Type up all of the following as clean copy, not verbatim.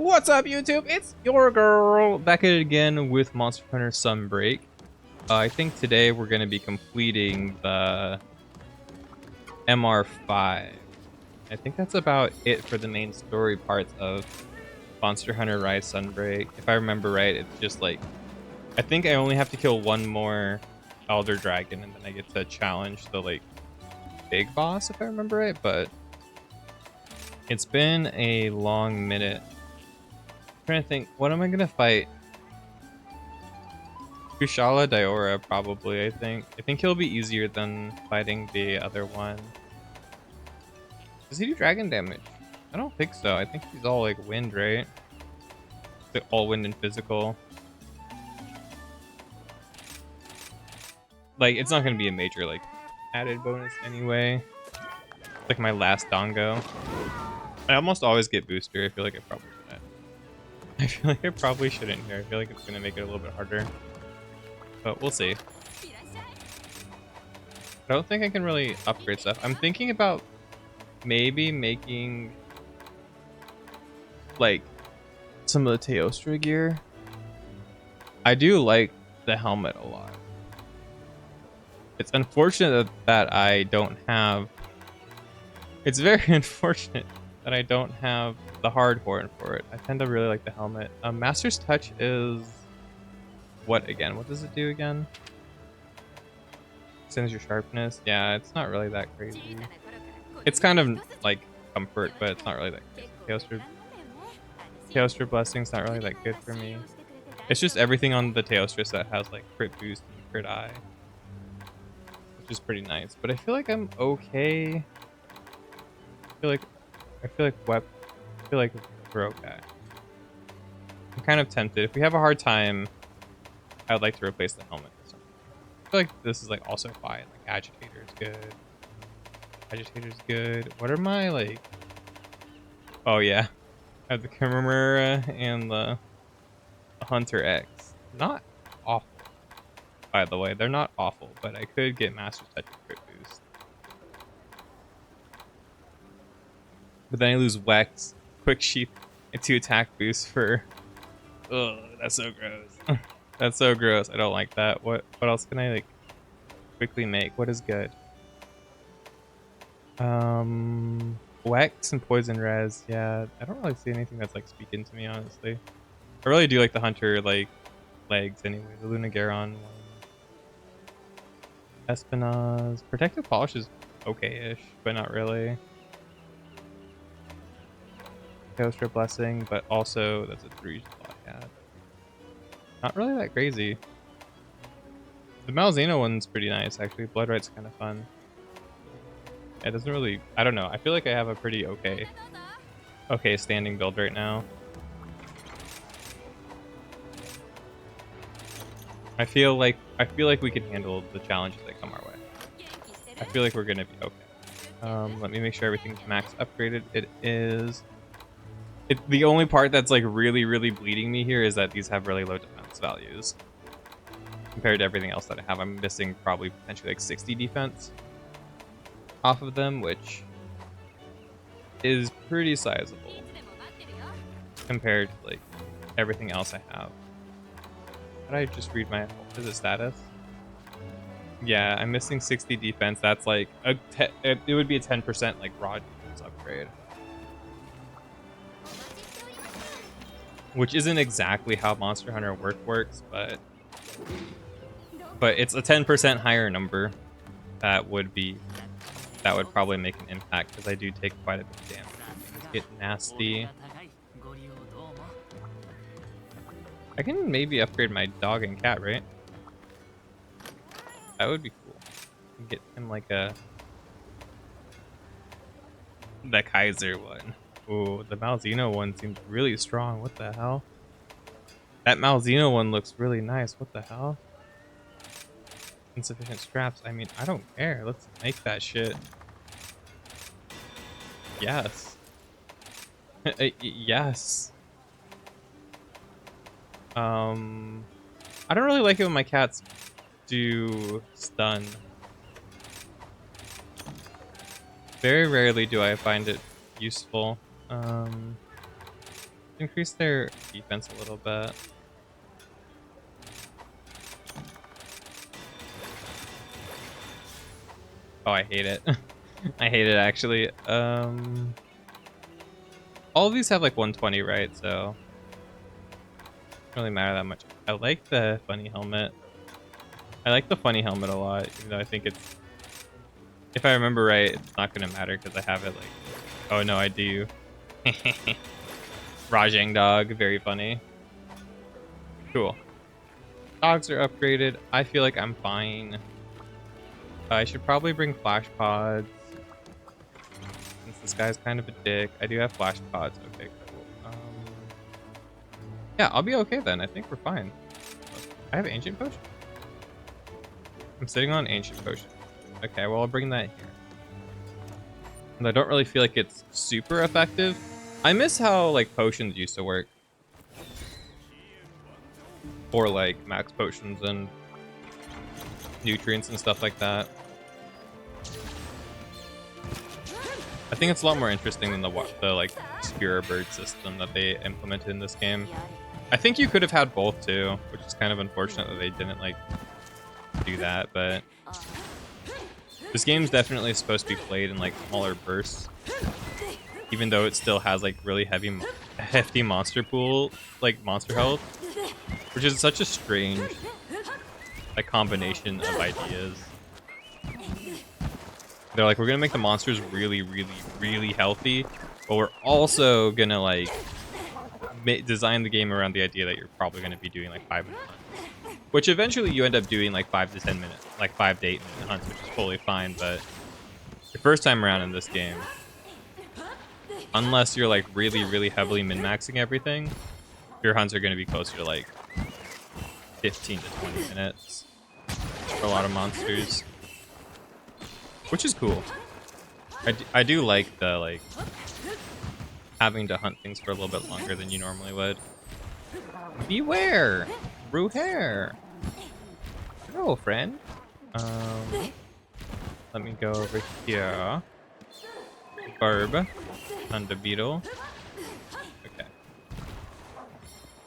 What's up, YouTube? It's your girl back at it again with Monster Hunter Sunbreak. I think today we're going to be completing the MR5. I think that's about it for the main story parts of Monster Hunter Rise Sunbreak. If I remember right, it's just like, I think I only have to kill one more Elder Dragon and then I get to challenge the like big boss, if I remember right, but it's been a long minute. I'm trying to think, what am I gonna fight? Kushala Diora, probably, I think. I think he'll be easier than fighting the other one. Does he do dragon damage? I don't think so. I think he's all like wind, right? Like all wind and physical. Like, it's not gonna be a major like added bonus anyway. It's like my last Dongo. I almost always get booster. I feel like I probably shouldn't. I feel like I probably shouldn't here. I feel like it's gonna make it a little bit harder. But we'll see. I don't think I can really upgrade stuff. I'm thinking about maybe making like some of the Teostra gear. I do like the helmet a lot. It's unfortunate that I don't have... It's very unfortunate that I don't have the hard horn for it. I tend to really like the helmet. Master's Touch is... what again? What does it do again? Extends your sharpness. Yeah, it's not really that crazy. It's kind of like comfort, but it's not really that crazy. Teostra Blessing's not really that good for me. It's just everything on the Teostra set has like crit boost and crit eye, which is pretty nice. But I feel like I'm okay. I feel like we're okay. I'm kind of tempted. If we have a hard time, I would like to replace the helmet or something. I feel like this is like also fine. Like Agitator is good. Agitator's good. What are my like... Oh yeah. I have the Kimura and the Hunter X. Not awful. By the way, they're not awful, but I could get Master Touch and crit boost. But then I lose Wex, Quick Sheep, and 2 attack boosts for... Ugh, that's so gross. That's so gross. I don't like that. What else can I like quickly make? What is good? Wex and Poison Res. Yeah, I don't really see anything that's like speaking to me, honestly. I really do like the Hunter like legs anyway. The Lunagaron one. Espinaz. Protective Polish is okay-ish, but not really. Teostra Blessing, but also that's a 3 slot cat. Not really that crazy. The Malzeno one's pretty nice, actually. Blood Right's kind of fun. It doesn't really... I don't know. I feel like I have a pretty okay standing build right now. I feel like we can handle the challenges that come our way. I feel like we're gonna be okay. Let me make sure everything's max upgraded. It is... the only part that's like really bleeding me here is that these have really low defense values compared to everything else that I have. I'm missing probably potentially like 60 defense off of them, which is pretty sizable compared to like everything else I have. Did I just read my visit status? Yeah, I'm missing 60 defense. That's like it would be a 10% like raw defense upgrade, which isn't exactly how Monster Hunter works, but it's a 10% higher number. That would probably make an impact because I do take quite a bit of damage. Things get nasty. I can maybe upgrade my dog and cat, right? That would be cool. Get him like the Kaiser one. Ooh, the Malzeno one seems really strong. What the hell? That Malzeno one looks really nice. What the hell? Insufficient straps. I mean, I don't care. Let's make that shit. Yes. Yes. I don't really like it when my cats do stun. Very rarely do I find it useful. increase their defense a little bit. Oh, I hate it. I hate it actually. All of these have like 120, right? So doesn't really matter that much. I like the funny helmet. I like the funny helmet a lot, even though I think it's, if I remember right, it's not gonna matter because I have it like, oh no, I do. Rajang dog, very funny. Cool. Dogs are upgraded. I feel like I'm fine. I should probably bring flash pods. Since this guy's kind of a dick. I do have flash pods. Okay, cool. Yeah, I'll be okay then. I think we're fine. I have ancient potion. I'm sitting on ancient potion. Okay, well, I'll bring that here. And I don't really feel like it's super effective. I miss how like potions used to work. Or like max potions and nutrients and stuff like that. I think it's a lot more interesting than the like Spear Bird system that they implemented in this game. I think you could have had both too, which is kind of unfortunate that they didn't like do that, but this game's definitely supposed to be played in like smaller bursts, even though it still has like really hefty monster pool, like monster health, which is such a strange like combination of ideas. They're like, we're gonna make the monsters really, really, really healthy, but we're also gonna like design the game around the idea that you're probably gonna be doing like 5-minute hunts, which eventually you end up doing like 5 to 10 minutes, like 5 to 8 minute hunts, which is fully fine. But your first time around in this game, unless you're like really, really heavily min-maxing everything, your hunts are gonna be closer to like 15 to 20 minutes for a lot of monsters. Which is cool. I do like the like having to hunt things for a little bit longer than you normally would. Beware, Ruhair. Hello, friend. Let me go over here. Barb, Thunder Beetle. Okay.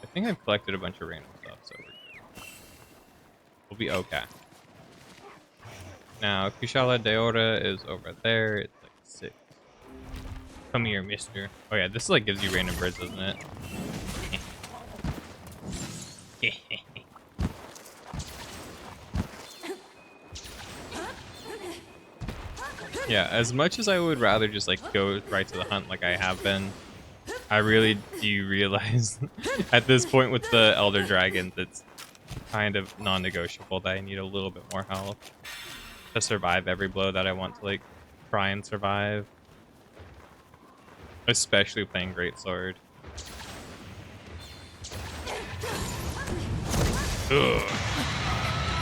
I think I've collected a bunch of random stuff, so we're good. We'll be okay. Now, Kushala Deora is over there. It's like 6. Come here, mister. Oh yeah, this like gives you random birds, doesn't it? Yeah, as much as I would rather just like go right to the hunt like I have been, I really do realize at this point with the Elder Dragons, it's kind of non-negotiable that I need a little bit more health to survive every blow that I want to like try and survive. Especially playing Greatsword. Ugh.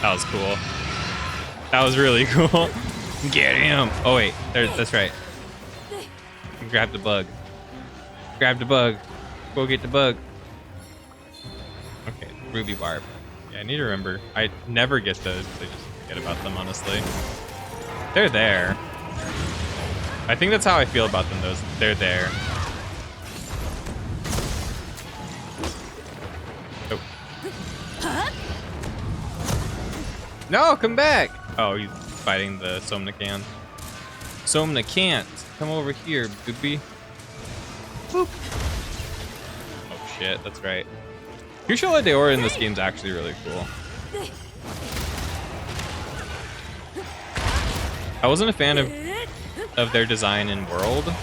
That was cool. That was really cool. Get him! Oh wait, that's right. Grab the bug. Grab the bug. Go get the bug. Okay, Ruby Barb. Yeah, I need to remember. I never get those because I just forget about them, honestly. They're there. I think that's how I feel about them, though. They're there. Oh. No, come back! Oh, he's fighting the Somnacant. Somnacant, come over here, boopy. Boop. Oh shit, that's right. Kushala Deora in this game is actually really cool. I wasn't a fan of their design in World. I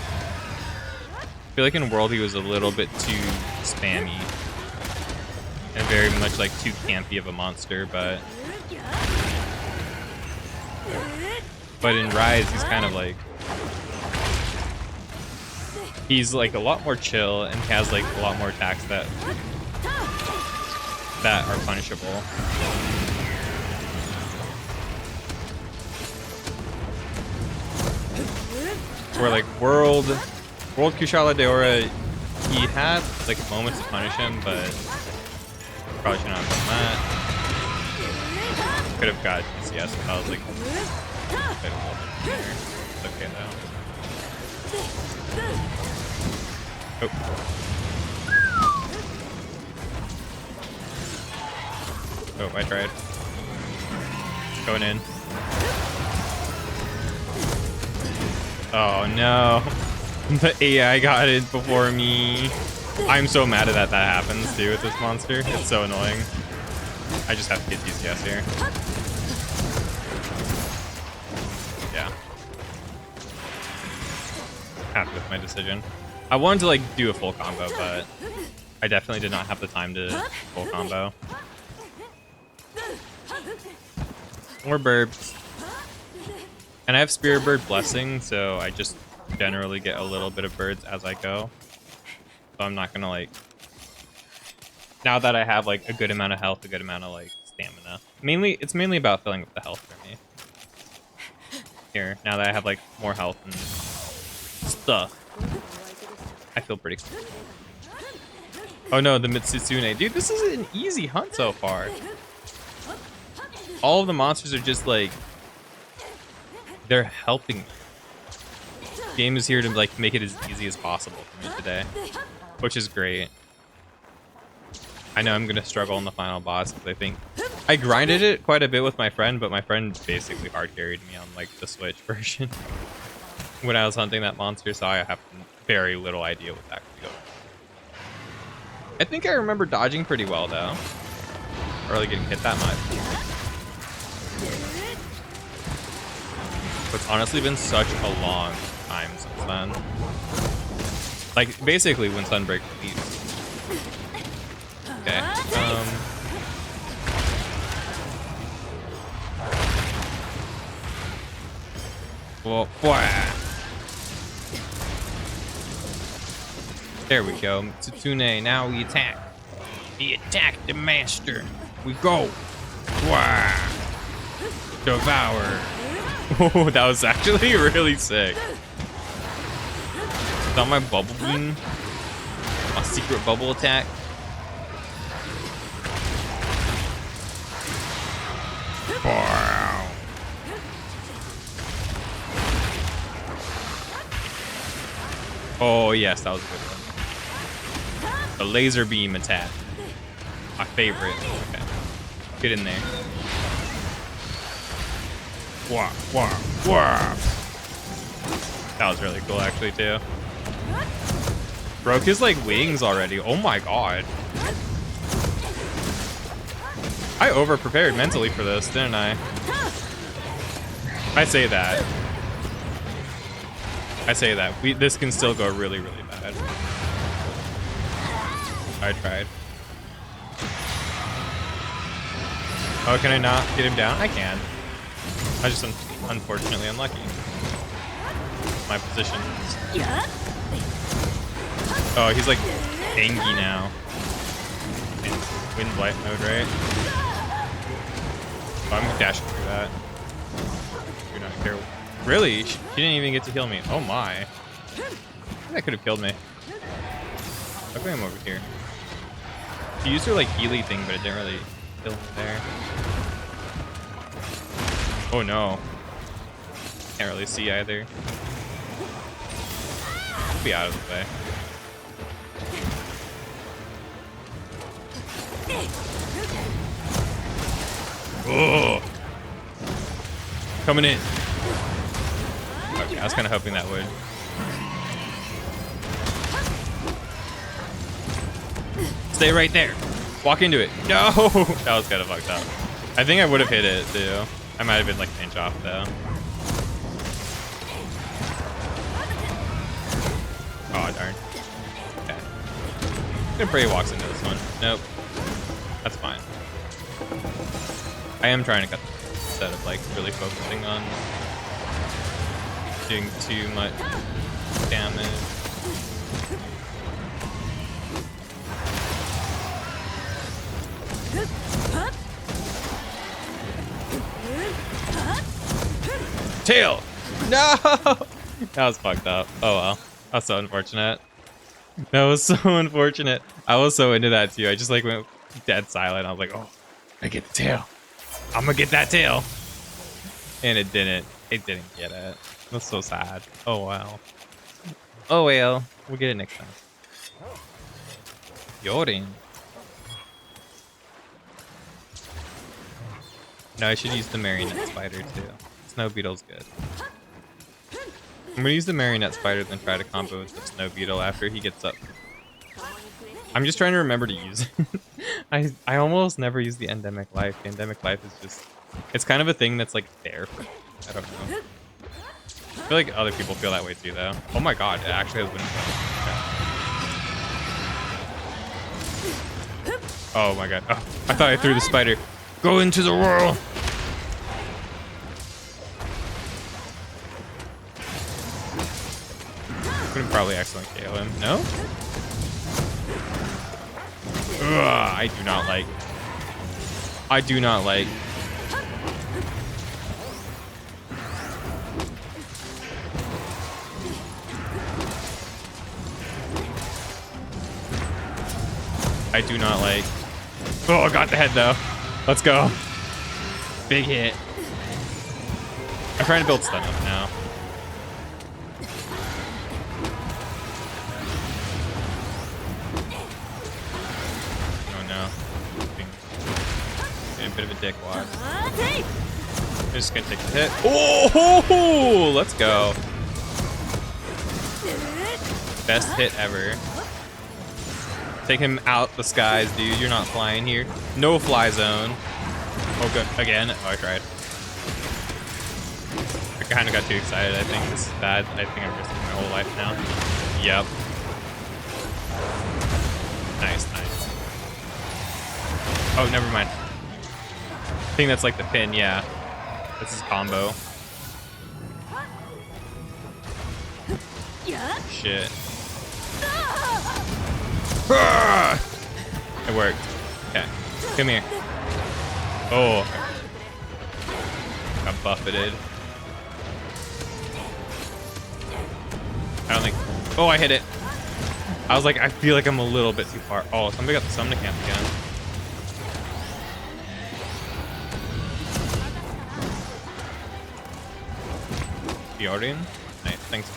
feel like in World he was a little bit too spammy and very much like too campy of a monster, but in Rise he's kind of like, he's like a lot more chill and has like a lot more attacks that are punishable. Where like World Kushala Deora, he had like moments to punish him, but probably should not have done that. Could have got CS if I was like it's okay though. Oh. Oh, I tried. Going in. Oh no. The AI got it before me. I'm so mad at that happens too with this monster. It's so annoying. I just have to get DCS here. Yeah. Happy with my decision. I wanted to like do a full combo, but I definitely did not have the time to full combo. More burbs. And I have Spirit Bird Blessing, so I just generally get a little bit of birds as I go. So I'm not gonna like... Now that I have like a good amount of health, a good amount of like stamina. It's mainly about filling up the health for me. Here, now that I have like more health and stuff, I feel pretty cool. Oh no, the Mitsutsune. Dude, this is an easy hunt so far. All of the monsters are just like... They're helping me. The game is here to like make it as easy as possible for me today, which is great. I know I'm gonna struggle in the final boss because I think I grinded it quite a bit with my friend, but my friend basically hard carried me on like the Switch version when I was hunting that monster, so I have very little idea what's actually going on. I think I remember dodging pretty well though, or really getting hit that much. It's honestly been such a long time since then. Like, basically when Sunbreak released. Okay, Well, there we go. Tsune, now we attack. We attack the master. We go. Wah. Devour. Oh, that was actually really sick. Is that my bubble beam? My secret bubble attack? Wow. Oh, yes, that was a good one. The laser beam attack. My favorite. Okay. Get in there. Wah, wah, wah. That was really cool, actually, too. Broke his, like, wings already. Oh, my God. I over-prepared mentally for this, didn't I? I say that. This can still go really, really bad. I tried. Oh, can I not get him down? I can. I just unfortunately unlucky. My position. Oh, he's like tanky now. In wind blight mode, right? Oh, I'm dashing through that. You're not care. Really? She didn't even get to kill me. Oh my. I think that could have killed me. I'll bring him over here. She used her like Healy thing, but it didn't really kill me there. Oh no. Can't really see either. I'll be out of the way. Oh! Coming in. Okay, I was kind of hoping that would. Stay right there. Walk into it. No! That was kind of fucked up. I think I would have hit it too. I might have been like an inch off though. Oh darn. Okay. I'm gonna pray he walks into this one. Nope. That's fine. I am trying to cut instead of like really focusing on doing too much damage. Tail! No! That was fucked up. Oh well. That's so unfortunate. That was so unfortunate. I was so into that too. I just like went dead silent. I was like, oh, I get the tail. I'm gonna get that tail. And it didn't. It didn't get it. That's so sad. Oh well. Oh well. We'll get it next time. Yorin. No, I should use the marionette spider too. Snow beetle's good. I'm gonna use the marionette spider then try to combo with the snow beetle after he gets up. I'm just trying to remember to use it. I almost never use the endemic life. The endemic life is just, it's kind of a thing that's like there for me. I don't know. I feel like other people feel that way too though. Oh my god, it actually has been. Okay. Oh my god. Oh, I thought I threw the spider. Go into the whirl. Couldn't probably accidentally KO him. No? Ugh, I do not like. I do not like. I do not like. Oh, I got the head though. Let's go. Big hit. I'm trying to build stun up now. Oh no. Being a bit of a dickwad. I'm just gonna take the hit. Oh, let's go. Best hit ever. Take him out the skies, dude. You're not flying here. No fly zone. Oh, good. Again. Oh, I tried. I kind of got too excited. I think this is bad. I think I'm risking my whole life now. Yep. Nice, nice. Oh, never mind. I think that's like the pin, yeah. This is combo. Shit. It worked. Okay. Come here. Oh. Got buffeted. I don't think. Oh, I hit it. I was like, I feel like I'm a little bit too far. Oh, somebody got the summon camp again. Fiorian? Nice. Thanks.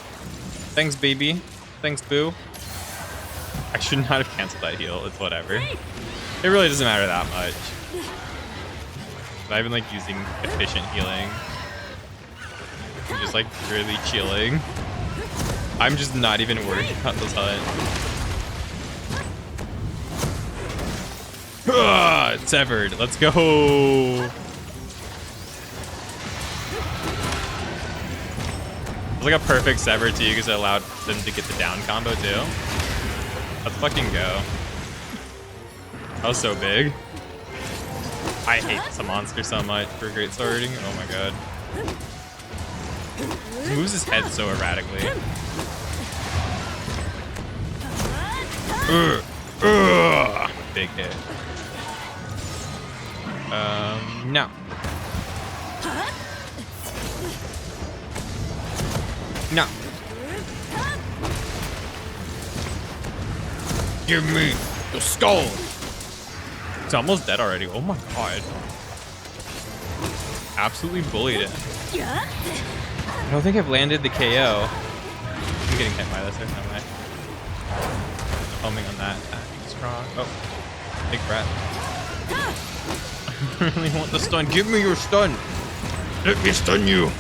Thanks, baby. Thanks, boo. I should not have canceled that heal. It's whatever. It really doesn't matter that much. But I've been like using efficient healing. I'm just like really chilling. I'm just not even worried about this hunt. It's severed. Let's go. It's like a perfect sever too because it allowed them to get the down combo too. Let's fucking go. That was so big. I hate this monster so much for great swording. Oh my god. He moves his head so erratically. Big hit. No. No. Give me the skull. It's almost dead already. Oh my god. Absolutely bullied it. I don't think I've landed the KO. I'm getting hit by this. There's no way. Foaming on that. Strong. Oh. Big breath. I really want the stun. Give me your stun. Let me stun you.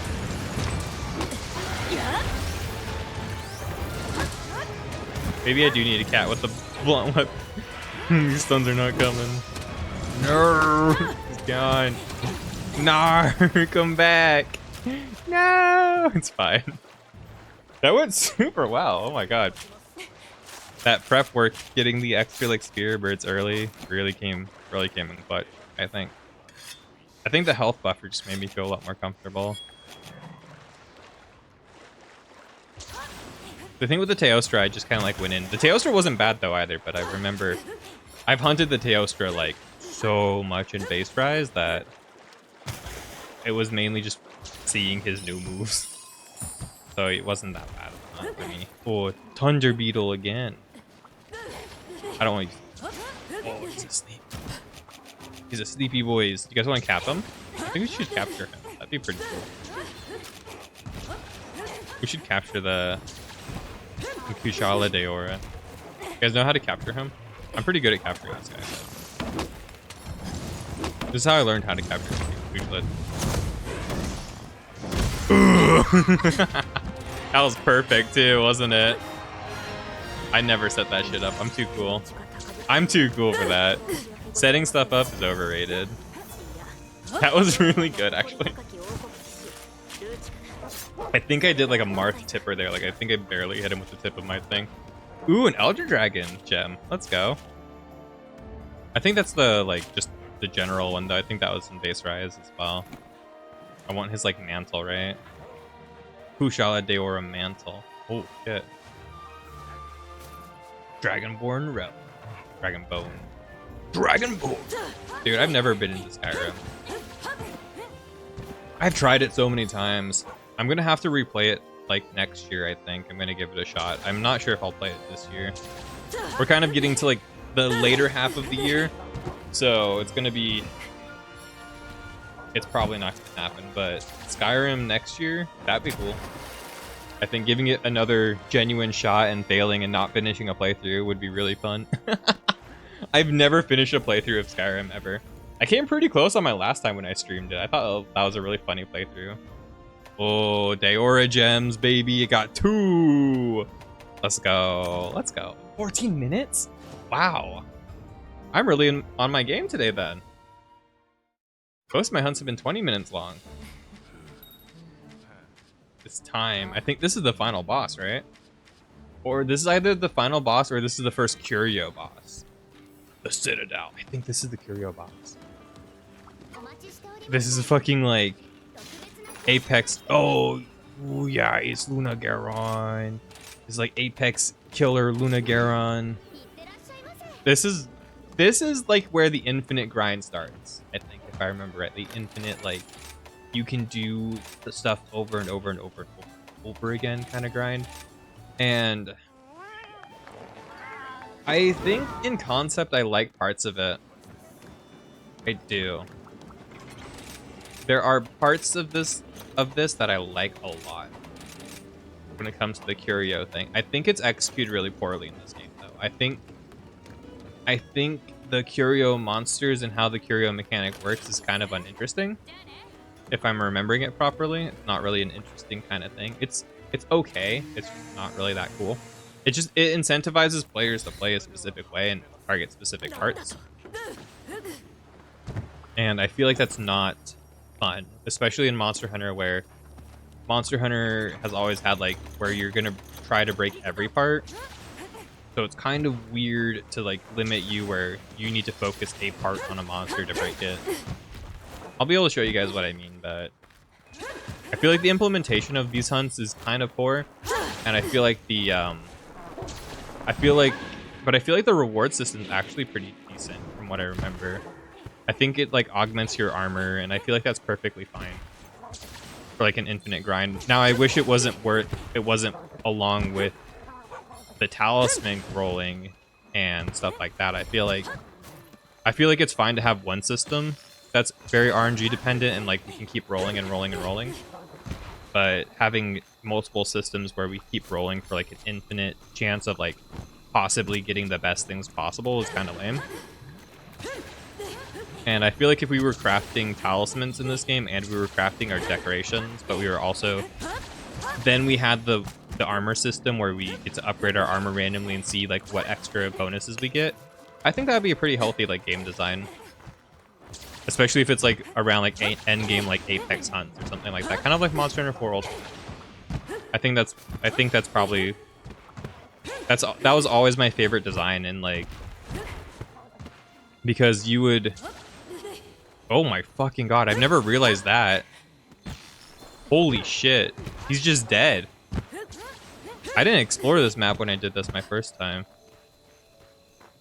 Maybe I do need a cat with the blunt whip. These stuns are not coming. No, he's gone. No, come back. No, it's fine. That went super well. Oh my god. That prep work, getting the extra like spear birds early, really came in clutch. I think the health buffer just made me feel a lot more comfortable. The thing with the Teostra, I just kind of like went in. The Teostra wasn't bad though either, but I remember I've hunted the Teostra like so much in base rise that it was mainly just seeing his new moves. So it wasn't that bad for me. Oh, Thunder Beetle again. I don't want to. Oh, he's asleep. He's a sleepy boys. You guys want to cap him? I think we should capture him. That'd be pretty cool. We should capture the Kushala Deora. You guys know how to capture him? I'm pretty good at capturing this guy. This is how I learned how to capture him. Usually. That was perfect too, wasn't it? I never set that shit up. I'm too cool. I'm too cool for that. Setting stuff up is overrated. That was really good, actually. I think I did like a Marth tipper there. Like, I think I barely hit him with the tip of my thing. Ooh, an Elder Dragon gem. Let's go. I think that's the, like, just the general one, though. I think that was in base rise as well. I want his, like, mantle, right? Pushala Deora mantle. Oh, shit. Dragonborn Rep. Dragonbone. Dragonbone! Dude, I've never been into Skyrim. I've tried it so many times. I'm gonna have to replay it, like, next year, I think. I'm gonna give it a shot. I'm not sure if I'll play it this year. We're kind of getting to, like, the later half of the year. So, it's gonna be... It's probably not gonna happen, but Skyrim next year, that'd be cool. I think giving it another genuine shot and failing and not finishing a playthrough would be really fun. I've never finished a playthrough of Skyrim ever. I came pretty close on my last time when I streamed it. I thought that was a really funny playthrough. Oh, Deora gems, baby. I got 2. Let's go. Let's go. 14 minutes? Wow. I'm really on my game today, then. Most of my hunts have been 20 minutes long. It's time. I think this is the final boss, right? Or this is either the final boss or this is the first Curio boss. The Citadel. I think this is the Curio boss. This is a fucking, like, Apex. Oh, ooh, yeah, it's Luna Garon. It's like Apex killer Luna Garon. This is like where the infinite grind starts, I think, if I remember right. The infinite, like, you can do the stuff over and over and over and over again kind of grind. And I think in concept I like parts of it. I do. There are parts of this that I like a lot when it comes to the Curio thing. I think it's executed really poorly in this game, though. I think the Curio monsters and how the Curio mechanic works is kind of uninteresting. If I'm remembering it properly, it's not really an interesting kind of thing. It's okay. It's not really that cool. It incentivizes players to play a specific way and target specific parts. And I feel like that's not fun, especially in Monster Hunter, where Monster Hunter has always had, like, where you're gonna try to break every part. So it's kind of weird to, like, limit you where you need to focus a part on a monster to break it. I'll be able to show you guys what I mean, but I feel like the implementation of these hunts is kind of poor, and I feel like the I feel like the reward system is actually pretty decent from what I remember. I think it, like, augments your armor, and I feel like that's perfectly fine for, like, an infinite grind. Now, I wish it wasn't along with the talisman rolling and stuff like that. I feel like it's fine to have one system that's very RNG dependent and, like, we can keep rolling and rolling and rolling. But having multiple systems where we keep rolling for, like, an infinite chance of, like, possibly getting the best things possible is kind of lame. And I feel like if we were crafting talismans in this game and we were crafting our decorations, but we were also... Then we had the armor system where we get to upgrade our armor randomly and see, like, what extra bonuses we get. I think that would be a pretty healthy, like, game design. Especially if it's, like, around, like, end game, like, Apex hunts or something like that. Kind of like Monster Hunter 4 Ultimate. I think that's probably... That was always my favorite design, and, like... Because you would... Oh my fucking god, I've never realized that. Holy shit. He's just dead. I didn't explore this map when I did this my first time.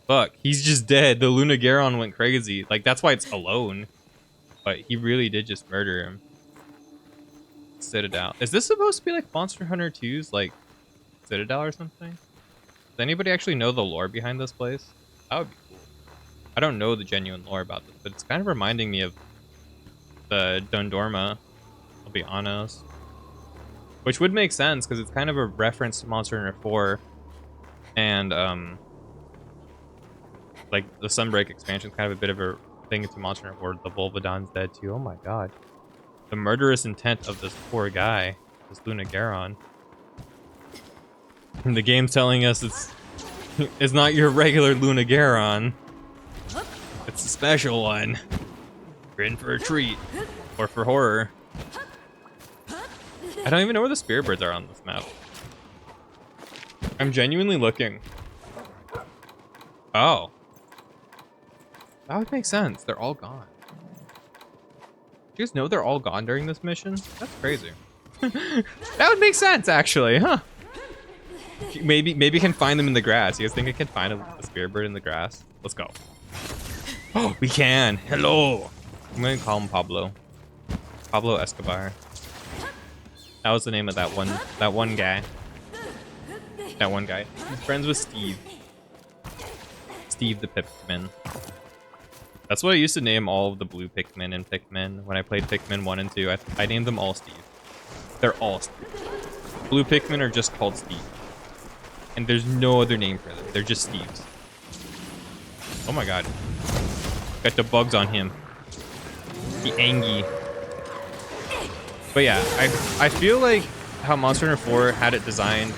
Fuck, he's just dead. The Luna Garon went crazy. Like, that's why it's alone. But he really did just murder him. Citadel. Is this supposed to be like Monster Hunter 2's, like, Citadel or something? Does anybody actually know the lore behind this place? That would be cool. I don't know the genuine lore about this, but it's kind of reminding me of the Dundorma, I'll be honest. Which would make sense, because it's kind of a reference to Monster Hunter 4. And, like, the Sunbreak expansion is kind of a bit thing into Monster Hunter 4, the Volvodon's dead too. Oh my god. The murderous intent of this poor guy, this Lunagaron. And the game's telling us it's not your regular Lunagaron. It's a special one. You're in for a treat. Or for horror. I don't even know where the spirit birds are on this map. I'm genuinely looking. Oh. That would make sense. They're all gone. Do you guys know they're all gone during this mission? That's crazy. That would make sense, actually, huh? Maybe you can find them in the grass. You guys think I can find a spirit bird in the grass? Let's go. Oh, we can. Hello. I'm gonna call him Pablo. Pablo Escobar. That was the name of that one guy. That one guy. He's friends with Steve. Steve the Pikmin. That's what I used to name all of the blue Pikmin and Pikmin. When I played Pikmin 1 and 2, I named them all Steve. They're all Steve. Blue Pikmin are just called Steve. And there's no other name for them. They're just Steves. Oh my god. Got the bugs on him. The Angie. But yeah, I feel like how Monster Hunter 4 had it designed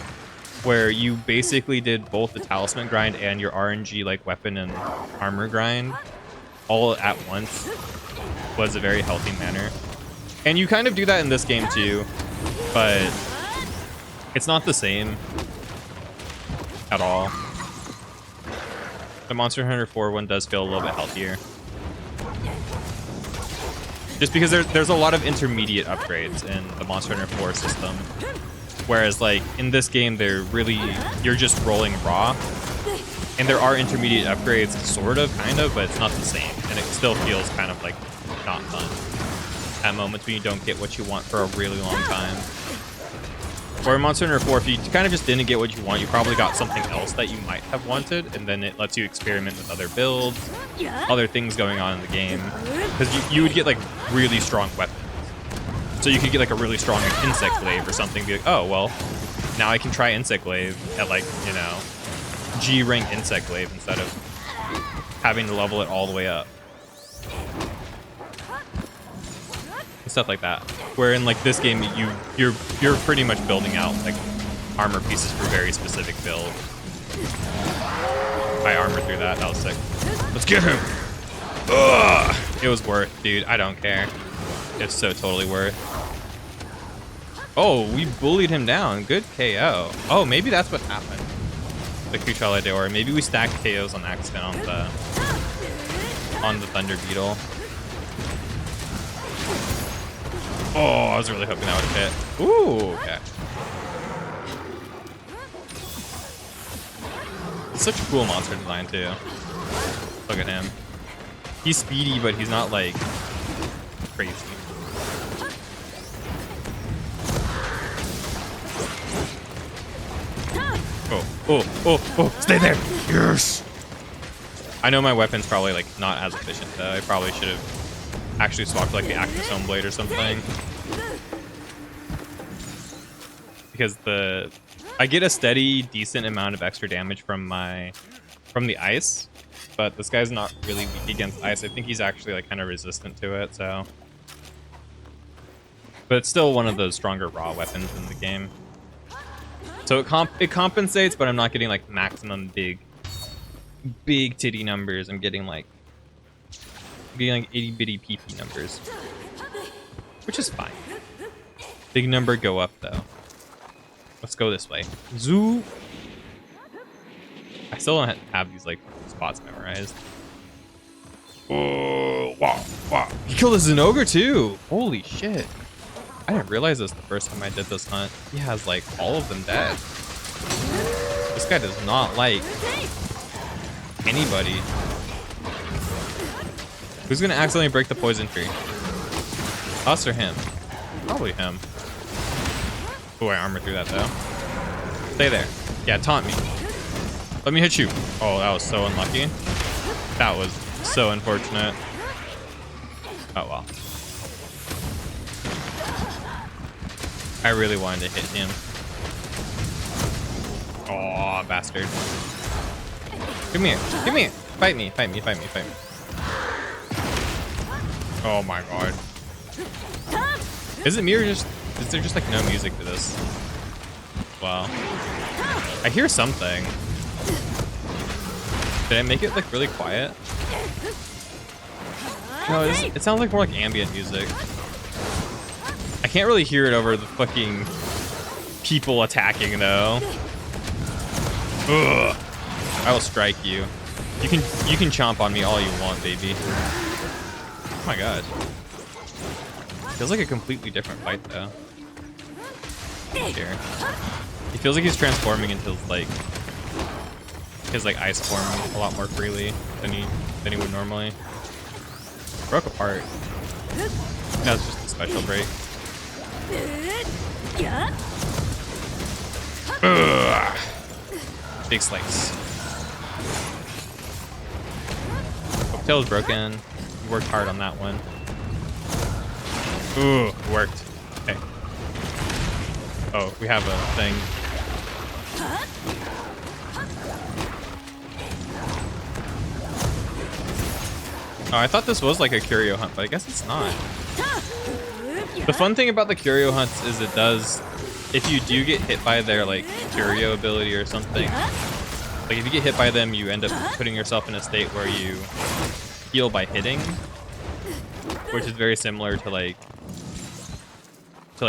where you basically did both the talisman grind and your RNG like weapon and armor grind all at once was a very healthy manner. And you kind of do that in this game too, but it's not the same at all. The Monster Hunter 4 one does feel a little bit healthier. Just because there's a lot of intermediate upgrades in the Monster Hunter 4 system. Whereas like in this game, you're just rolling raw. And there are intermediate upgrades, sort of, kind of, but it's not the same. And it still feels kind of like not fun. At moments when you don't get what you want for a really long time. Or in Monster Hunter 4, if you kind of just didn't get what you want, you probably got something else that you might have wanted, and then it lets you experiment with other builds, other things going on in the game. Because you would get like really strong weapons. So you could get like a really strong like, insect glaive or something, be like, oh, well, now I can try insect glaive at like, you know, G rank insect glaive instead of having to level it all the way up. Stuff like that. Where in like this game, you're pretty much building out like armor pieces for very specific builds. I armored through that. That was sick. Let's get him. Ugh! It was worth, dude. I don't care. It's so totally worth. Oh, we bullied him down. Good KO. Oh, maybe that's what happened. The Kuchala Deor. Maybe we stacked KOs on accident on the Thunder Beetle. Oh, I was really hoping that would hit. Ooh, okay. It's such a cool monster design, too. Look at him. He's speedy, but he's not, like, crazy. Oh, stay there! Yes! I know my weapon's probably, like, not as efficient, though. I probably should have actually swapped like the Actosome Blade or something. Because I get a steady, decent amount of extra damage from the ice, but this guy's not really weak against ice. I think he's actually like kind of resistant to it, so. But it's still one of those stronger raw weapons in the game. So it compensates, but I'm not getting like maximum big titty numbers. I'm getting like itty bitty PP numbers, which is fine. Big number go up though. Let's go this way. Zoo. I still don't have these like spots memorized. Oh, wow. He killed a Zinogre too. Holy shit. I didn't realize this the first time I did this hunt. He has like all of them dead. This guy does not like anybody. Who's gonna accidentally break the poison tree? Us or him? Probably him. Oh, I armored through that though. Stay there. Yeah, taunt me. Let me hit you. Oh, that was so unlucky. That was so unfortunate. Oh well. I really wanted to hit him. Oh, bastard. Come here. Fight me. Oh my god. Is it me or just... Is there just like no music to this? Wow. I hear something. Did I make it like really quiet? No, it sounds like more like ambient music. I can't really hear it over the fucking people attacking though. Ugh. I will strike you. You can chomp on me all you want, baby. Oh my god. Feels like a completely different fight though. Here. He feels like he's transforming into like his like ice form a lot more freely than he would normally. Broke apart. That was just a special break. Ugh. Big slice. Tail's broken. We worked hard on that one. Ooh, worked. Okay. Oh, we have a thing. Oh, I thought this was like a curio hunt, but I guess it's not. The fun thing about the curio hunts is it does, if you do get hit by their like curio ability or something, like if you get hit by them, you end up putting yourself in a state where you heal by hitting, which is very similar to like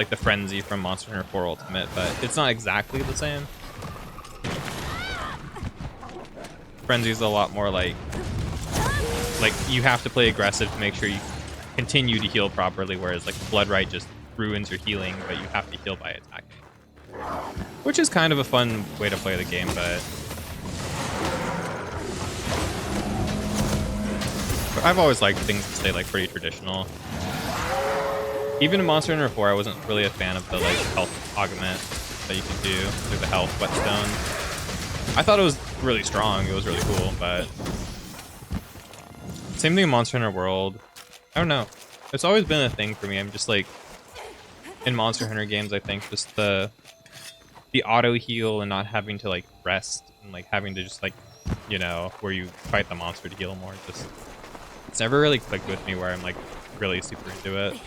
the frenzy from Monster Hunter 4 Ultimate, but it's not exactly the same. Frenzy is a lot more like you have to play aggressive to make sure you continue to heal properly, whereas like Blood Right just ruins your healing, but you have to heal by attacking, which is kind of a fun way to play the game. But I've always liked things to stay like pretty traditional. Even in Monster Hunter 4, I wasn't really a fan of the like health augment that you could do, like the health whetstone. I thought it was really strong. It was really cool, but same thing in Monster Hunter World. I don't know. It's always been a thing for me. I'm just like, in Monster Hunter games, I think just the auto heal and not having to like rest and like having to just like, you know, where you fight the monster to heal more. Just, it's never really clicked with me where I'm like really super into it.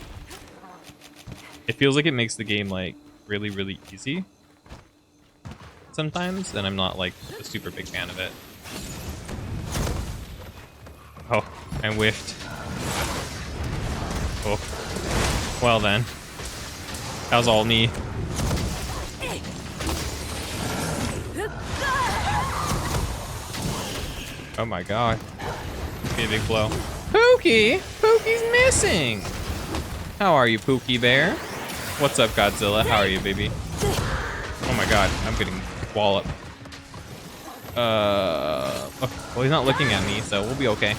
It feels like it makes the game like really, really easy sometimes, and I'm not like a super big fan of it. Oh, I whiffed. Oh, well then, that was all me. Oh my god, be a big blow. Pookie, Pookie's missing. How are you, Pookie Bear? What's up, Godzilla? How are you, baby? Oh my god, I'm getting walloped. Okay. Well, he's not looking at me, so we'll be okay.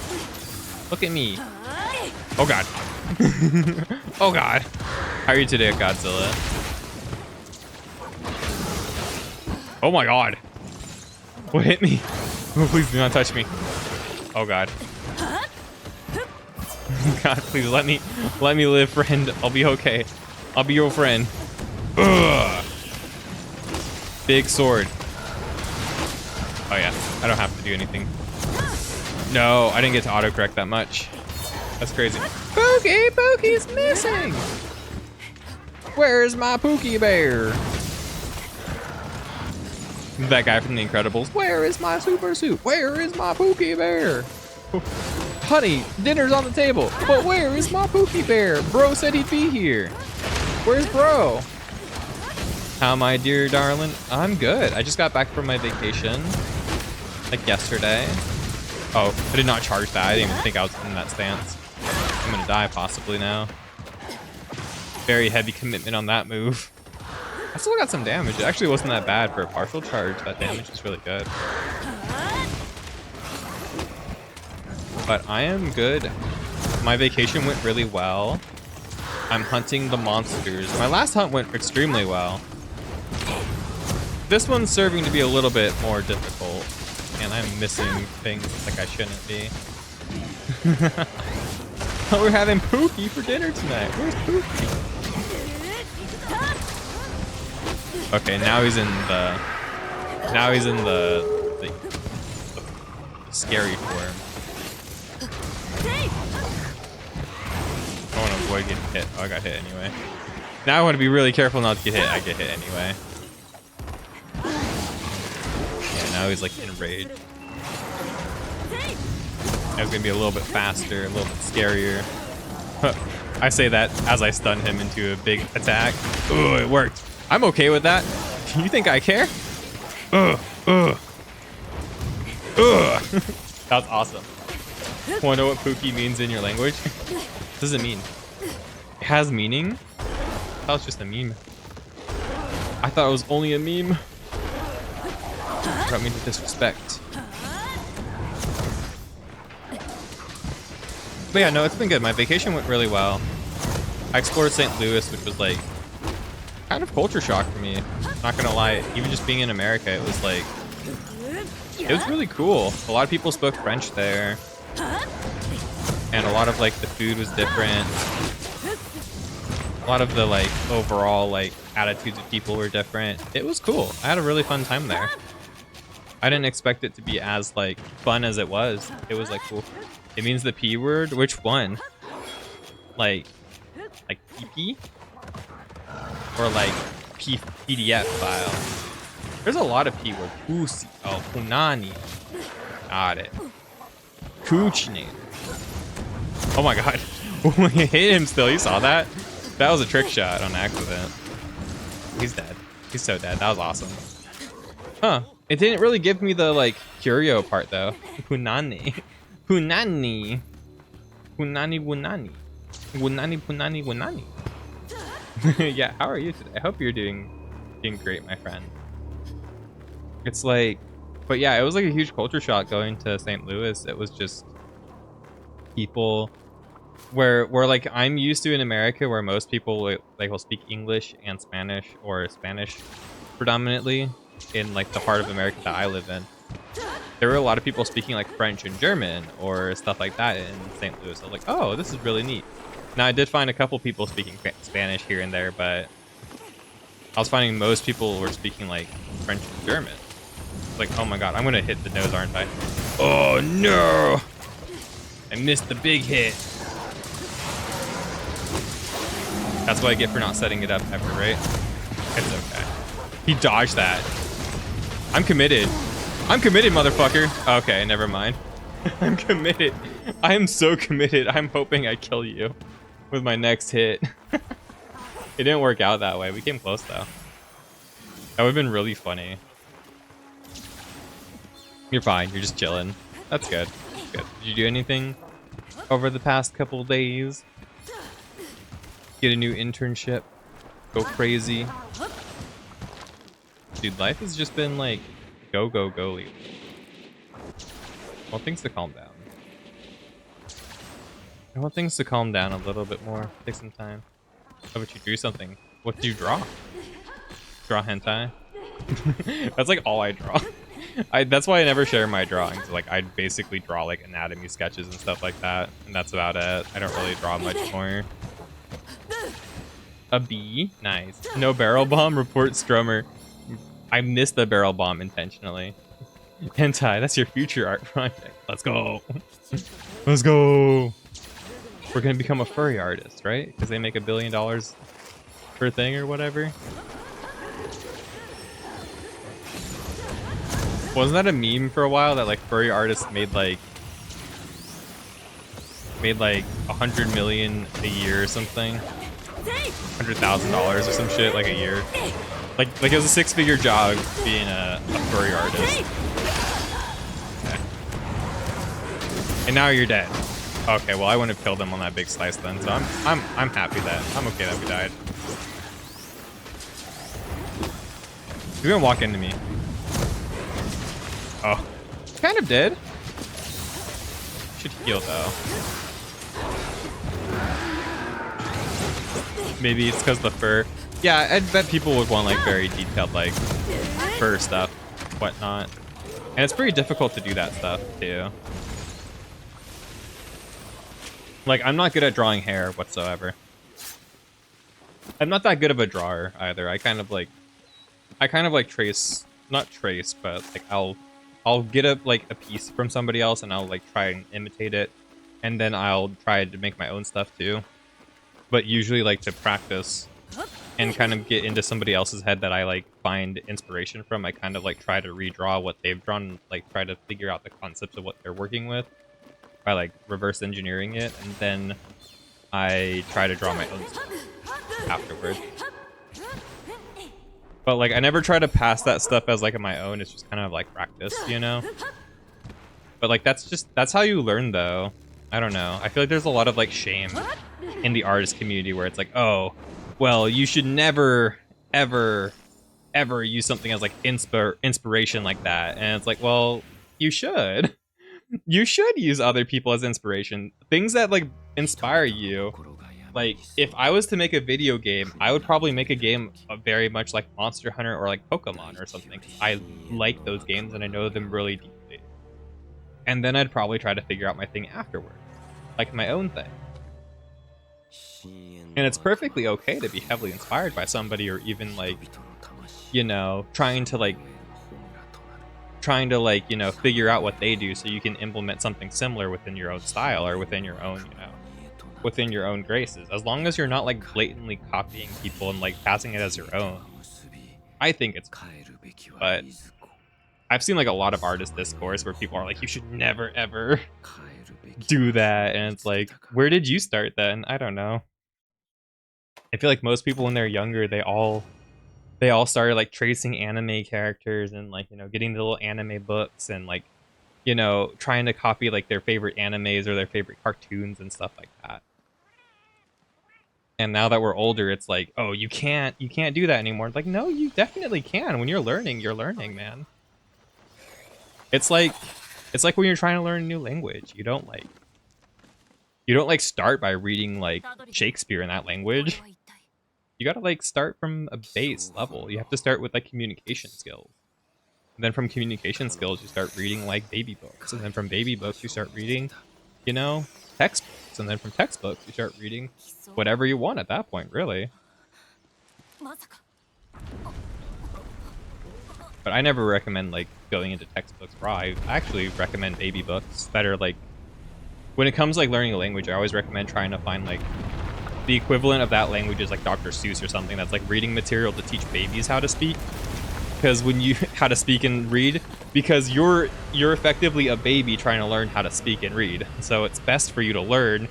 Look at me. Oh god. Oh god. How are you today, Godzilla? Oh my god. What hit me? Oh, please do not touch me. Oh god. God, please let me live, friend. I'll be okay. I'll be your friend. Ugh. Big sword. Oh yeah, I don't have to do anything. No, I didn't get to autocorrect that much. That's crazy. Pookie, Pookie's missing. Where's my Pookie Bear? That guy from The Incredibles. Where is my super suit? Where is my Pookie Bear? Honey, dinner's on the table, but where is my Pookie Bear? Bro said he'd be here. Where's bro? How my dear darling? I'm good. I just got back from my vacation, like yesterday. Oh, I did not charge that. I didn't even think I was in that stance. I'm gonna die possibly now. Very heavy commitment on that move. I still got some damage. It actually wasn't that bad for a partial charge. That damage is really good. But I am good. My vacation went really well. I'm hunting the monsters. My last hunt went extremely well. This one's serving to be a little bit more difficult. And I'm missing things like I shouldn't be. Oh, we're having Pookie for dinner tonight. Where's Pookie? Okay, now he's in the... Now he's in the scary form. avoid getting hit. Oh, I got hit anyway. Now I want to be really careful not to get hit. I get hit anyway. Yeah, now he's like enraged. Now he's gonna be a little bit faster, a little bit scarier. I say that as I stun him into a big attack. Ooh, it worked. I'm okay with that. You think I care? That's awesome. Want to know what Pookie means in your language? What does it mean? It has meaning? I thought it was just a meme. I thought it was only a meme. I don't mean to disrespect. But yeah, no, it's been good. My vacation went really well. I explored St. Louis, which was like kind of culture shock for me. Not gonna lie, even just being in America, it was like, it was really cool. A lot of people spoke French there. And a lot of like the food was different. A lot of the like overall like attitudes of people were different. It was cool. I had a really fun time there. I didn't expect it to be as like fun as it was. It was like cool. It means the P word? Which one? Like PP? Or like PDF file? There's a lot of P words. Pussy. Oh, punani. Got it. Kuchni. Oh my god. He hit him still. You saw that? That was a trick shot on accident. He's dead. He's so dead. That was awesome. Huh. It didn't really give me the like curio part though. Punani. Punani. Punani punani. Punani punani punani. Yeah, how are you today? I hope you're doing great, my friend. It's like, but yeah, it was like a huge culture shock going to St. Louis. It was just people where like I'm used to in America, where most people like will speak English and Spanish, or Spanish predominantly in like the part of America that I live in. There were a lot of people speaking like French and German or stuff like that in St. Louis. I was like, oh, this is really neat. Now I did find a couple people speaking Spanish here and there, but I was finding most people were speaking like French and German. Like, oh my god, I'm gonna hit the nose, aren't I? Oh no! I missed the big hit. That's what I get for not setting it up ever, right? It's okay. He dodged that. I'm committed. I'm committed, motherfucker. Okay, never mind. I'm committed. I am so committed. I'm hoping I kill you with my next hit. It didn't work out that way. We came close though. That would have been really funny. You're fine. You're just chilling. That's good. That's good. Did you do anything over the past couple days? Get a new internship? Go crazy? Dude, life has just been like go, go, go lately. I want things to calm down. I want things to calm down a little bit more. Take some time. How about you drew something? What do you draw? Draw hentai? That's like all I draw. That's why I never share my drawings. Like I basically draw like anatomy sketches and stuff like that, and that's about it. I don't really draw much more. A bee? Nice. No barrel bomb? Report Strummer. I missed the barrel bomb intentionally. Hentai, that's your future art project. Let's go. Let's go. We're gonna become a furry artist, right? Because they make $1 billion per thing or whatever. Wasn't that a meme for a while that like furry artists made like $100 million a year or something? $100,000 or some shit like a year. Like it was a 6-figure job being a furry artist. Okay. And now you're dead. Okay, well I wouldn't have killed him on that big slice then, so I'm happy that I'm okay that we died. You're gonna walk into me. Oh, kind of did. Should heal though. Maybe it's because the fur. Yeah, I'd bet people would want like very detailed like fur stuff, whatnot. And it's pretty difficult to do that stuff too. Like I'm not good at drawing hair whatsoever. I'm not that good of a drawer either. I kind of like trace, not trace, but like I'll get a piece from somebody else and I'll like try and imitate it, and then I'll try to make my own stuff too. but usually like to practice and kind of get into somebody else's head that I like find inspiration from. I kind of like try to redraw what they've drawn, like try to figure out the concepts of what they're working with by like reverse engineering it, and then I try to draw my own stuff afterward. But like I never try to pass that stuff as like my own. It's just kind of like practice, you know? But like that's how you learn though. I don't know. I feel like there's a lot of like shame in the artist community where it's like, oh, well, you should never, ever, ever use something as like inspiration like that. And it's like, well, you should. You should use other people as inspiration. Things that like inspire you. Like, if I was to make a video game, I would probably make a game very much like Monster Hunter or like Pokemon or something. I like those games and I know them really deeply. And then I'd probably try to figure out my thing afterward. Like my own thing. And it's perfectly okay to be heavily inspired by somebody, or even like, you know, trying to like, you know, figure out what they do so you can implement something similar within your own style or within your own, you know, within your own graces. As long as you're not like blatantly copying people and like passing it as your own, I think it's cool. But I've seen like a lot of artist discourse where people are like, you should never ever do that, and it's like, where did you start then? I don't know. I feel like most people when they're younger, they all started like tracing anime characters and like, you know, getting the little anime books and like, you know, trying to copy like their favorite animes or their favorite cartoons and stuff like that. And now that we're older, it's like, oh, you can't do that anymore. Like, no, you definitely can. When you're learning, man. It's like when you're trying to learn a new language. You don't like start by reading like Shakespeare in that language. You gotta like start from a base level. You have to start with like communication skills. And then from communication skills, you start reading like baby books. And then from baby books, you start reading, you know, textbooks. And then from textbooks, you start reading whatever you want at that point, really. But I never recommend like going into textbooks raw. I actually recommend baby books that are like, when it comes like learning a language, I always recommend trying to find like the equivalent of that language is like Dr. Seuss or something that's like reading material to teach babies how to speak. Because when you how to speak and read, because you're effectively a baby trying to learn how to speak and read. So it's best for you to learn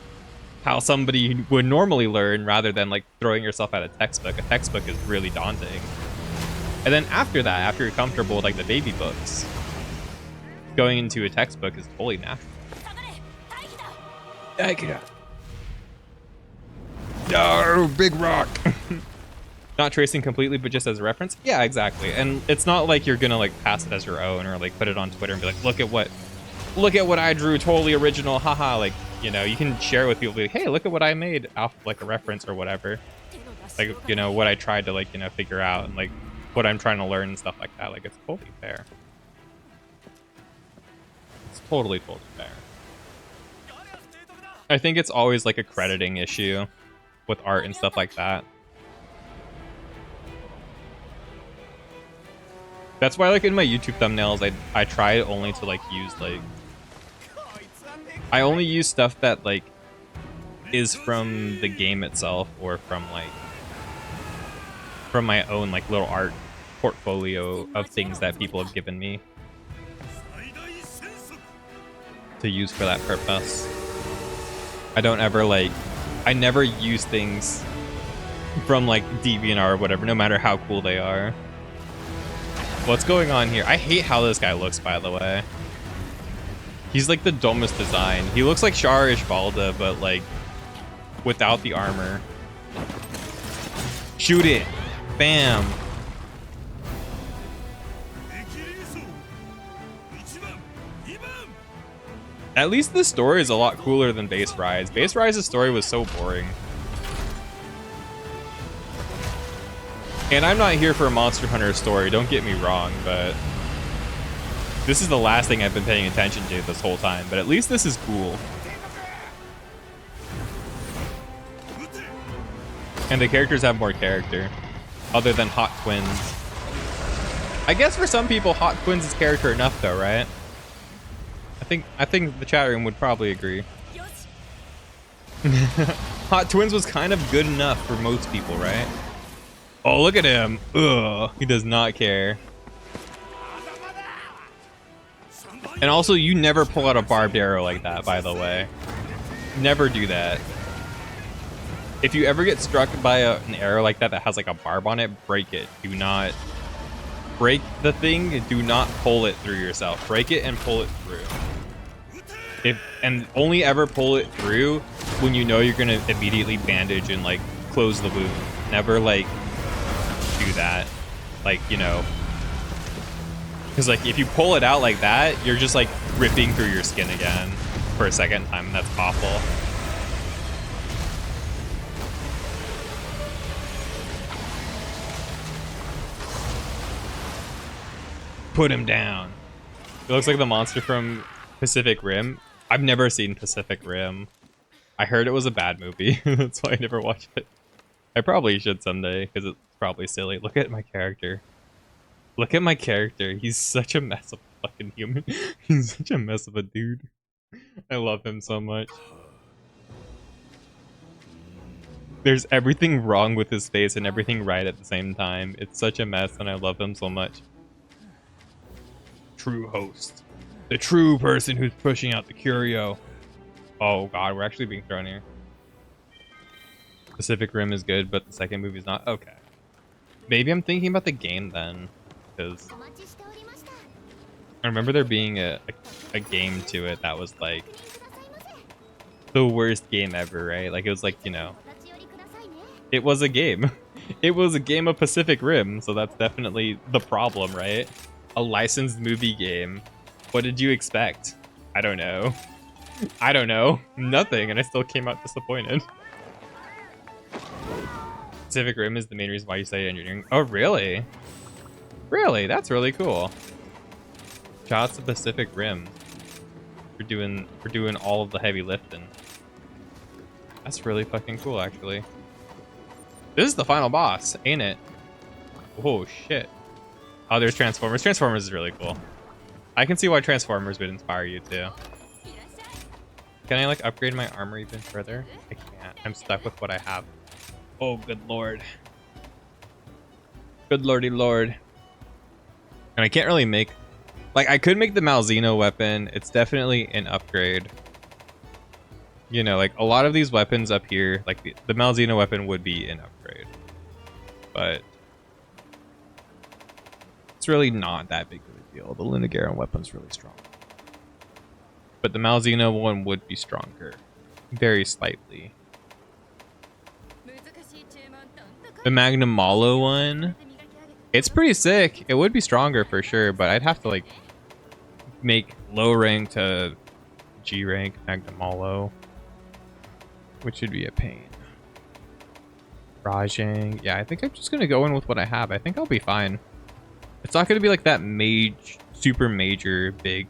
how somebody would normally learn rather than like throwing yourself at a textbook. A textbook is really daunting. And then after that, after you're comfortable with like the baby books, going into a textbook is totally natural. No, big rock. Not tracing completely, but just as a reference. Yeah, exactly. And it's not like you're gonna like pass it as your own or like put it on Twitter and be like, look at what I drew, totally original, haha. Like, you know, you can share it with people, be like, hey, look at what I made off of like a reference or whatever. Like, you know, what I tried to like, you know, figure out and like what I'm trying to learn and stuff like that. Like, it's totally fair. It's totally fair. I think it's always like a crediting issue with art and stuff like that. That's why like in my YouTube thumbnails, I try only to like use like, I only use stuff that like is from the game itself or from my own like little art portfolio of things that people have given me to use for that purpose. I don't ever like, I never use things from like DeviantArt or whatever, no matter how cool they are. What's going on here? I hate how this guy looks, by the way. He's like the dumbest design. He looks like Shar Ishbalda, but like without the armor. Shoot it. Bam. At least the story is a lot cooler than Base Rise. Base Rise's story was so boring. And I'm not here for a Monster Hunter story, don't get me wrong, but this is the last thing I've been paying attention to this whole time, but at least this is cool. And the characters have more character, other than Hot Twins. I guess for some people, Hot Twins is character enough though, right? I think the chat room would probably agree. Hot Twins was kind of good enough for most people, right? Oh, look at him. Ugh, he does not care. And also, you never pull out a barbed arrow like that, by the way. Never do that. If you ever get struck by an arrow like that that has like a barb on it, break it. Do not break the thing. Do not pull it through yourself. Break it and pull it through. And only ever pull it through when you know you're gonna immediately bandage and like close the wound. Never like do that. Like, you know, because like if you pull it out like that, you're just like ripping through your skin again for a second time, and that's awful. Put him down. It looks like the monster from Pacific Rim. I've never seen Pacific Rim. I heard it was a bad movie. That's why I never watched it. I probably should someday because it's probably silly. Look at my character. Look at my character. He's such a mess of a fucking human. He's such a mess of a dude. I love him so much. There's everything wrong with his face and everything right at the same time. It's such a mess and I love him so much. True host. The true person who's pushing out the curio. Oh god, we're actually being thrown here. Pacific Rim is good, but the second movie is not. Okay. Maybe I'm thinking about the game then. Because I remember there being a game to it that was like the worst game ever, right? Like it was like, you know, it was a game. It was a game of Pacific Rim, so that's definitely the problem, right? A licensed movie game. What did you expect? I don't know. I don't know. Nothing, and I still came out disappointed. Pacific Rim is the main reason why you study engineering. Oh, really? Really? That's really cool. Shout out to Pacific Rim for doing all of the heavy lifting. That's really fucking cool, actually. This is the final boss, ain't it? Oh shit. Oh, there's Transformers. Transformers is really cool. I can see why Transformers would inspire you too. Can I like upgrade my armor even further? I can't. I'm stuck with what I have. Oh, good lord. Good lordy lord. And I can't really make... Like, I could make the Malzeno weapon. It's definitely an upgrade. You know, like, a lot of these weapons up here, like, the Malzeno weapon would be an upgrade. But... it's really not that big of a deal. The Lunagaron weapon's really strong. But the Malzeno one would be stronger. Very slightly. The Magnum Malo one, it's pretty sick. It would be stronger for sure, but I'd have to like make low rank to G rank Magnum Malo, which would be a pain. Rajang, yeah, I think I'm just gonna go in with what I have. I think I'll be fine. It's not gonna be like that super major big.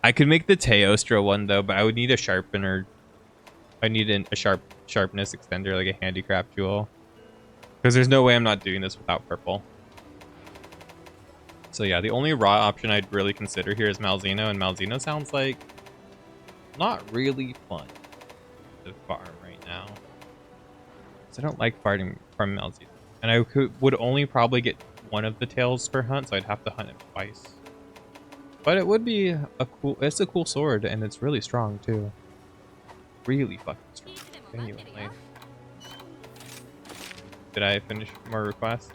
I could make the Teostra one though, but I would need a sharpener. I need a sharpness extender, like a handicraft jewel. Because there's no way I'm not doing this without purple. So yeah, the only raw option I'd really consider here is Malzeno, and Malzeno sounds like not really fun to farm right now. So I don't like farming from Malzeno. And I would only probably get one of the tails per hunt, so I'd have to hunt it twice. But it would be it's a cool sword, and it's really strong too. Really fucking strong, genuinely. Did I finish more requests?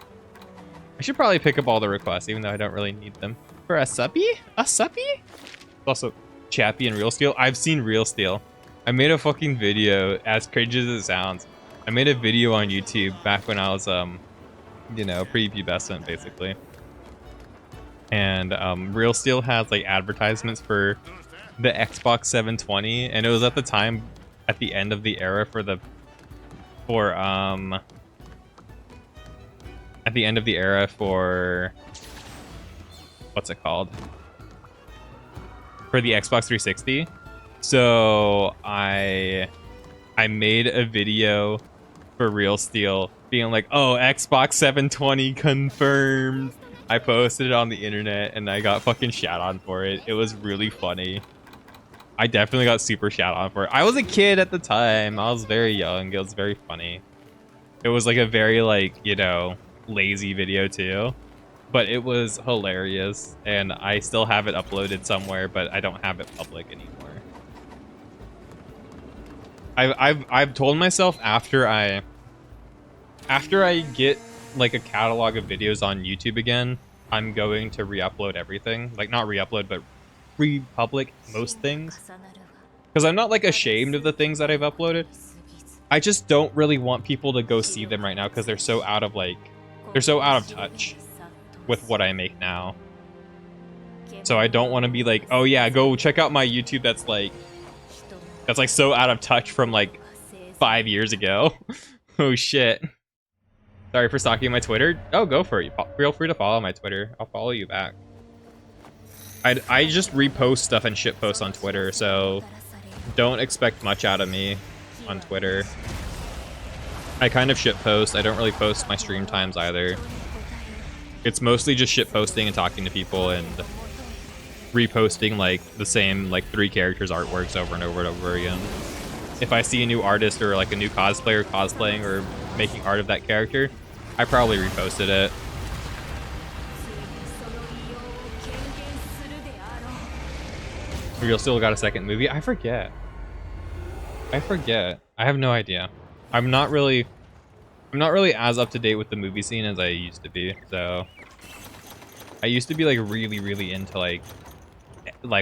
I should probably pick up all the requests, even though I don't really need them. For a suppy? A suppy? Also, Chappie and Real Steel. I've seen Real Steel. I made a fucking video, as cringy as it sounds. I made a video on YouTube back when I was, you know, pre-pubescent, basically. And Real Steel has like advertisements for the Xbox 720, and it was at the time, at the end of the era at the end of the era for what's it called? For the Xbox 360. So I made a video for Real Steel being like, oh, Xbox 720 confirmed. I posted it on the internet and I got fucking shat on for it. It was really funny. I definitely got super shout on for it. I was a kid at the time. I was very young. It was very funny. It was like a very like, you know, lazy video too. But it was hilarious. And I still have it uploaded somewhere, but I don't have it public anymore. I've told myself after I get like a catalog of videos on YouTube again, I'm going to re-upload everything. Like not re-upload, but republic most things. Because I'm not like ashamed of the things that I've uploaded. I just don't really want people to go see them right now because they're so out of touch with what I make now. So I don't want to be like, oh yeah, go check out my YouTube that's like so out of touch from like 5 years ago. Oh shit. Sorry for stalking my Twitter. Oh, go for it. Feel free to follow my Twitter. I'll follow you back. I just repost stuff and shitpost on Twitter, so don't expect much out of me on Twitter. I kind of shitpost. I don't really post my stream times either. It's mostly just shitposting and talking to people and reposting like the same like 3 characters artworks over and over and over again. If I see a new artist or like a new cosplayer cosplaying or making art of that character, I probably reposted it. Real still got a second movie? I forget. I have no idea. I'm not really as up to date with the movie scene as I used to be. So I used to be like really into like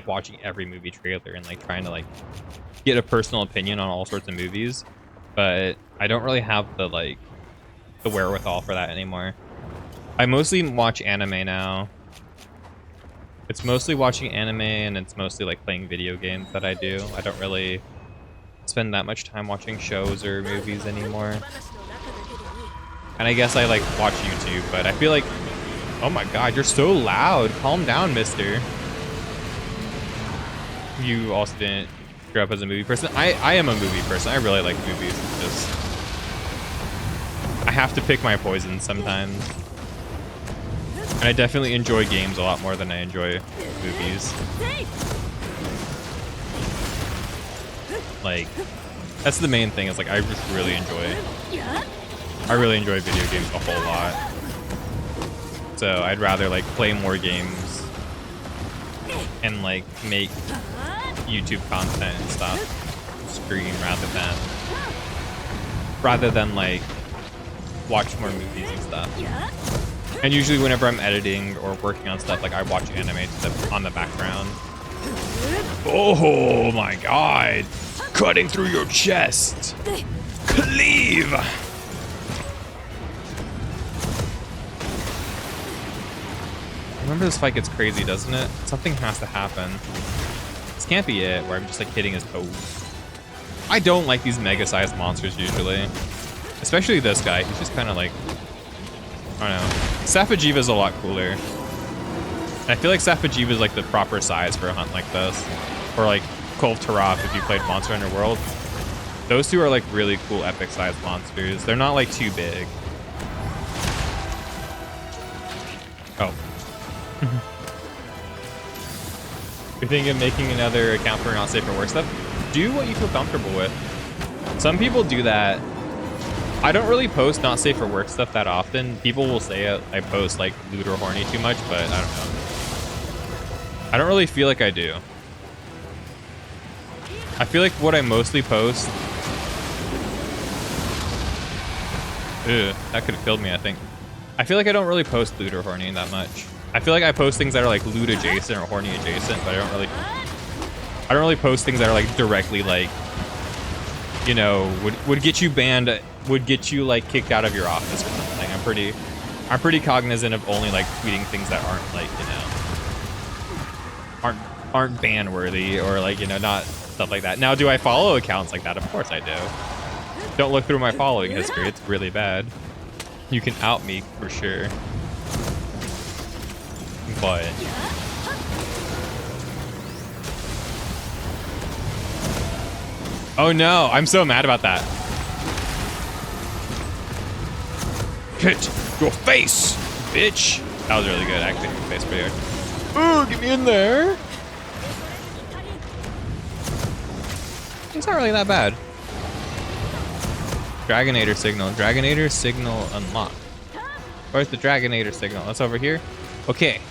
watching every movie trailer and like trying to like get a personal opinion on all sorts of movies, but I don't really have the wherewithal for that anymore. I mostly watch anime now. It's mostly watching anime and it's mostly like playing video games that I do. I don't really spend that much time watching shows or movies anymore. And I guess I like watch YouTube, but I feel like, oh my god, you're so loud. Calm down, mister. You also didn't grow up as a movie person. I am a movie person. I really like movies. It's just I have to pick my poison sometimes. And I definitely enjoy games a lot more than I enjoy movies. Like, that's the main thing, is like I just really enjoy video games a whole lot. So I'd rather like play more games and like make YouTube content and stuff, stream rather than like watch more movies and stuff. And usually whenever I'm editing or working on stuff, like I watch anime on the background. Oh my god! Cutting through your chest! Cleave! Remember, this fight gets crazy, doesn't it? Something has to happen. This can't be it, where I'm just like hitting his toes. I don't like these mega-sized monsters usually. Especially this guy, he's just kind of like, I don't know. Safajiva is a lot cooler. I feel like Safajiva is like the proper size for a hunt like this. Or like Kulv Taraf if you played Monster Hunter World. Those two are like really cool epic sized monsters. They're not like too big. Oh. You're thinking of making another account for not safe for work stuff? Do what you feel comfortable with. Some people do that. I don't really post not safe for work stuff that often. People will say I post like lewd or horny too much, but I don't know. I don't really feel like I do. I feel like what I mostly post... Ew, that could have killed me, I think. I feel like I don't really post lewd or horny that much. I feel like I post things that are like lewd adjacent or horny adjacent, but I don't really post things that are like directly like, you know, would get you banned, would get you like kicked out of your office or something. I'm pretty cognizant of only like tweeting things that aren't like, you know, aren't ban worthy or like, you know, not stuff like that. Now, do I follow accounts like that? Of course I do. Don't look through my following history. It's really bad. You can out me for sure. But oh no, I'm so mad about that. Hit your face, bitch. That was really good, actually. Face pretty hard. Ooh, get me in there. It's not really that bad. Dragonator signal. Dragonator signal unlocked. Where's the Dragonator signal? That's over here? Okay.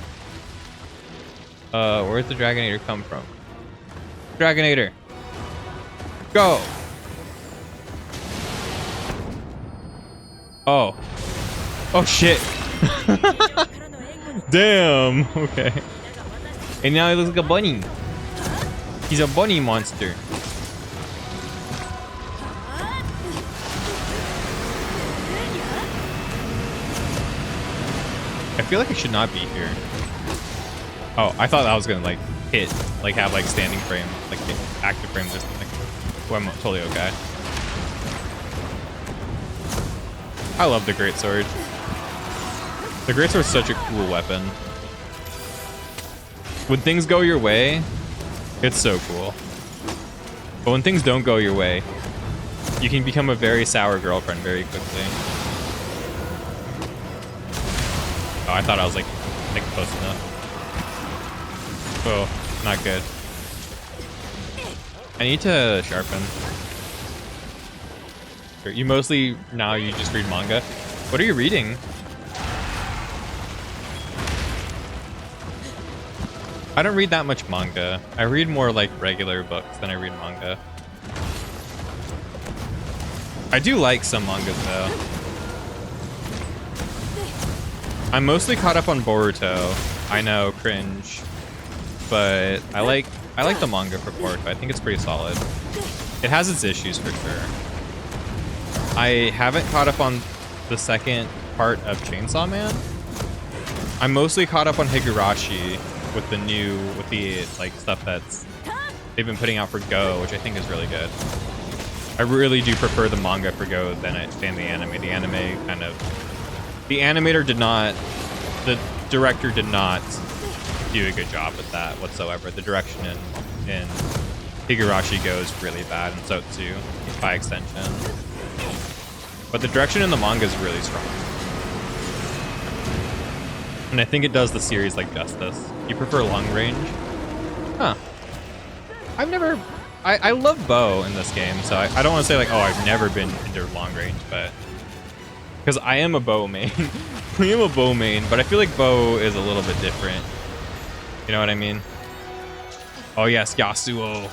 Where's the Dragonator come from? Dragonator. Go! Oh. Oh shit. Damn. Okay. And now he looks like a bunny. He's a bunny monster. I feel like I should not be here. Oh, I thought I was gonna like hit, like have like standing frame, like active frame or something. Well, I'm totally okay. I love the greatsword. The greatsword is such a cool weapon. When things go your way, it's so cool. But when things don't go your way, you can become a very sour girlfriend very quickly. Oh, I thought I was like close enough. Oh, not good. I need to sharpen. You mostly, now you just read manga. What are you reading? I don't read that much manga. I read more like regular books than I read manga. I do like some mangas though. I'm mostly caught up on Boruto. I know, cringe. But I like the manga for Boruto. I think it's pretty solid. It has its issues for sure. I haven't caught up on the second part of Chainsaw Man. I'm mostly caught up on Higurashi with the like stuff that's they've been putting out for Go, which I think is really good. I really do prefer the manga for Go than the anime. The anime kind of, the animator did not, the director did not do a good job with that whatsoever. The direction in Higurashi Go is really bad, and so too by extension. But the direction in the manga is really strong. And I think it does the series like justice. You prefer long range? Huh. I've never... I love bow in this game, so I don't want to say like, oh, I've never been into long range, but... Because I am a bow main. I am a bow main, but I feel like bow is a little bit different. You know what I mean? Oh yes, Yasuo.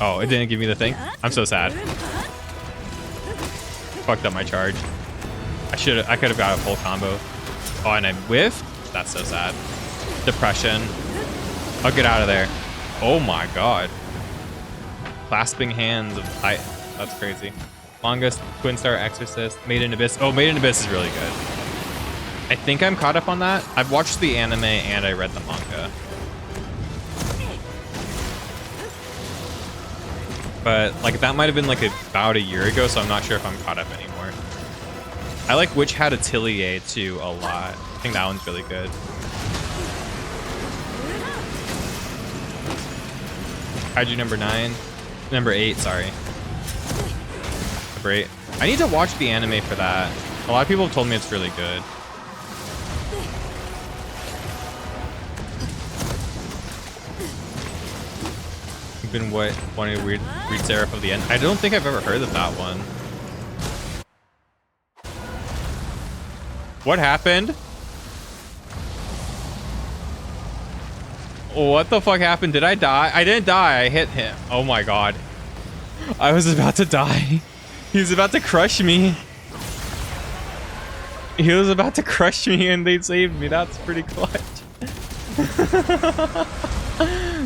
Oh, it didn't give me the thing? I'm so sad. Fucked up my charge. I could have got a full combo. Oh, and I whiffed? That's so sad. Depression. I'll get out of there. Oh my god. Clasping hands of Titan. That's crazy. Longest Twin Star Exorcist. Made in Abyss. Oh, Made in Abyss is really good. I think I'm caught up on that. I've watched the anime and I read the manga. But like that might have been like about a year ago, so I'm not sure if I'm caught up anymore. I like Witch Hat Atelier too a lot. I think that one's really good. Kaiju number 9. Number 8, sorry. Number 8. I need to watch the anime for that. A lot of people have told me it's really good. Been wanting to read Seraph of the End. I don't think I've ever heard of that one. What happened? What the fuck happened? Did I die? I didn't die. I hit him. Oh my god. I was about to die. He was about to crush me. He was about to crush me and they saved me. That's pretty clutch.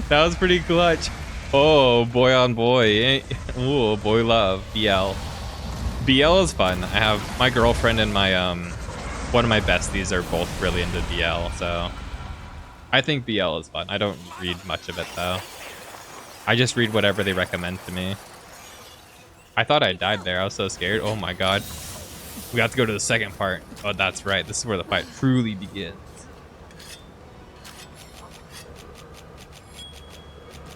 That was pretty clutch. Oh, boy on boy. Ooh, boy love. BL. BL is fun. I have my girlfriend and my one of my besties are both really into BL, so I think BL is fun. I don't read much of it though. I just read whatever they recommend to me. I thought I died there. I was so scared. Oh my god. We have to go to the second part. Oh, that's right. This is where the fight truly begins.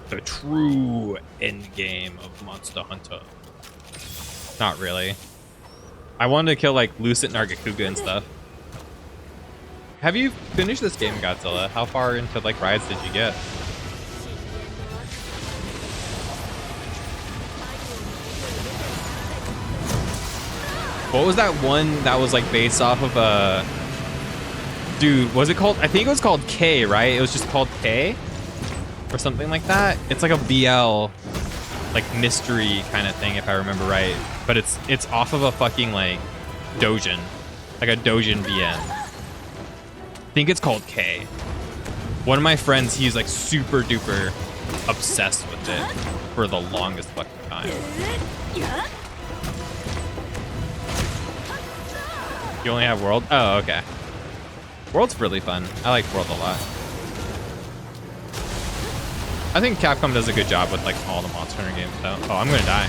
The true end game of Monster Hunter. Not really. I wanted to kill like Lucent Nargacuga and stuff. Have you finished this game, Godzilla? How far into like rides did you get? What was that one that was like based off of a... Dude, was it called... I think it was called K, right? It was just called K? Or something like that? It's like a BL, like mystery kind of thing, if I remember right. But it's off of a fucking like Dojin. Like a Dojin VM. I think it's called K. One of my friends, he's like super duper obsessed with it for the longest fucking time. You only have World? Oh, okay. World's really fun. I like World a lot. I think Capcom does a good job with like all the Monster Hunter games though. Oh, I'm gonna die.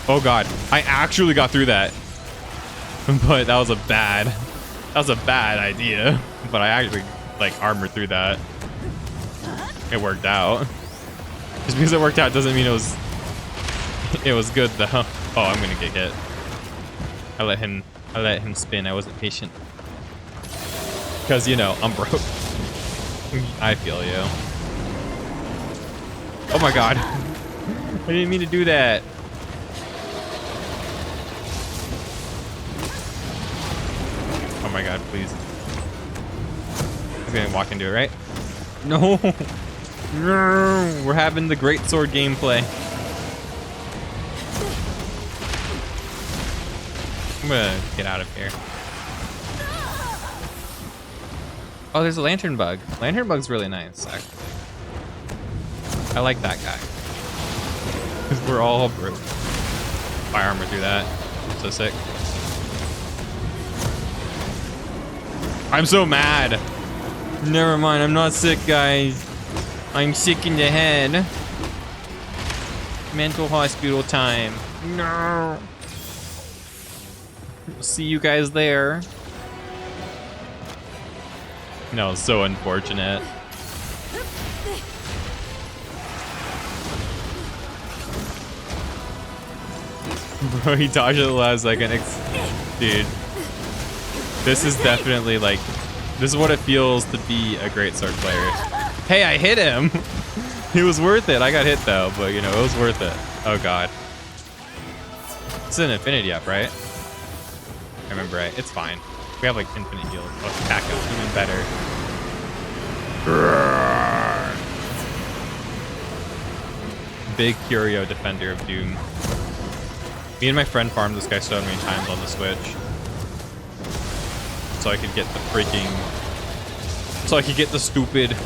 Oh god, I actually got through that. But that was a bad idea. But I actually like armored through that. It worked out. Just because it worked out doesn't mean it was good though. Oh, I'm gonna get hit. I let him spin. I wasn't patient. Because, you know, I'm broke. I feel you. Oh my god. I didn't mean to do that. Oh my god, please. He's gonna walk into it, right? No. No. We're having the great sword gameplay. I'm gonna get out of here. Oh, there's a lantern bug. Lantern bug's really nice, actually. I like that guy. Because we're all broke. Fire armor through that. So sick. I'm so mad. Never mind, I'm not sick, guys. I'm sick in the head. Mental hospital time. No. See you guys there. No, so unfortunate. Bro, he dodged at the last second. Dude. This is definitely like... This is what it feels to be a great sword player. Hey, I hit him! It was worth it. I got hit though, but you know, it was worth it. Oh god. It's an infinity up, right? I remember right. It's fine. We have like infinite heals. Oh, attack up even better. Big Curio defender of Doom. Me and my friend farmed this guy so many times on the Switch. So I could get the freaking... So I could get the stupid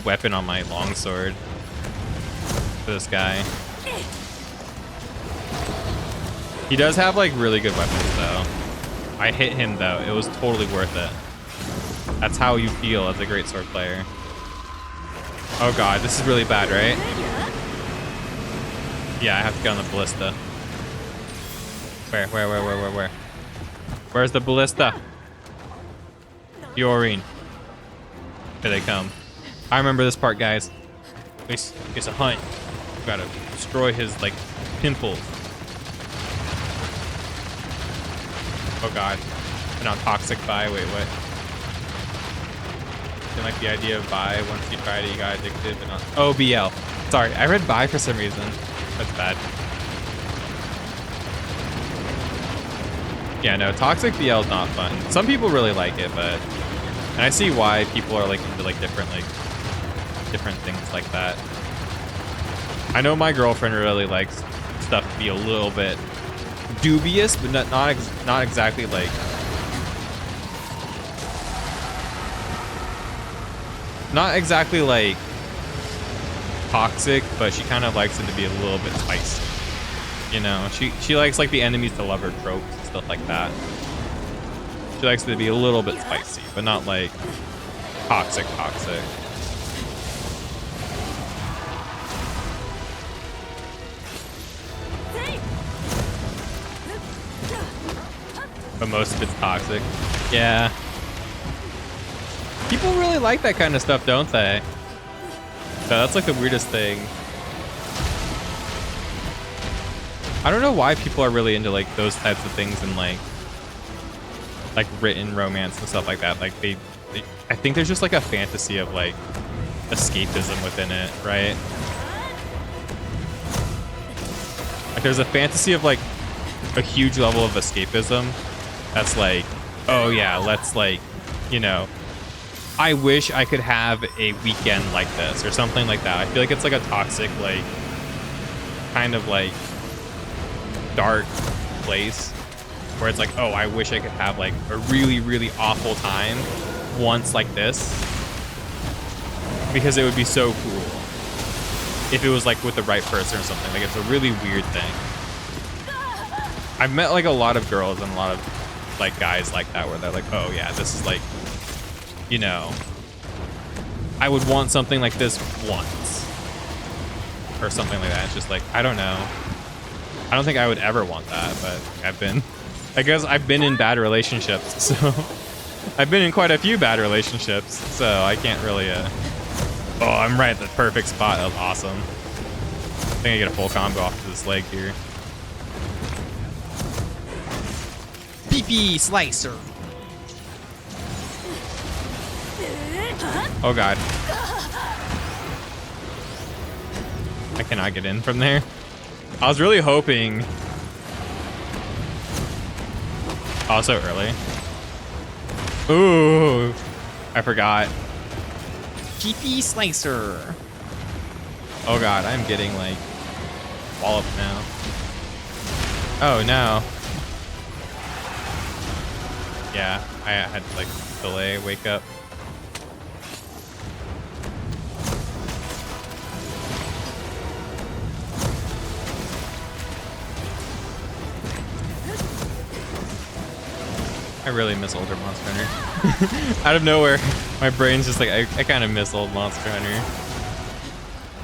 weapon on my longsword. For this guy. He does have like really good weapons though. I hit him though. It was totally worth it. That's how you feel as a great sword player. Oh god, this is really bad, right? Yeah, I have to get on the ballista. Where? Where's the ballista? Fiorine. Here they come. I remember this part, guys. It's a hunt. You gotta destroy his like pimples. Oh god. And on toxic buy. Wait, what? Didn't like the idea of buy. Once you tried it, you got addicted, but not. Oh, BL. Sorry, I read buy for some reason. That's bad. Yeah, no, toxic BL is not fun. Some people really like it, but and I see why people are like into like different things like that. I know my girlfriend really likes stuff to be a little bit dubious, but not exactly like toxic, but she kind of likes it to be a little bit spicy. You know, she likes like the enemies to love her tropes and stuff like that. She likes it to be a little bit spicy, but not like toxic. But most of it's toxic. Yeah. People really like that kind of stuff, don't they? So that's like the weirdest thing. I don't know why people are really into like those types of things and like like written romance and stuff like that. Like I think there's just like a fantasy of like escapism within it, right? Like there's a fantasy of like a huge level of escapism that's like, oh yeah, let's like, you know, I wish I could have a weekend like this or something like that. I feel like it's like a toxic, like kind of like dark place where it's like, oh, I wish I could have like a really, really awful time once like this, because it would be so cool if it was like with the right person or something. Like it's a really weird thing. I've met like a lot of girls and a lot of like guys like that where they're like, oh yeah, this is like, you know, I would want something like this once or something like that. It's just like, I don't know. I don't think I would ever want that, but I guess I've been in bad relationships, so I've been in quite a few bad relationships, so I can't really, oh, I'm right at the perfect spot. That was awesome. I think I get a full combo off of this leg here. PP slicer. Oh god. I cannot get in from there. I was really hoping. Oh, so early. Ooh, I forgot. PP slicer. Oh god, I'm getting like walloped now. Oh no. Yeah, I had to like delay wake up. I really miss older Monster Hunter. Out of nowhere, my brain's just like, I kind of miss old Monster Hunter.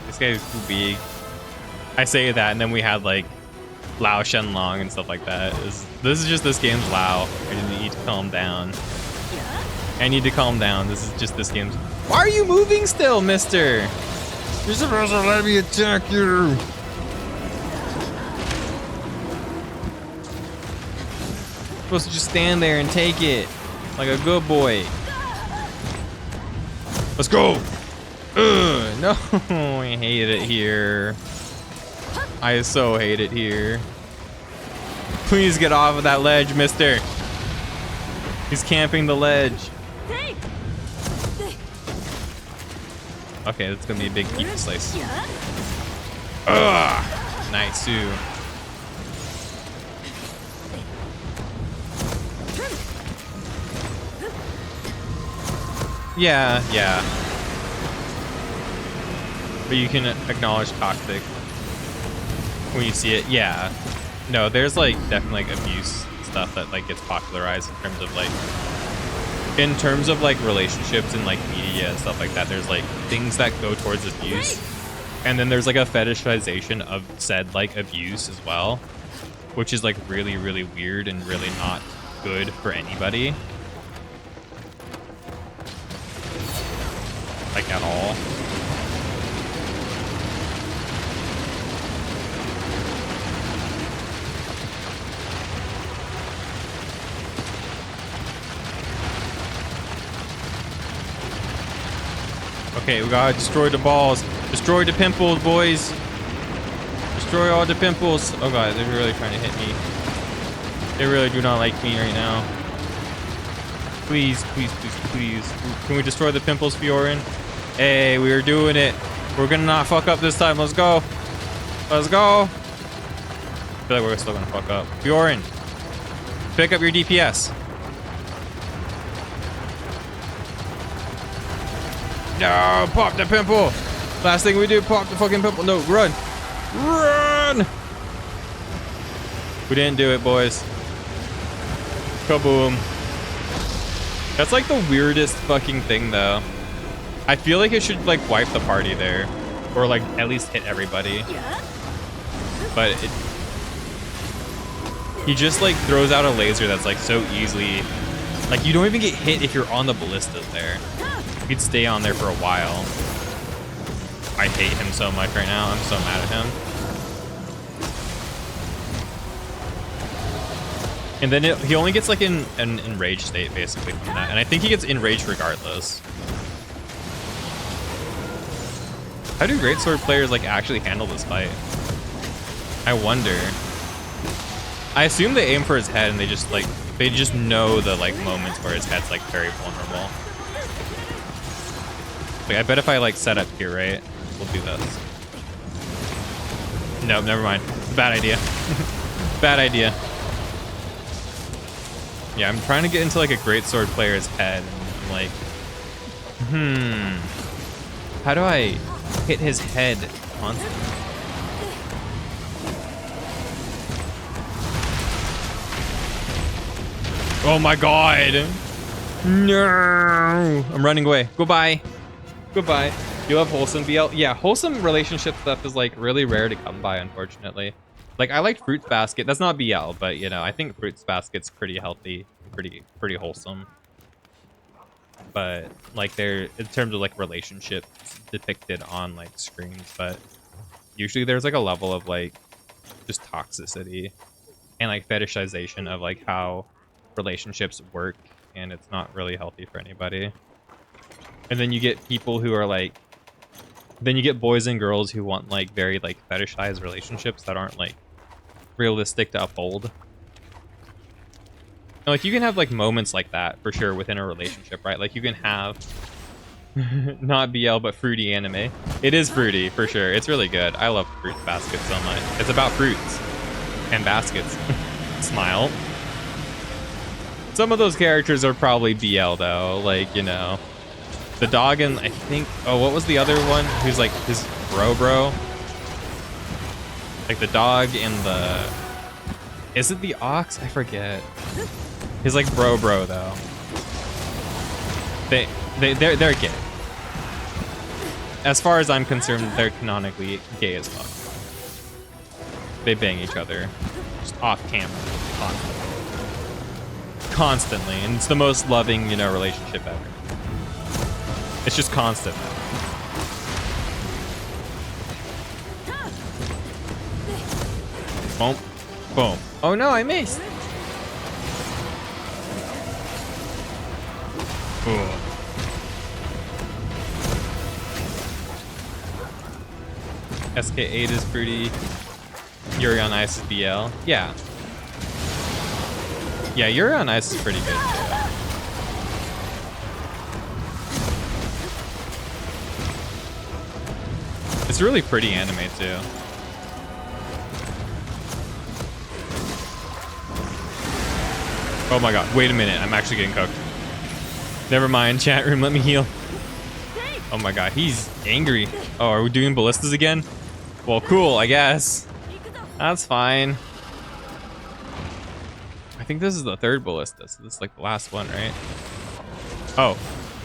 This guy's too big. I say that, and then we had like Lao Shenlong and stuff like that. This is just this game's Lao. I need to calm down. I need to calm down. This is just this game's. Why are you moving still, mister? You're supposed to let me attack you. Supposed to just stand there and take it like a good boy. Let's go. Ugh, no, I hate it here. I so hate it here. Please get off of that ledge, mister. He's camping the ledge. Okay, that's gonna be a big keep slice. Ugh, nice too. Yeah, yeah. But you can acknowledge toxic when you see it. Yeah. No, there's like definitely like abuse stuff that like gets popularized in terms of like relationships and like media and stuff like that. There's like things that go towards abuse. And then there's like a fetishization of said like abuse as well, which is like really, really weird and really not good for anybody. Like at all. Okay, we gotta destroy the balls. Destroy the pimples, boys. Destroy all the pimples. Oh god, they're really trying to hit me. They really do not like me right now. Please, please, please, please. Can we destroy the pimples, Fiorin? Hey, we are doing it. We're gonna not fuck up this time. Let's go. Let's go. I feel like we're still gonna fuck up. Fiorin, pick up your DPS. No, pop the pimple. Last thing we do, pop the fucking pimple. No, run. Run. We didn't do it, boys. Kaboom. That's like the weirdest fucking thing though. I feel like it should like wipe the party there, or like at least hit everybody. But he just like throws out a laser that's like so easily, like you don't even get hit if you're on the ballistas there. You could stay on there for a while. I hate him so much right now. I'm so mad at him. And then he only gets like in an enraged state basically from that. And I think he gets enraged regardless. How do greatsword players like actually handle this fight? I wonder. I assume they aim for his head and they just know the like moments where his head's like very vulnerable. Like I bet if I like set up here, right? We'll do this. Nope, never mind. Bad idea. Bad idea. Yeah, I'm trying to get into like a greatsword player's head and I'm like, how do I hit his head constantly? Oh my god. No. I'm running away. Goodbye. Goodbye. You love wholesome BL? Yeah, wholesome relationship stuff is like really rare to come by, unfortunately. Like I liked Fruits Basket. That's not BL, but you know, I think Fruits Basket's pretty healthy, pretty wholesome. But like they're in terms of like relationships depicted on like screens, but usually there's like a level of like just toxicity and like fetishization of like how relationships work, and it's not really healthy for anybody. And then you get people who are like, then you get boys and girls who want like very like fetishized relationships that aren't like realistic to uphold. And, like you can have like moments like that for sure within a relationship, right? Like you can have not BL but fruity anime. It is fruity for sure. It's really good. I love Fruit Basket so much. It's about fruits and baskets. Smile. Some of those characters are probably BL though, like, you know, the dog and I think, oh, what was the other one? Who's like his bro? Like the dog and the, is it the ox? I forget. He's like bro though. They're gay. As far as I'm concerned, they're canonically gay as fuck. They bang each other just off camera constantly, and it's the most loving, you know, relationship ever. It's just constant. Boom, boom. Oh no, I missed. Ooh. SK8 is pretty. Yuri on Ice is BL. Yeah. Yeah, Yuri on Ice is pretty good too. It's really pretty anime too. Oh my god, wait a minute, I'm actually getting cooked. Never mind, chat room, let me heal. Oh my god, he's angry. Oh, are we doing ballistas again? Well, cool, I guess. That's fine. I think this is the third ballista, so this is like the last one, right? Oh.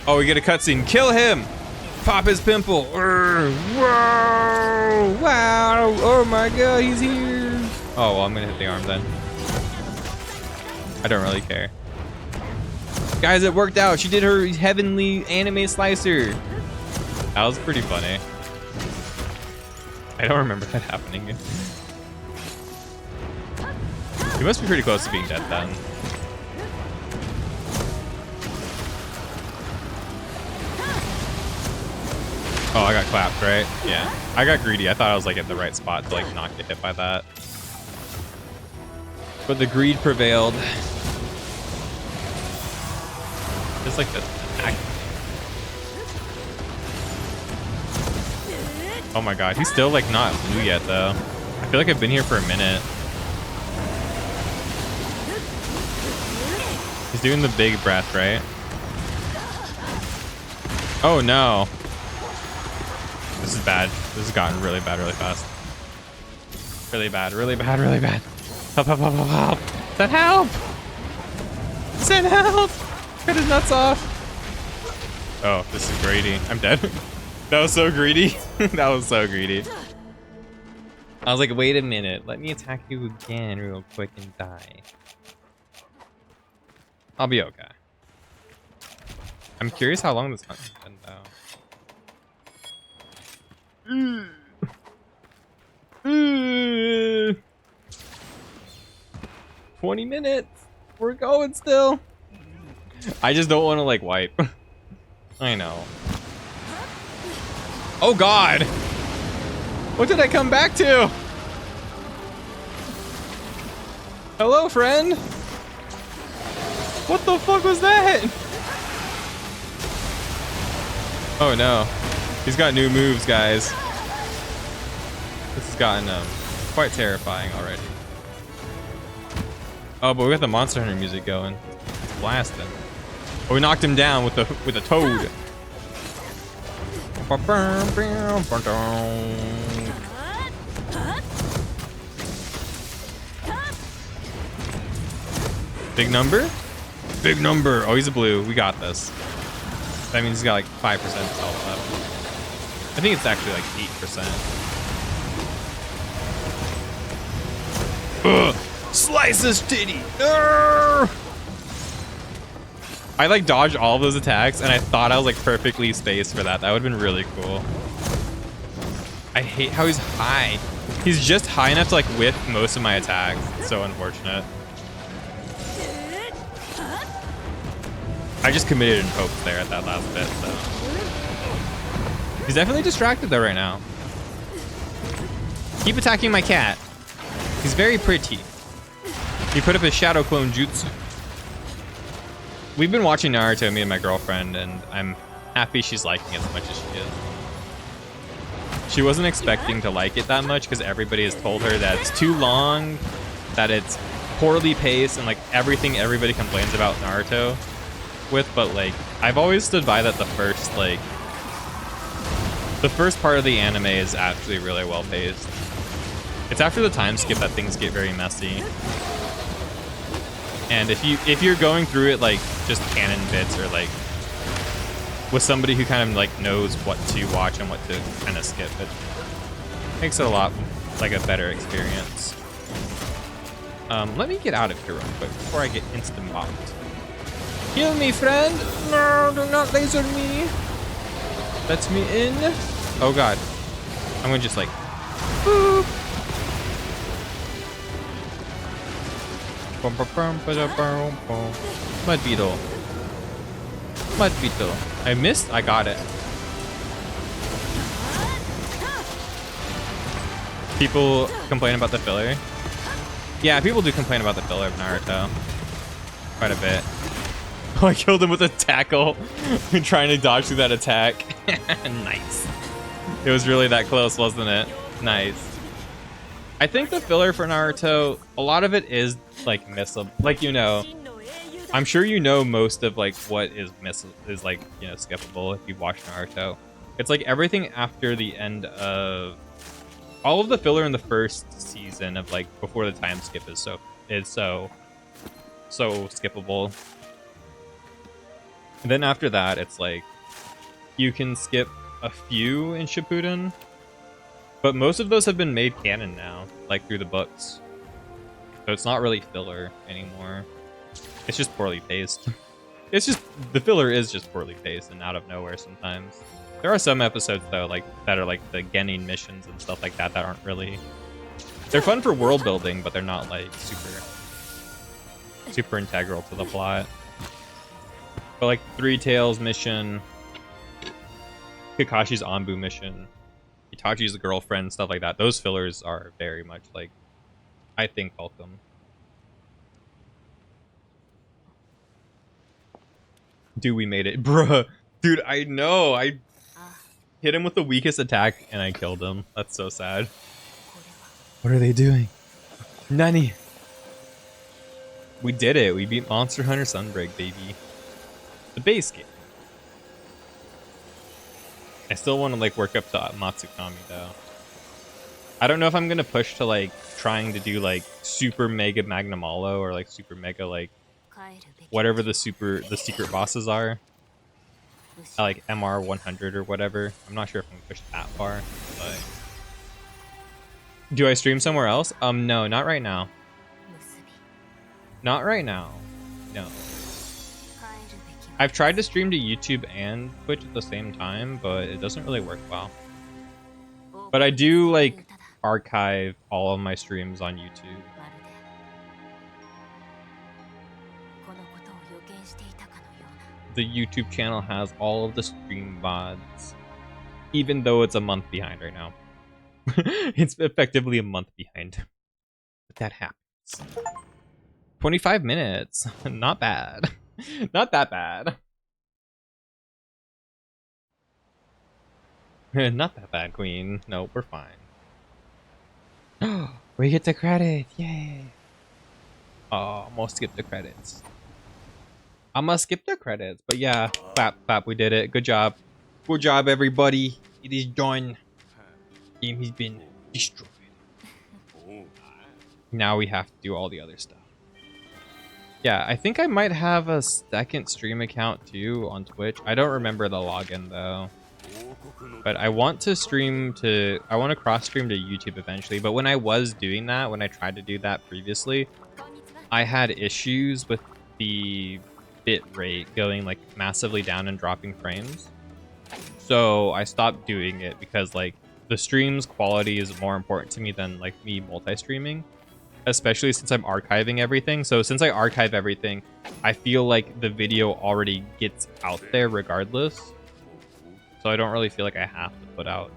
Oh, we get a cutscene. Kill him! Pop his pimple. Whoa! Wow! Oh my god, he's here! Oh, well, I'm gonna hit the arm then. I don't really care. Guys, it worked out. She did her heavenly anime slicer. That was pretty funny. I don't remember that happening. He must be pretty close to being dead then. Oh, I got clapped, right? Yeah. I got greedy. I thought I was like at the right spot to like not get hit by that. But the greed prevailed. Just like the attack. Oh my god, he's still like not blue yet though. I feel like I've been here for a minute. He's doing the big breath, right? Oh no. This is bad. This has gotten really bad really fast. Really bad, really bad, really bad. Help, help, help, help, help. Send help! Send help! Cut his nuts off. Oh, this is greedy. I'm dead. That was so greedy. That was so greedy. I was like, wait a minute. Let me attack you again real quick and die. I'll be okay. I'm curious how long this hunt's been though. 20 minutes. We're going still. I just don't want to like wipe. I know. Oh God. What did I come back to? Hello, friend. What the fuck was that? Oh no. He's got new moves, guys. This has gotten quite terrifying already. Oh, but we got the Monster Hunter music going. It's blasting. Oh, we knocked him down with a toad. Big number? Big number. Oh, he's a blue. We got this. That means he's got like 5% health left. I think it's actually like 8%. Ugh. Slice his titty. Arrgh. I like dodged all of those attacks and I thought I was like perfectly spaced for that. That would have been really cool. I hate how he's high. He's just high enough to like whiff most of my attacks. It's so unfortunate. I just committed in hopes there at that last bit, so. He's definitely distracted though right now. Keep attacking my cat. He's very pretty. He put up his shadow clone jutsu. We've been watching Naruto, me and my girlfriend, and I'm happy she's liking it as much as she is. She wasn't expecting to like it that much because everybody has told her that it's too long, that it's poorly paced, and like everything everybody complains about Naruto with, but like I've always stood by that the first part of the anime is actually really well paced. It's after the time skip that things get very messy. And if you're going through it like just canon bits or like with somebody who kind of like knows what to watch and what to kind of skip, it makes it a lot like a better experience. Let me get out of here real quick before I get instant bombed. Heal me, friend! No, do not laser me! Let me in. Oh God. I'm gonna just like boop. Mud beetle. Mud beetle. I missed. I got it. People complain about the filler. Yeah, people do complain about the filler of Naruto quite a bit. Oh, I killed him with a tackle. I'm trying to dodge through that attack. Nice. It was really that close, wasn't it? Nice. I think the filler for Naruto, a lot of it is like missable. Like, you know, I'm sure you know most of like what is like, you know, skippable if you've watched Naruto. It's like everything after the end of all of the filler in the first season of like before the time skip is so skippable. And then after that, it's like you can skip a few in Shippuden, but most of those have been made canon now, like through the books. So it's not really filler anymore. It's just poorly paced. It's just, the filler is just poorly paced and out of nowhere sometimes. There are some episodes though, like that are like the Genin missions and stuff like that that aren't really, they're fun for world building, but they're not like super integral to the plot. But like Three Tails mission, Kakashi's Anbu mission, Itachi's girlfriend, stuff like that. Those fillers are very much like, I think, welcome. Dude, we made it. Bruh. Dude, I know. I hit him with the weakest attack and I killed him. That's so sad. What are they doing? Nani? We did it. We beat Monster Hunter Sunbreak, baby. The base game. I still want to like work up to Matsukami though. I don't know if I'm gonna push to like trying to do like super mega Magnamalo or like super mega like whatever the secret bosses are. Like MR 100 or whatever. I'm not sure if I'm gonna push that far, but do I stream somewhere else? No, not right now. Not right now. No. I've tried to stream to YouTube and Twitch at the same time, but it doesn't really work well. But I do like archive all of my streams on YouTube. the YouTube channel has all of the stream VODs, even though it's a month behind right now. It's effectively a month behind. But that happens. 25 minutes. Not bad. Not that bad. Not that bad, Queen. No, we're fine. We get the credit. Yay. Oh, I'm gonna skip the credits. I'm gonna skip the credits. But yeah, clap, we did it. Good job. Good job, everybody. It is done. Game has been destroyed. Now we have to do all the other stuff. Yeah, I think I might have a second stream account too on Twitch. I don't remember the login though. But I want to stream to... I want to cross-stream to YouTube eventually. But when I was doing that, when I tried to do that previously, I had issues with the bit rate going like massively down and dropping frames. So I stopped doing it because like the stream's quality is more important to me than like me multi-streaming. Especially since I'm archiving everything. So since I archive everything, I feel like the video already gets out there regardless. So I don't really feel like I have to put out,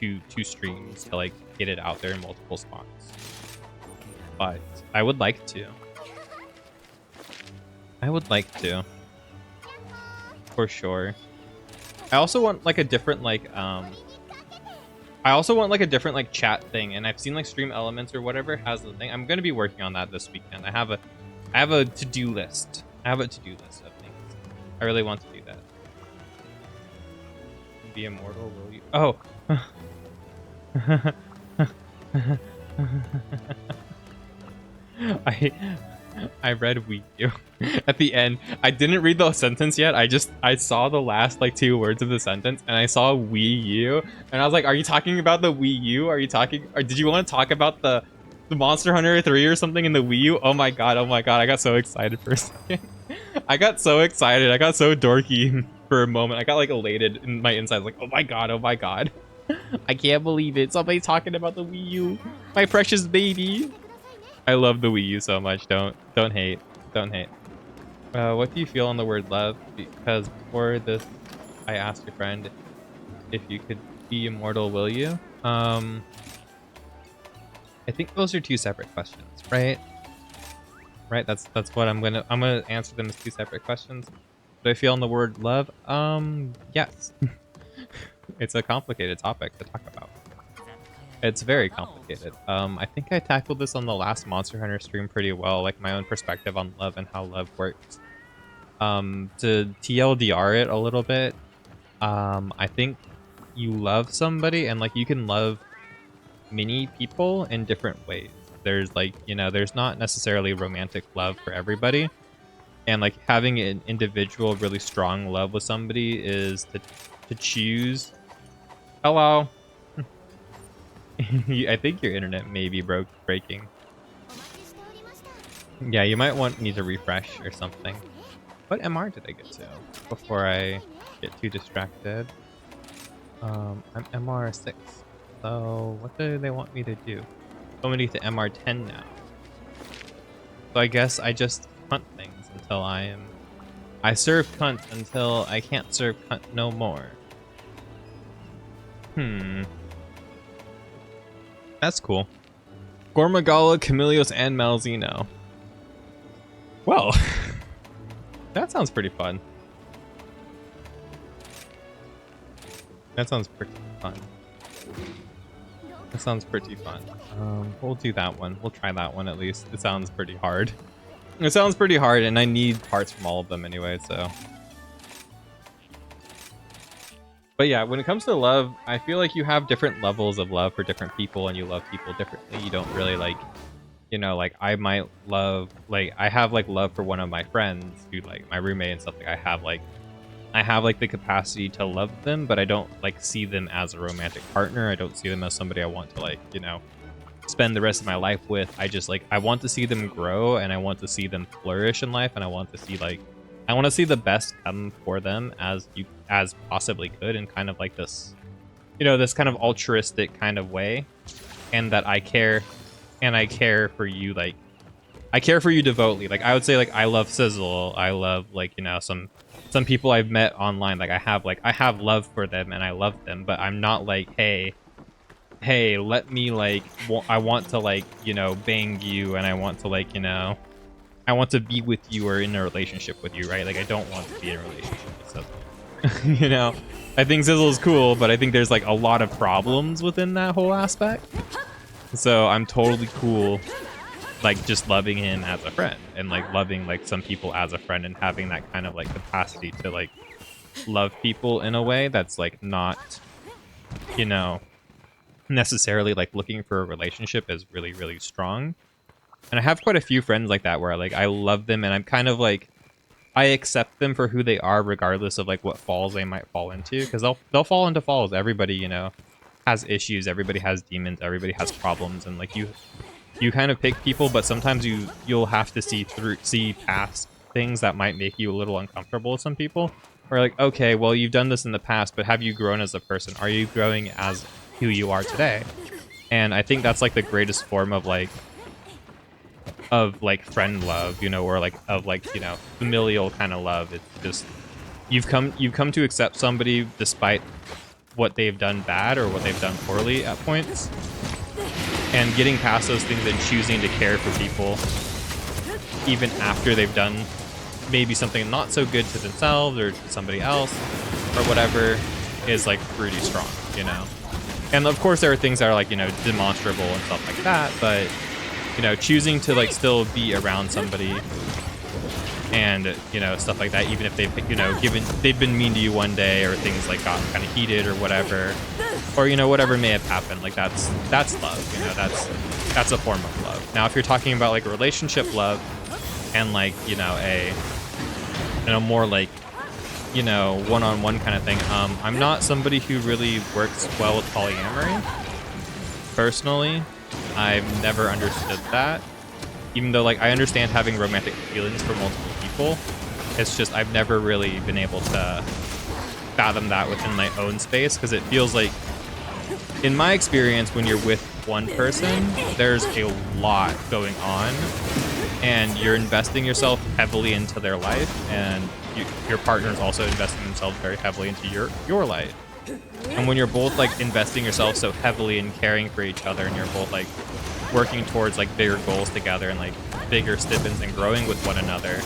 you know, two streams to like get it out there in multiple spots. But I would like to. I would like to. For sure. I also want like a different like chat thing, and I've seen like Stream Elements or whatever has the thing. I'm gonna be working on that this weekend. I have a to-do list. I have a to-do list of things. I really want to do that. Be immortal, will you? Oh. I read Wii U at the end. I didn't read the sentence yet. I saw the last like 2 words of the sentence and I saw Wii U and I was like, are you talking about the Wii U? Are you talking, or did you want to talk about the Monster Hunter 3 or something in the Wii U? Oh my god, I got so excited for a second. I got so excited. I got so dorky for a moment. I got like elated in my insides, like, oh my god, oh my god. I can't believe it. Somebody's talking about the Wii U. My precious baby. I love the Wii U so much. Don't hate. Don't hate. What do you feel on the word love? Because before this, I asked your friend if you could be immortal, will you? I think those are 2 separate questions, right? Right? That's what I'm gonna answer them as 2 separate questions. Do I feel on the word love? Yes. It's a complicated topic to talk about. It's very complicated. I think I tackled this on the last Monster Hunter stream pretty well, like my own perspective on love and how love works. To TLDR it a little bit, I think you love somebody and like you can love many people in different ways. There's like, you know, there's not necessarily romantic love for everybody. And like having an individual really strong love with somebody is to choose. Hello. I think your internet may be breaking. Yeah, you might want me to refresh or something. What MR did I get to before I get too distracted? I'm MR 6. So what do they want me to do? I'm gonna get to MR 10 now. So I guess I just hunt things until I serve cunt until I can't serve cunt no more. That's cool. Gormagala, Camilios, and Malzeno. Well, that sounds pretty fun. That sounds pretty fun. That sounds pretty fun. We'll do that one. We'll try that one at least. It sounds pretty hard. It sounds pretty hard, and I need parts from all of them anyway, so. But yeah, when it comes to love, I feel like you have different levels of love for different people, and you love people differently. You don't really like, you know, like I might love, like I have like love for one of my friends who like my roommate and stuff. Like I have like the capacity to love them, but I don't like see them as a romantic partner. I don't see them as somebody I want to like, you know, spend the rest of my life with. I just like, I want to see them grow and I want to see them flourish in life, and I want to see like, I want to see the best come for them as possibly could, in kind of like this, you know, this kind of altruistic kind of way, and that I care for you, like I care for you devotedly. Like I would say like I love Sizzle, I love like, you know, some some people I've met online, like I have love for them and I love them, but I'm not like, hey, let me like, I want to like, you know, bang you, and I want to like, you know, I want to be with you or in a relationship with you, right? Like I don't want to be in a relationship with Sizzle. You know, I think Sizzle is cool, but I think there's like a lot of problems within that whole aspect. So I'm totally cool, like just loving him as a friend and like loving like some people as a friend and having that kind of like capacity to like love people in a way that's like not, you know, necessarily like looking for a relationship is really, really strong. And I have quite a few friends like that where like I love them and I'm kind of like I accept them for who they are regardless of like what falls they might fall into, because they'll fall into falls. Everybody, you know, has issues, everybody has demons, everybody has problems, and like you kind of pick people, but sometimes you'll have to see past things that might make you a little uncomfortable with some people. Or like, okay, well, you've done this in the past, but have you grown as a person? Are you growing as who you are today? And I think that's like the greatest form of like friend love, you know, or like of like, you know, familial kind of love. It's just you've come to accept somebody despite what they've done bad or what they've done poorly at points, and getting past those things and choosing to care for people even after they've done maybe something not so good to themselves or to somebody else or whatever is like pretty strong, you know. And of course there are things that are like, you know, demonstrable and stuff like that, but you know, choosing to like still be around somebody and, you know, stuff like that, even if they've, you know, they've been mean to you one day or things like got kind of heated or whatever, or, you know, whatever may have happened, like that's love, you know, that's a form of love. Now, if you're talking about like relationship love and like, you know, more like, you know, one-on-one kind of thing, I'm not somebody who really works well with polyamory personally. I've never understood that, even though like I understand having romantic feelings for multiple people. It's just I've never really been able to fathom that within my own space, because it feels like, in my experience, when you're with one person, there's a lot going on and you're investing yourself heavily into their life, and your partner's also investing themselves very heavily into your life. And when you're both like investing yourself so heavily and caring for each other, and you're both like working towards like bigger goals together and like bigger stipends and growing with one another,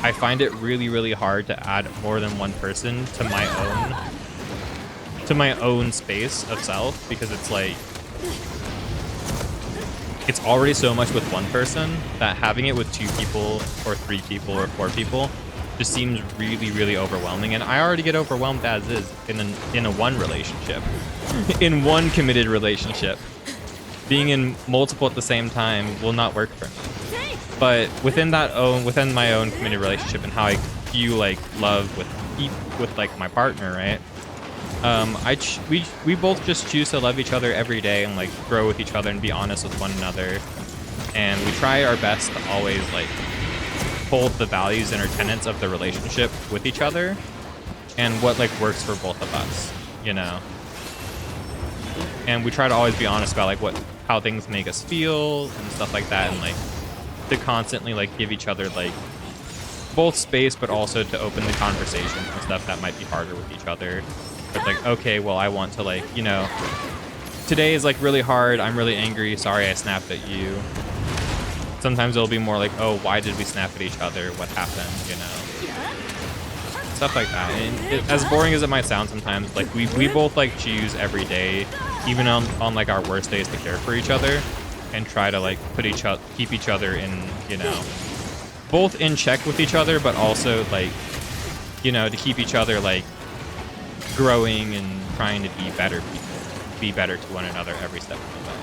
I find it really, really hard to add more than one person to my own space of self, because it's like it's already so much with one person that having it with 2 people or 3 people or 4 people just seems really, really overwhelming. And I already get overwhelmed as is in a one relationship, in one committed relationship. Being in multiple at the same time will not work for me. But within my own committed relationship and how I view like love with like my partner, right? We both just choose to love each other every day and like grow with each other and be honest with one another. And we try our best to always like hold the values and our tenets of the relationship with each other and what like works for both of us, you know. And we try to always be honest about like how things make us feel and stuff like that, and like to constantly like give each other like both space, but also to open the conversations and stuff that might be harder with each other. But like, okay, well, I want to like, you know, today is like really hard, I'm really angry, sorry I snapped at you. Sometimes it'll be more like, oh, why did we snap at each other? What happened? You know, stuff like that. And as boring as it might sound sometimes, like we both like choose every day, even on like our worst days, to care for each other and try to like keep each other in, you know, both in check with each other, but also like, you know, to keep each other like growing and trying to be better people, be better to one another every step of the way.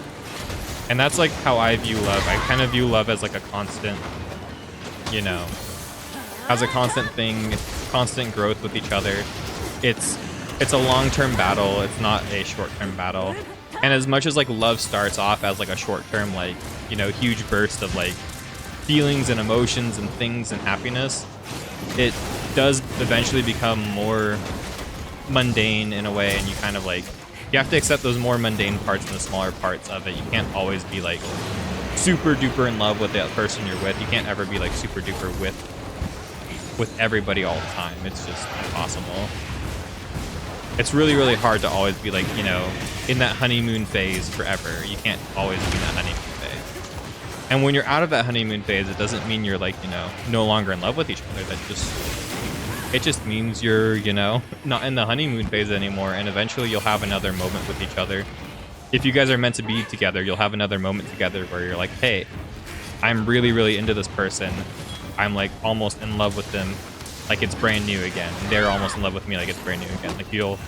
And that's like how I view love. I kind of view love as like a constant, you know, as a constant thing, constant growth with each other. It's a long-term battle. It's not a short-term battle. And as much as like love starts off as like a short-term, like, you know, huge burst of like feelings and emotions and things and happiness, it does eventually become more mundane in a way, and you kind of like, you have to accept those more mundane parts and the smaller parts of it. You can't always be like super duper in love with the person you're with. You can't ever be like super duper with with everybody all the time. It's just impossible. It's really, really hard to always be like, you know, in that honeymoon phase forever. You can't always be in that honeymoon phase. And when you're out of that honeymoon phase, it doesn't mean you're like, you know, no longer in love with each other. It just means you're, you know, not in the honeymoon phase anymore. And eventually you'll have another moment with each other. If you guys are meant to be together, you'll have another moment together where you're like, hey, I'm really, really into this person. I'm like almost in love with them. Like it's brand new again. And they're almost in love with me like it's brand new again. Like you'll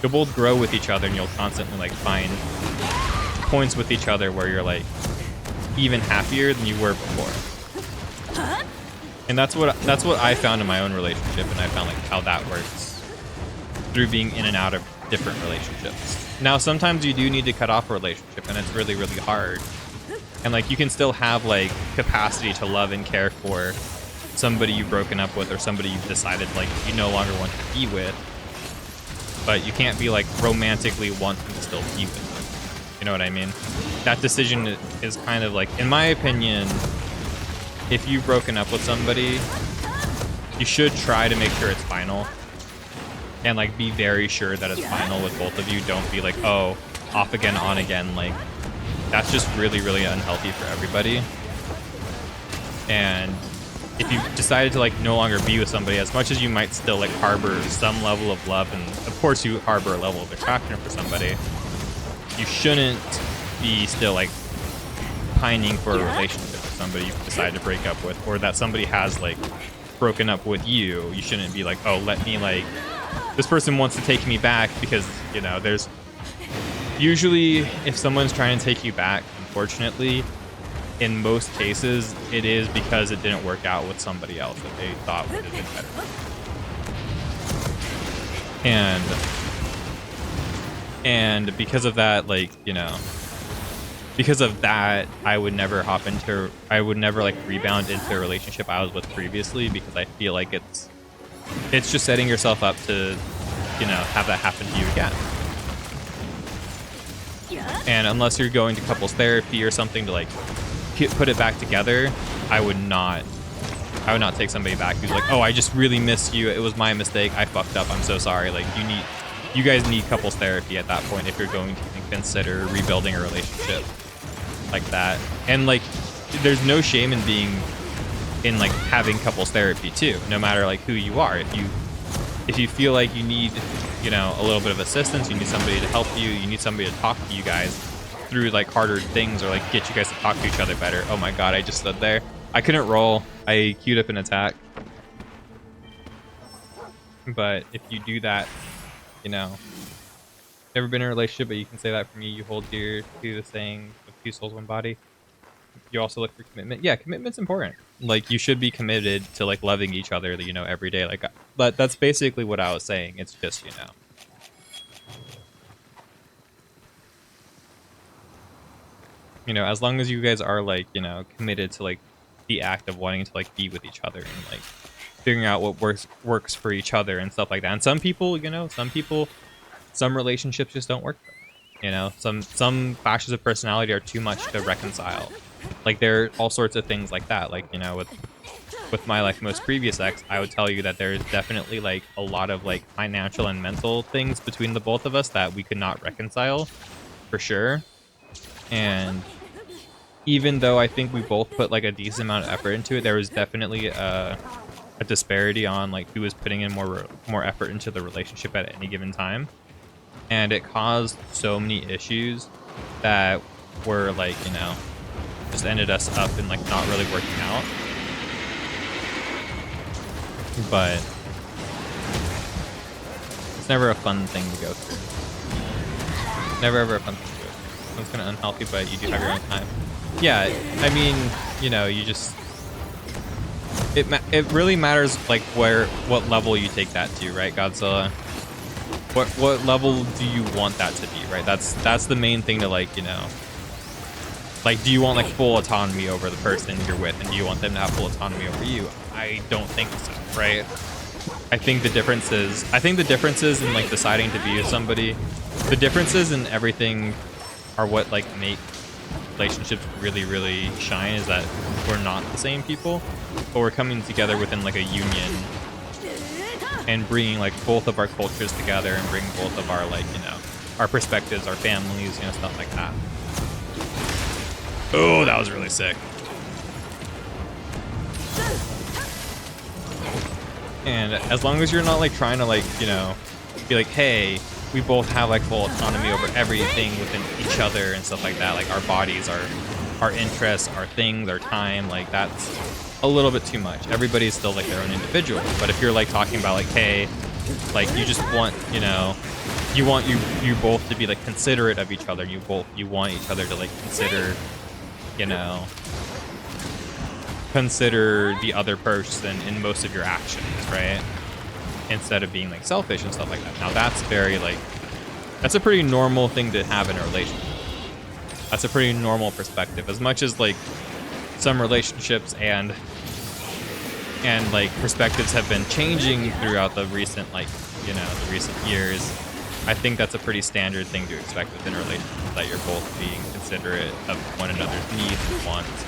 both grow with each other and you'll constantly like find points with each other where you're like even happier than you were before. And that's what I found in my own relationship, and I found like how that works through being in and out of different relationships. Now sometimes you do need to cut off a relationship and it's really, really hard. And like you can still have like capacity to love and care for somebody you've broken up with or somebody you've decided like you no longer want to be with, but you can't be like romantically wanting to still be with them. You know what I mean? That decision is kind of like, in my opinion, if you've broken up with somebody, you should try to make sure it's final and like be very sure that it's final with both of you. Don't be like, oh, off again, on again. Like that's just really, really unhealthy for everybody. And if you decided to like no longer be with somebody, as much as you might still like harbor some level of love, and of course you harbor a level of attraction for somebody, you shouldn't be still like pining for a relationship with somebody you've decided to break up with, or that somebody has like broken up with you. You shouldn't be like, oh, let me like, this person wants to take me back, because you know there's usually, if someone's trying to take you back, unfortunately, in most cases, it is because it didn't work out with somebody else that they thought would have been better. And because of that, like, you know, because of that, I would never like rebound into a relationship I was with previously, because I feel like it's just setting yourself up to, you know, have that happen to you again. And unless you're going to couples therapy or something to like put it back together, I would not take somebody back who's like, oh, I just really miss you, it was my mistake, I fucked up, I'm so sorry. Like you guys need couples therapy at that point if you're going to consider rebuilding a relationship like that. And like there's no shame in being in like having couples therapy too, no matter like who you are. If you feel like you need, you know, a little bit of assistance, you need somebody to help you, you need somebody to talk to you guys through like harder things, or like get you guys to talk to each other better. Oh my god, I just stood there. I couldn't roll. I queued up an attack. But if you do that, you know, never been in a relationship, but you can say that for me. You hold dear to the saying of two souls, one body. You also look for commitment. Yeah, commitment's important. Like you should be committed to like loving each other, you know, every day. Like, but that's basically what I was saying. It's just, you know, as long as you guys are like, you know, committed to like the act of wanting to like be with each other and like figuring out what works for each other and stuff like that. And some people, you know, some relationships just don't work. You know, some clashes of personality are too much to reconcile. Like there are all sorts of things like that. Like, you know, with my like most previous ex, I would tell you that there's definitely like a lot of like financial and mental things between the both of us that we could not reconcile, for sure. And even though I think we both put like a decent amount of effort into it, there was definitely a disparity on like who was putting in more effort into the relationship at any given time. And it caused so many issues that were like, you know, just ended us up in like not really working out. But it's never a fun thing to go through. Never ever a fun thing to go through. It's kind of unhealthy, but you do have your own time. Yeah, I mean, you know, you just it really matters like what level you take that to, right, Godzilla? What level do you want that to be, right? That's the main thing to like, you know, like, do you want like full autonomy over the person you're with, and do you want them to have full autonomy over you? I don't think so, right? I think the differences in like deciding to be with somebody, the differences in everything are what like make relationships really, really shine, is that we're not the same people, but we're coming together within like a union and bringing like both of our cultures together and bring both of our like, you know, our perspectives, our families, you know, stuff like that. Oh, that was really sick. And as long as you're not like trying to like, you know, be like, hey, we both have like full autonomy over everything within each other and stuff like that. Like our bodies, our interests, our things, our time, like that's a little bit too much. Everybody's still like their own individual. But if you're like talking about like, hey, like you just want, you know, you want you both to be like considerate of each other. You want each other to like consider, you know, consider the other person in most of your actions, right? Instead of being like selfish and stuff like that. Now that's very like, that's a pretty normal thing to have in a relationship. That's a pretty normal perspective. As much as like some relationships and like perspectives have been changing throughout the recent like, you know, the recent years, I think that's a pretty standard thing to expect within a relationship, that you're both being considerate of one another's needs and wants,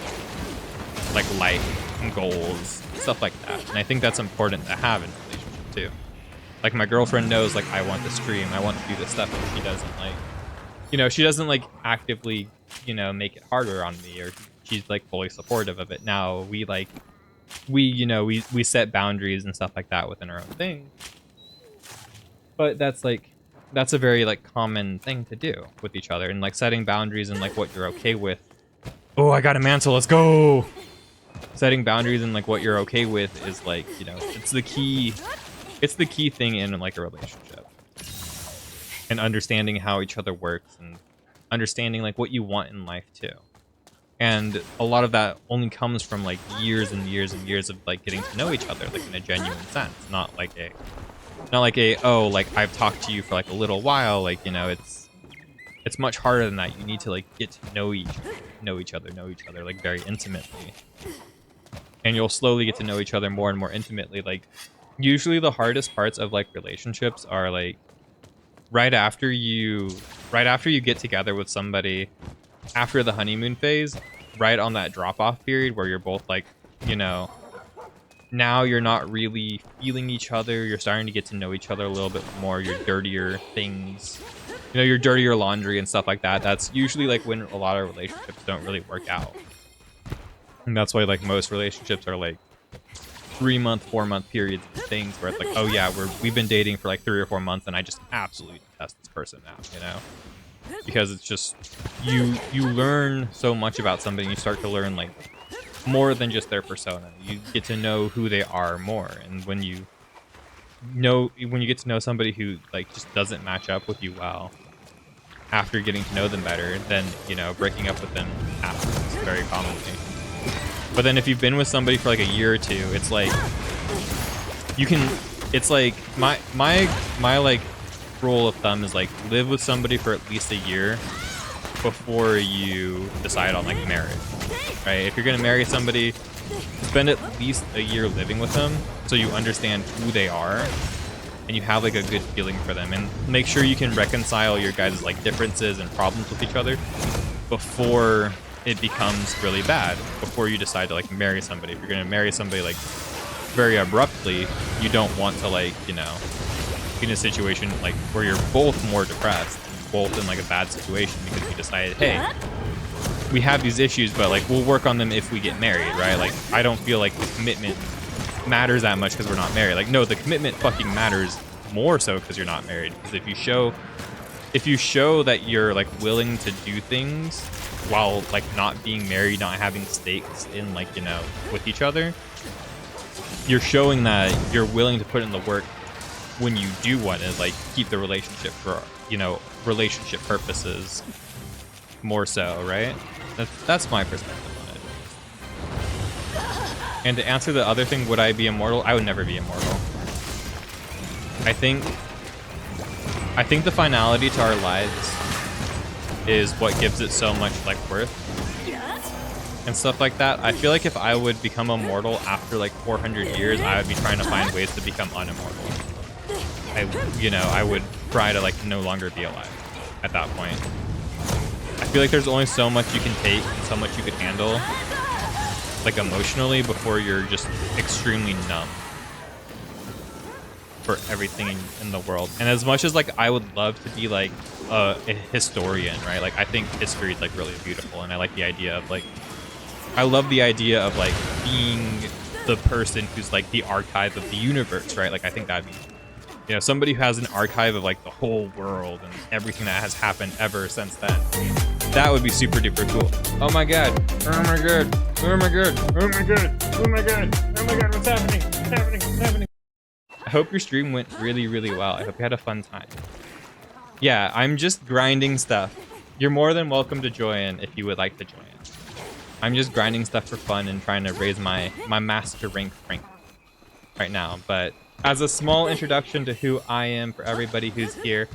like life and goals, stuff like that. And I think that's important to have in a relationship too. Like my girlfriend knows like I want to stream, I want to do this stuff, and she doesn't like, you know, she doesn't like actively, you know, make it harder on me, or she's like fully supportive of it. Now we like, you know, we set boundaries and stuff like that within our own thing. But that's like, that's a very like common thing to do with each other, and like setting boundaries and like what you're okay with. Oh, I got a mantle, let's go. Setting boundaries and like what you're okay with is like, you know, it's the key thing in like a relationship. And understanding how each other works and understanding like what you want in life too. And a lot of that only comes from like years and years and years of like getting to know each other, like in a genuine sense, not like a oh, like I've talked to you for like a little while. Like, you know, it's much harder than that. You need to like get to know each other like very intimately. And you'll slowly get to know each other more and more intimately. Like usually the hardest parts of like relationships are like right after you get together with somebody, after the honeymoon phase, right on that drop off period where you're both like, you know, now you're not really feeling each other. You're starting to get to know each other a little bit more. Your dirtier things, you know, your dirtier laundry and stuff like that. That's usually like when a lot of relationships don't really work out. And that's why like most relationships are like 3-month, 4-month periods of things where it's like, oh yeah, we've been dating for like 3 or 4 months and I just absolutely detest this person now, you know? Because it's just, you learn so much about somebody, and you start to learn like more than just their persona. You get to know who they are more. And when you get to know somebody who like just doesn't match up with you well, after getting to know them better, then, you know, breaking up with them happens very commonly. But then if you've been with somebody for like a year or two, it's like it's like my like rule of thumb is like live with somebody for at least a year before you decide on like marriage, right? If you're gonna marry somebody, spend at least a year living with them so you understand who they are and you have like a good feeling for them, and make sure you can reconcile your guys' like differences and problems with each other before it becomes really bad, before you decide to like marry somebody. If you're gonna marry somebody like very abruptly, you don't want to like, you know, be in a situation like where you're both more depressed, both in like a bad situation because you decided, hey, we have these issues, but like we'll work on them if we get married, right? Like I don't feel like the commitment matters that much because we're not married. Like no, the commitment fucking matters more so because you're not married. Because if you show that you're like willing to do things while like not being married, not having stakes in like, you know, with each other, you're showing that you're willing to put in the work when you do want to like keep the relationship for, you know, relationship purposes more so, right? That's my perspective on it. And to answer the other thing, would I be immortal? I would never be immortal. I think the finality to our lives is what gives it so much like worth and stuff like that. I feel like if I would become immortal after like 400 years, I would be trying to find ways to become unimmortal. I would try to like no longer be alive at that point. I feel like there's only so much you can take and so much you could handle like emotionally before you're just extremely numb. for everything in the world. And as much as like I would love to be like a historian, right? Like I think history is like really beautiful, and I like the idea of like, I love the idea of like being the person who's like the archive of the universe, right? Like I think that'd be, you know, somebody who has an archive of like the whole world and everything that has happened ever since then. That would be super duper cool. Oh my god. Oh my god. Oh my god. Oh my god. Oh my god. Oh my god. What's happening? What's happening? What's happening? I hope your stream went really, really well. I hope you had a fun time. Yeah, I'm just grinding stuff. You're more than welcome to join if you would like to join. I'm just grinding stuff for fun and trying to raise my master rank right now. But as a small introduction to who I am for everybody who's here,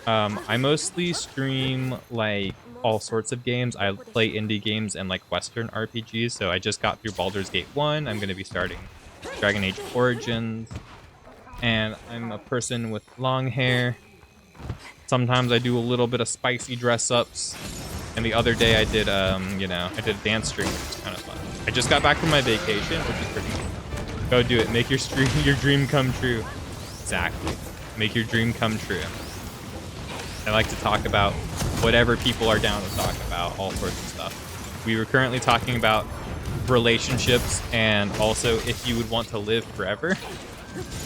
I mostly stream like all sorts of games. I play indie games and like Western RPGs. So I just got through Baldur's Gate 1. I'm going to be starting Dragon Age Origins. And I'm a person with long hair. Sometimes I do a little bit of spicy dress-ups. And the other day I did, you know, I did a dance stream, which was kind of fun. I just got back from my vacation, which is pretty cool. Go do it. Make your dream come true. Exactly. Make your dream come true. I like to talk about whatever people are down to talk about, all sorts of stuff. We were currently talking about relationships and also if you would want to live forever.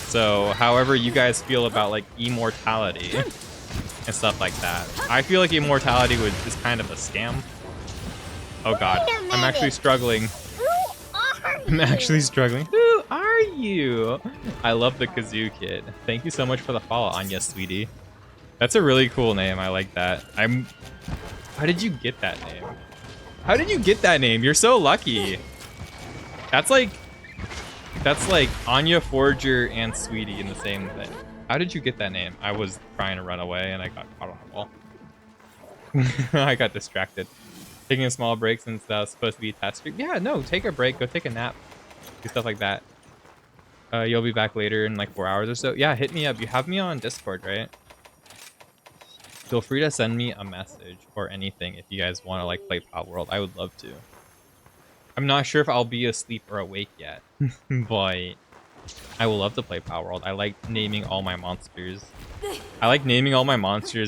So however you guys feel about like immortality and stuff like that. I feel like immortality is kind of a scam. Oh god, I'm actually struggling. I'm actually struggling. Who are you? I love the Kazoo Kid. Thank you so much for the follow, Anya Sweetie. That's a really cool name. I like that. How did you get that name? How did you get that name? You're so lucky. That's like Anya Forger and Sweetie in the same thing. How did you get that name? I was trying to run away and I got caught on the wall. I got distracted. Taking small breaks and stuff. Supposed to be a test stream. Yeah, no, take a break. Go take a nap. Do stuff like that. You'll be back later in like 4 hours or so. Yeah, hit me up. You have me on Discord, right? Feel free to send me a message or anything if you guys want to like play Power World. I would love to. I'm not sure if I'll be asleep or awake yet, but I will love to play Power World. I like naming all my monsters.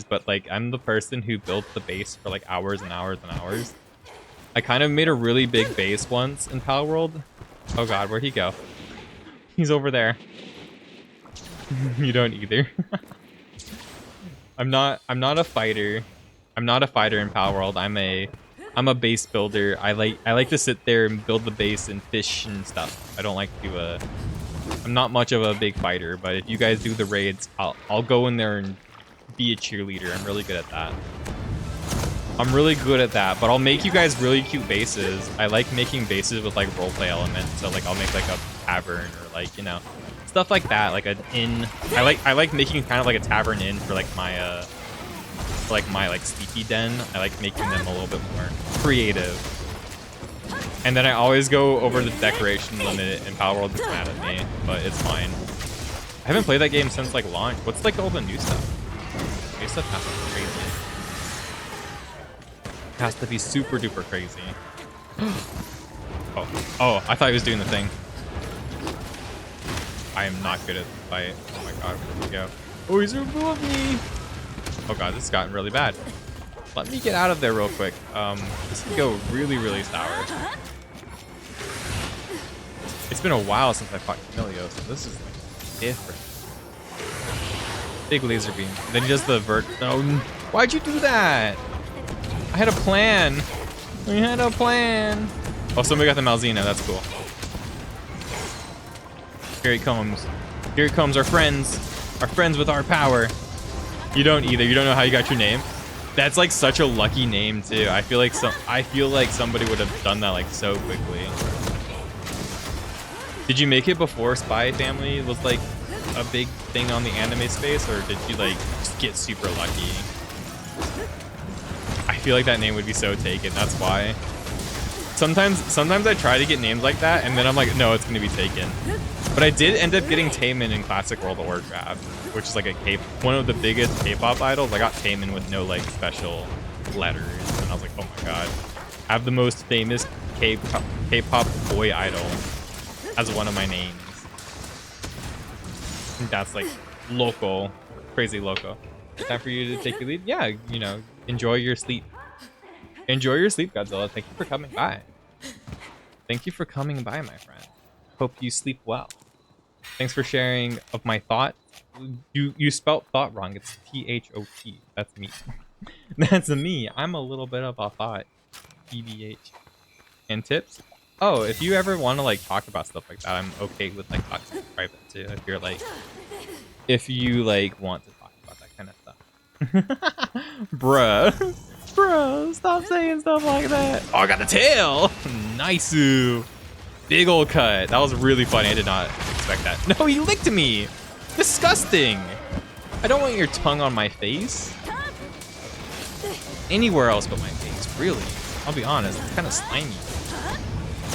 But like I'm the person who built the base for like hours and hours and hours. I kind of made a really big base once in Power World. Oh god, where'd he go? He's over there. You don't either. I'm not a fighter. I'm not a fighter in Power World. I'm a base builder. I like to sit there and build the base and fish and stuff. I don't like to I'm not much of a big fighter, but if you guys do the raids, I'll go in there and be a cheerleader. I'm really good at that. But I'll make you guys really cute bases. I like making bases with like roleplay elements. So like I'll make like a tavern or like, you know, stuff like that, like an inn. I like making kind of like a tavern inn for like my like sleepy den. I like making them a little bit more creative. And then I always go over the decoration limit and Power World gets mad at me, but it's fine. I haven't played that game since like launch. What's like all the new stuff? New stuff has to be crazy. It has to be super duper crazy. Oh, I thought he was doing the thing. I am not good at the fight. Oh my god, where did he go? Oh, he's above me. Oh god, this has gotten really bad. Let me get out of there real quick. This could go really, really sour. It's been a while since I fought Camilio, so this is like different. Big laser beam. Then he does the vert. No, why'd you do that? I had a plan. We had a plan. Oh, somebody got the Malzeno. That's cool. Here he comes. Here he comes, our friends. Our friends with our power. You don't either. You don't know how you got your name. That's like such a lucky name too. I feel like somebody would have done that like so quickly. Did you make it before Spy Family was like a big thing on the anime space, or did you like just get super lucky? I feel like that name would be so taken. That's why. Sometimes I try to get names like that, and then I'm like, no, it's gonna be taken. But I did end up getting Taemin in Classic World of Warcraft, which is like one of the biggest K-pop idols. I got Taemin with no like special letters, and I was like, oh my god, I have the most famous K-pop boy idol as one of my names. That's like local, crazy local. Time for you to take your leave. Yeah, you know, enjoy your sleep. Enjoy your sleep, Godzilla. Thank you for coming by. Thank you for coming by, my friend. Hope you sleep well. Thanks for sharing of my thought. You spelt thought wrong. It's T-H-O-T. That's me. That's me. I'm a little bit of a thought. EVH. And tips? Oh, if you ever want to like talk about stuff like that, I'm okay with like talking in private too. If you're like, if you like want to talk about that kind of stuff. Bruh. Bro, stop saying stuff like that. Oh, I got the tail. Nice. Big old cut. That was really funny. I did not expect that. No, he licked me. Disgusting. I don't want your tongue on my face. Anywhere else but my face, really. I'll be honest, it's kind of slimy.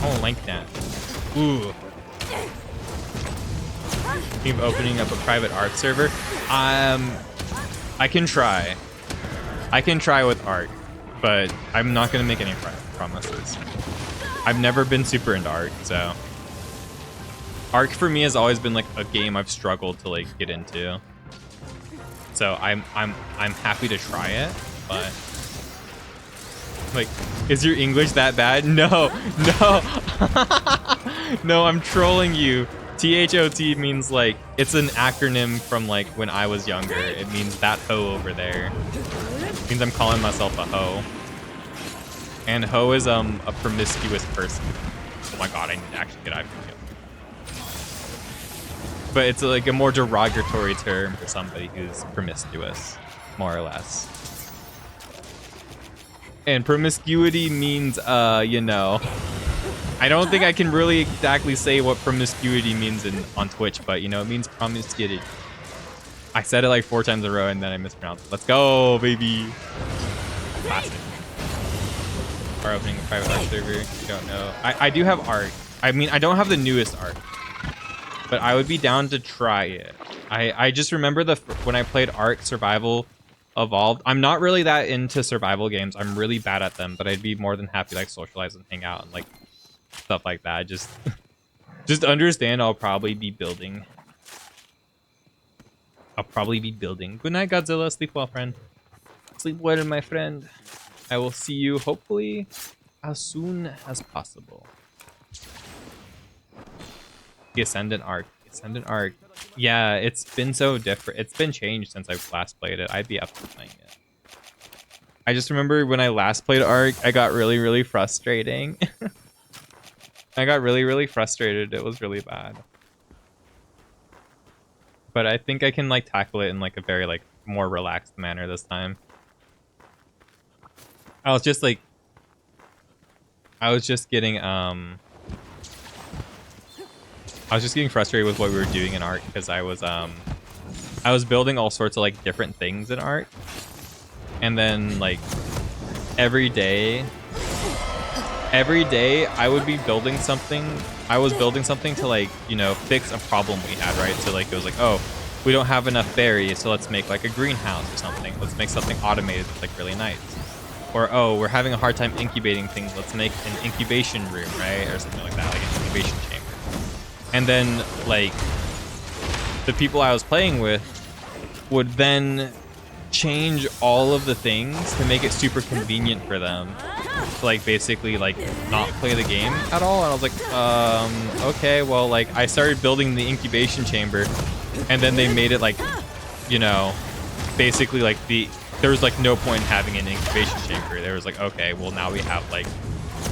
I don't like that. Ooh. Think of opening up a private art server? I can try. I can try with Ark, but I'm not gonna make any promises. I've never been super into Ark, so Ark for me has always been like a game I've struggled to like get into. So I'm happy to try it, but like, is your English that bad? No, no, no. I'm trolling you. THOT means like it's an acronym from like when I was younger. It means that hoe over there. It means I'm calling myself a hoe. And hoe is a promiscuous person. Oh my god, I need to actually get out of here. But it's like a more derogatory term for somebody who's promiscuous, more or less. And promiscuity means, you know, I don't think I can really exactly say what promiscuity means on Twitch, but you know, it means promiscuity. I said it like 4 times in a row and then I mispronounced it. Let's go, baby. Classic. We're opening a private art server. You don't know. I do have art. I mean, I don't have the newest art, but I would be down to try it. I just remember when I played Ark Survival Evolved. I'm not really that into survival games. I'm really bad at them, but I'd be more than happy to like socialize and hang out and like stuff like that. Just understand I'll probably be building. Good night, Godzilla. Sleep well, friend. Sleep well, my friend. I will see you hopefully as soon as possible. The Ascendant Arc. Ascendant Arc. Yeah, it's been so different. It's been changed since I last played it. I'd be up to playing it. I just remember when I last played Ark, I got really, really frustrating. I got really, really frustrated. It was really bad. But I think I can like tackle it in like a very like more relaxed manner this time. I was just getting frustrated with what we were doing in Ark because I was building all sorts of like different things in Ark. And then like every day I would be building something. I was building something to like, you know, fix a problem we had, right? So like it was like, oh, we don't have enough berries, so let's make like a greenhouse or something. Let's make something automated that's like really nice. Or, oh, we're having a hard time incubating things. Let's make an incubation room, right? Or something like that, like an incubation chamber. And then, like, the people I was playing with would then change all of the things to make it super convenient for them. To, like, basically, like, not play the game at all. And I was like, okay, well, like, I started building the incubation chamber. And then they made it, like, you know, basically, like, there was like no point in having an incubation chamber. There was like, okay, well now we have like,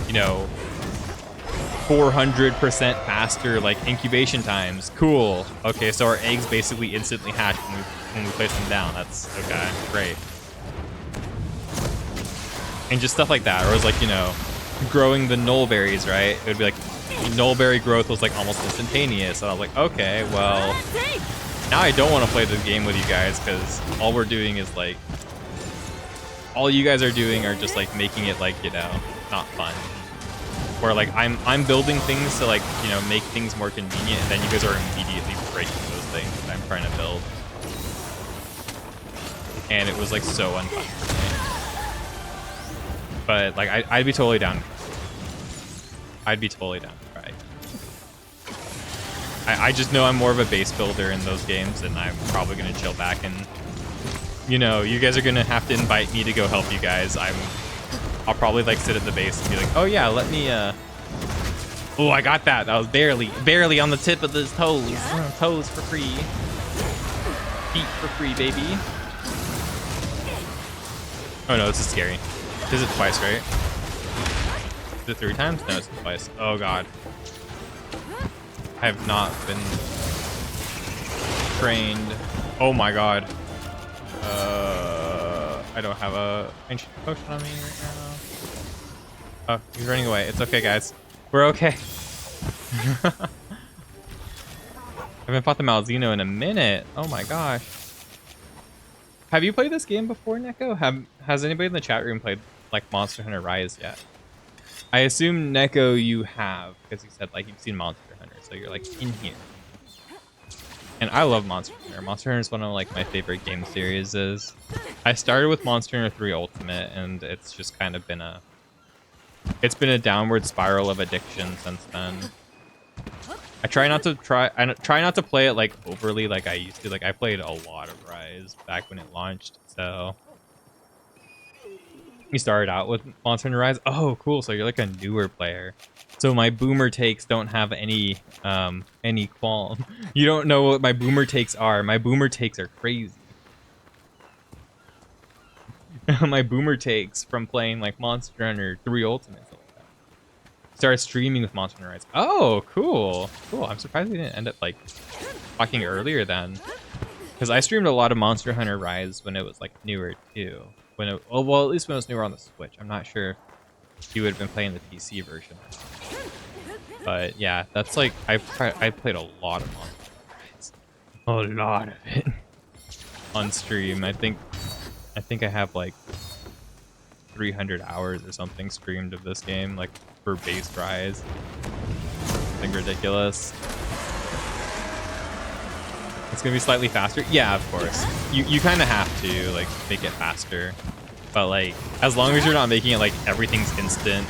you know, 400% faster like incubation times. Cool. Okay, so our eggs basically instantly hatch when we place them down. That's okay, great. And just stuff like that. Or it was like, you know, growing the nullberries, right? It would be like nullberry growth was like almost instantaneous. And I was like, okay, well, now I don't want to play the game with you guys because all we're doing is like, all you guys are doing are just like making it like, you know, not fun. Where like I'm building things to like, you know, make things more convenient, and then you guys are immediately breaking those things that I'm trying to build. And it was like so unfun for me. But like I'd be totally down. I'd be totally down to try. I just know I'm more of a base builder in those games, and I'm probably gonna chill back and, you know, you guys are gonna have to invite me to go help you guys. I'll probably like sit at the base and be like, oh yeah, let me oh, I got that. That was barely on the tip of the toes. Toes for free. Feet for free, baby. Oh no, this is scary. This is twice, right? Is it 3 times? No, it's twice. Oh god. I have not been trained. Oh my god. I don't have a ancient potion on me right now. Oh, he's running away. It's okay, guys. We're okay. I haven't fought the Malzeno in a minute. Oh my gosh. Have you played this game before, Neko? Has anybody in the chat room played like Monster Hunter Rise yet? I assume, Neko, you have, because you said like you've seen Monster Hunter, so you're like in here. And I love Monster Hunter. Monster Hunter is one of like my favorite game series. I started with Monster Hunter 3 Ultimate, and it's just kind of been a downward spiral of addiction since then. I try not to play it like overly like I used to. Like I played a lot of Rise back when it launched, so you started out with Monster Hunter Rise. Oh, cool. So you're like a newer player. So my boomer takes don't have any qualm. You don't know what my boomer takes are. My boomer takes are crazy. My boomer takes from playing like Monster Hunter 3 Ultimate. Started streaming with Monster Hunter Rise. Oh, cool. Cool. I'm surprised we didn't end up like talking earlier then. Because I streamed a lot of Monster Hunter Rise when it was like newer too. Well, at least when it was newer on the Switch. I'm not sure if you would have been playing the PC version. But yeah, that's like I played a lot of Monster Hunter Rise. A lot of it. On stream. I think I have like 300 hours or something streamed of this game, like for base Rise. Something ridiculous. It's gonna be slightly faster. Yeah, of course. You kind of have to like make it faster, but like as long as you're not making it like everything's instant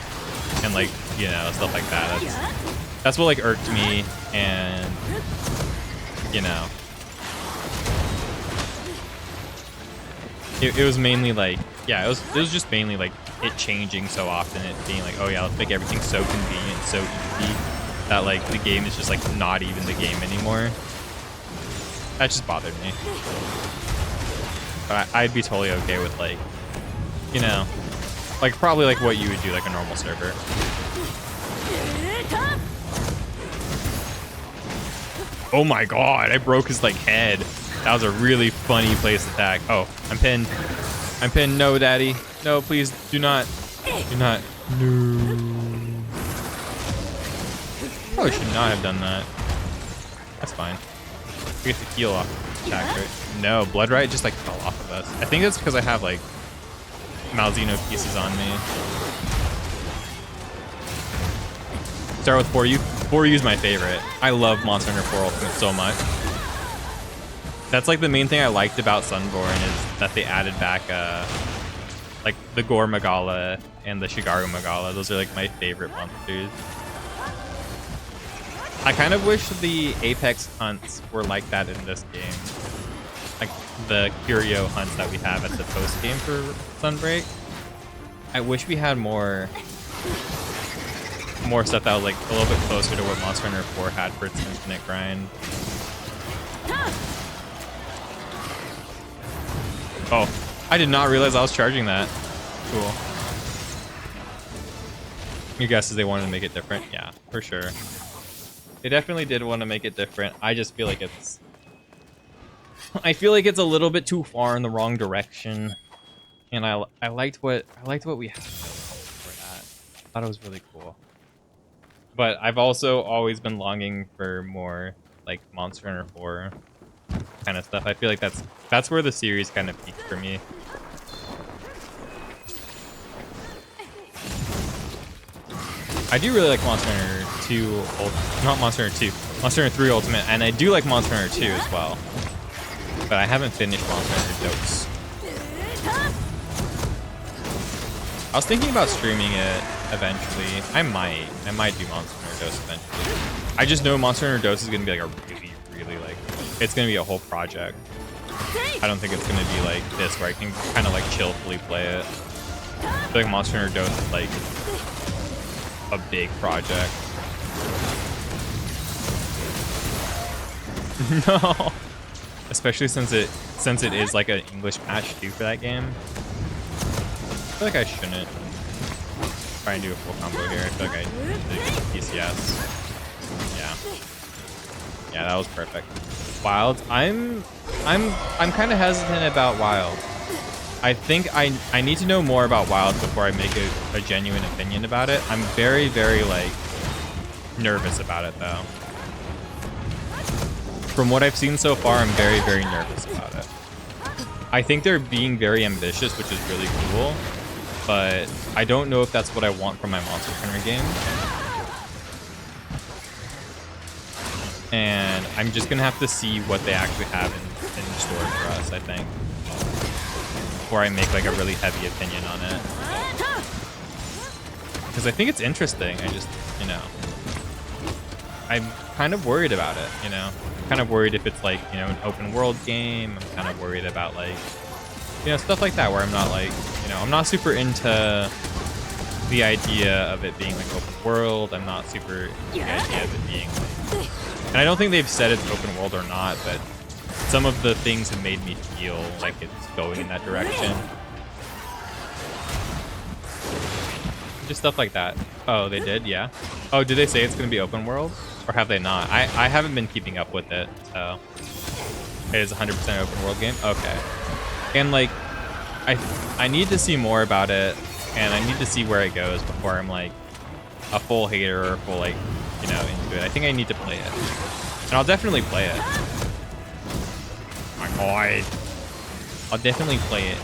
and like, you know, stuff like that. That's what like irked me, and you know, it was mainly like, yeah, it was just mainly like it changing so often, it being like, oh yeah, let's make everything so convenient, so easy that like the game is just like not even the game anymore. That just bothered me. But I'd be totally okay with like, you know, like probably like what you would do like a normal server. Oh my god, I broke his like head. That was a really funny place attack. Oh, I'm pinned. I'm pinned. No, daddy. No, please do not. Do not. No. Probably should not have done that. That's fine. We get to heal off the attack, right? No, Blood Riot just like fell off of us. I think that's because I have like Malzeno pieces on me. Start with 4U. 4U is my favorite. I love Monster Hunter 4 Ultimate so much. That's like the main thing I liked about Sunborn is that they added back like the Gore Magala and the Shigaru Magala. Those are like my favorite monsters. I kind of wish the Apex hunts were like that in this game. Like the Curio hunts that we have at the post game for Sunbreak. I wish we had more stuff that was like a little bit closer to what Monster Hunter 4 had for its infinite grind. Oh, I did not realize I was charging that. Cool. Your guess is they wanted to make it different? Yeah, for sure. They definitely did want to make it different. I just feel like it's a little bit too far in the wrong direction. And I liked what we had for that. I thought it was really cool. But I've also always been longing for more like Monster Hunter 4 kind of stuff. I feel like that's where the series kind of peaked for me. I do really like Monster Hunter 2, not Monster Hunter 2, Monster Hunter 3 Ultimate, and I do like Monster Hunter 2 as well. But I haven't finished Monster Hunter Dose. I was thinking about streaming it eventually. I might do Monster Hunter Dose eventually. I just know Monster Hunter Dose is gonna be like a really like, it's gonna be a whole project. I don't think it's gonna be like this where I can kind of like chillfully play it. I feel like Monster Hunter Dose is like a big project. No, especially since it is like an English patch too for that game. I feel like I shouldn't try and do a full combo here. I feel like I did PCS. Yeah, that was perfect. Wild. I'm kind of hesitant about Wild. I think I need to know more about Wild before I make a genuine opinion about it. I'm very like nervous about it though. From what I've seen so far, I'm very nervous about it. I think they're being very ambitious, which is really cool, but I don't know if that's what I want from my Monster Hunter game. And I'm just gonna have to see what they actually have in store for us, I think, before I make like a really heavy opinion on it. Because I think it's interesting. I just, you know, I'm kind of worried about it, you know. I'm kind of worried if it's like, you know, an open world game. I'm kind of worried about like, you know, stuff like that where I'm not like, you know, I'm not super into the idea of it being like open world. I'm not super into the idea of it being like, and I don't think they've said it's open world or not, but some of the things have made me feel like it's going in that direction. Just stuff like that. Oh, they did? Yeah. Oh, did they say it's going to be open world? Or have they not? I haven't been keeping up with it, so... It is 100% open world game? Okay. And, like, I need to see more about it, and I need to see where it goes before I'm, like, a full hater or full, like, you know, into it. I think I need to play it. And I'll definitely play it. Oh my god. I'll definitely play it.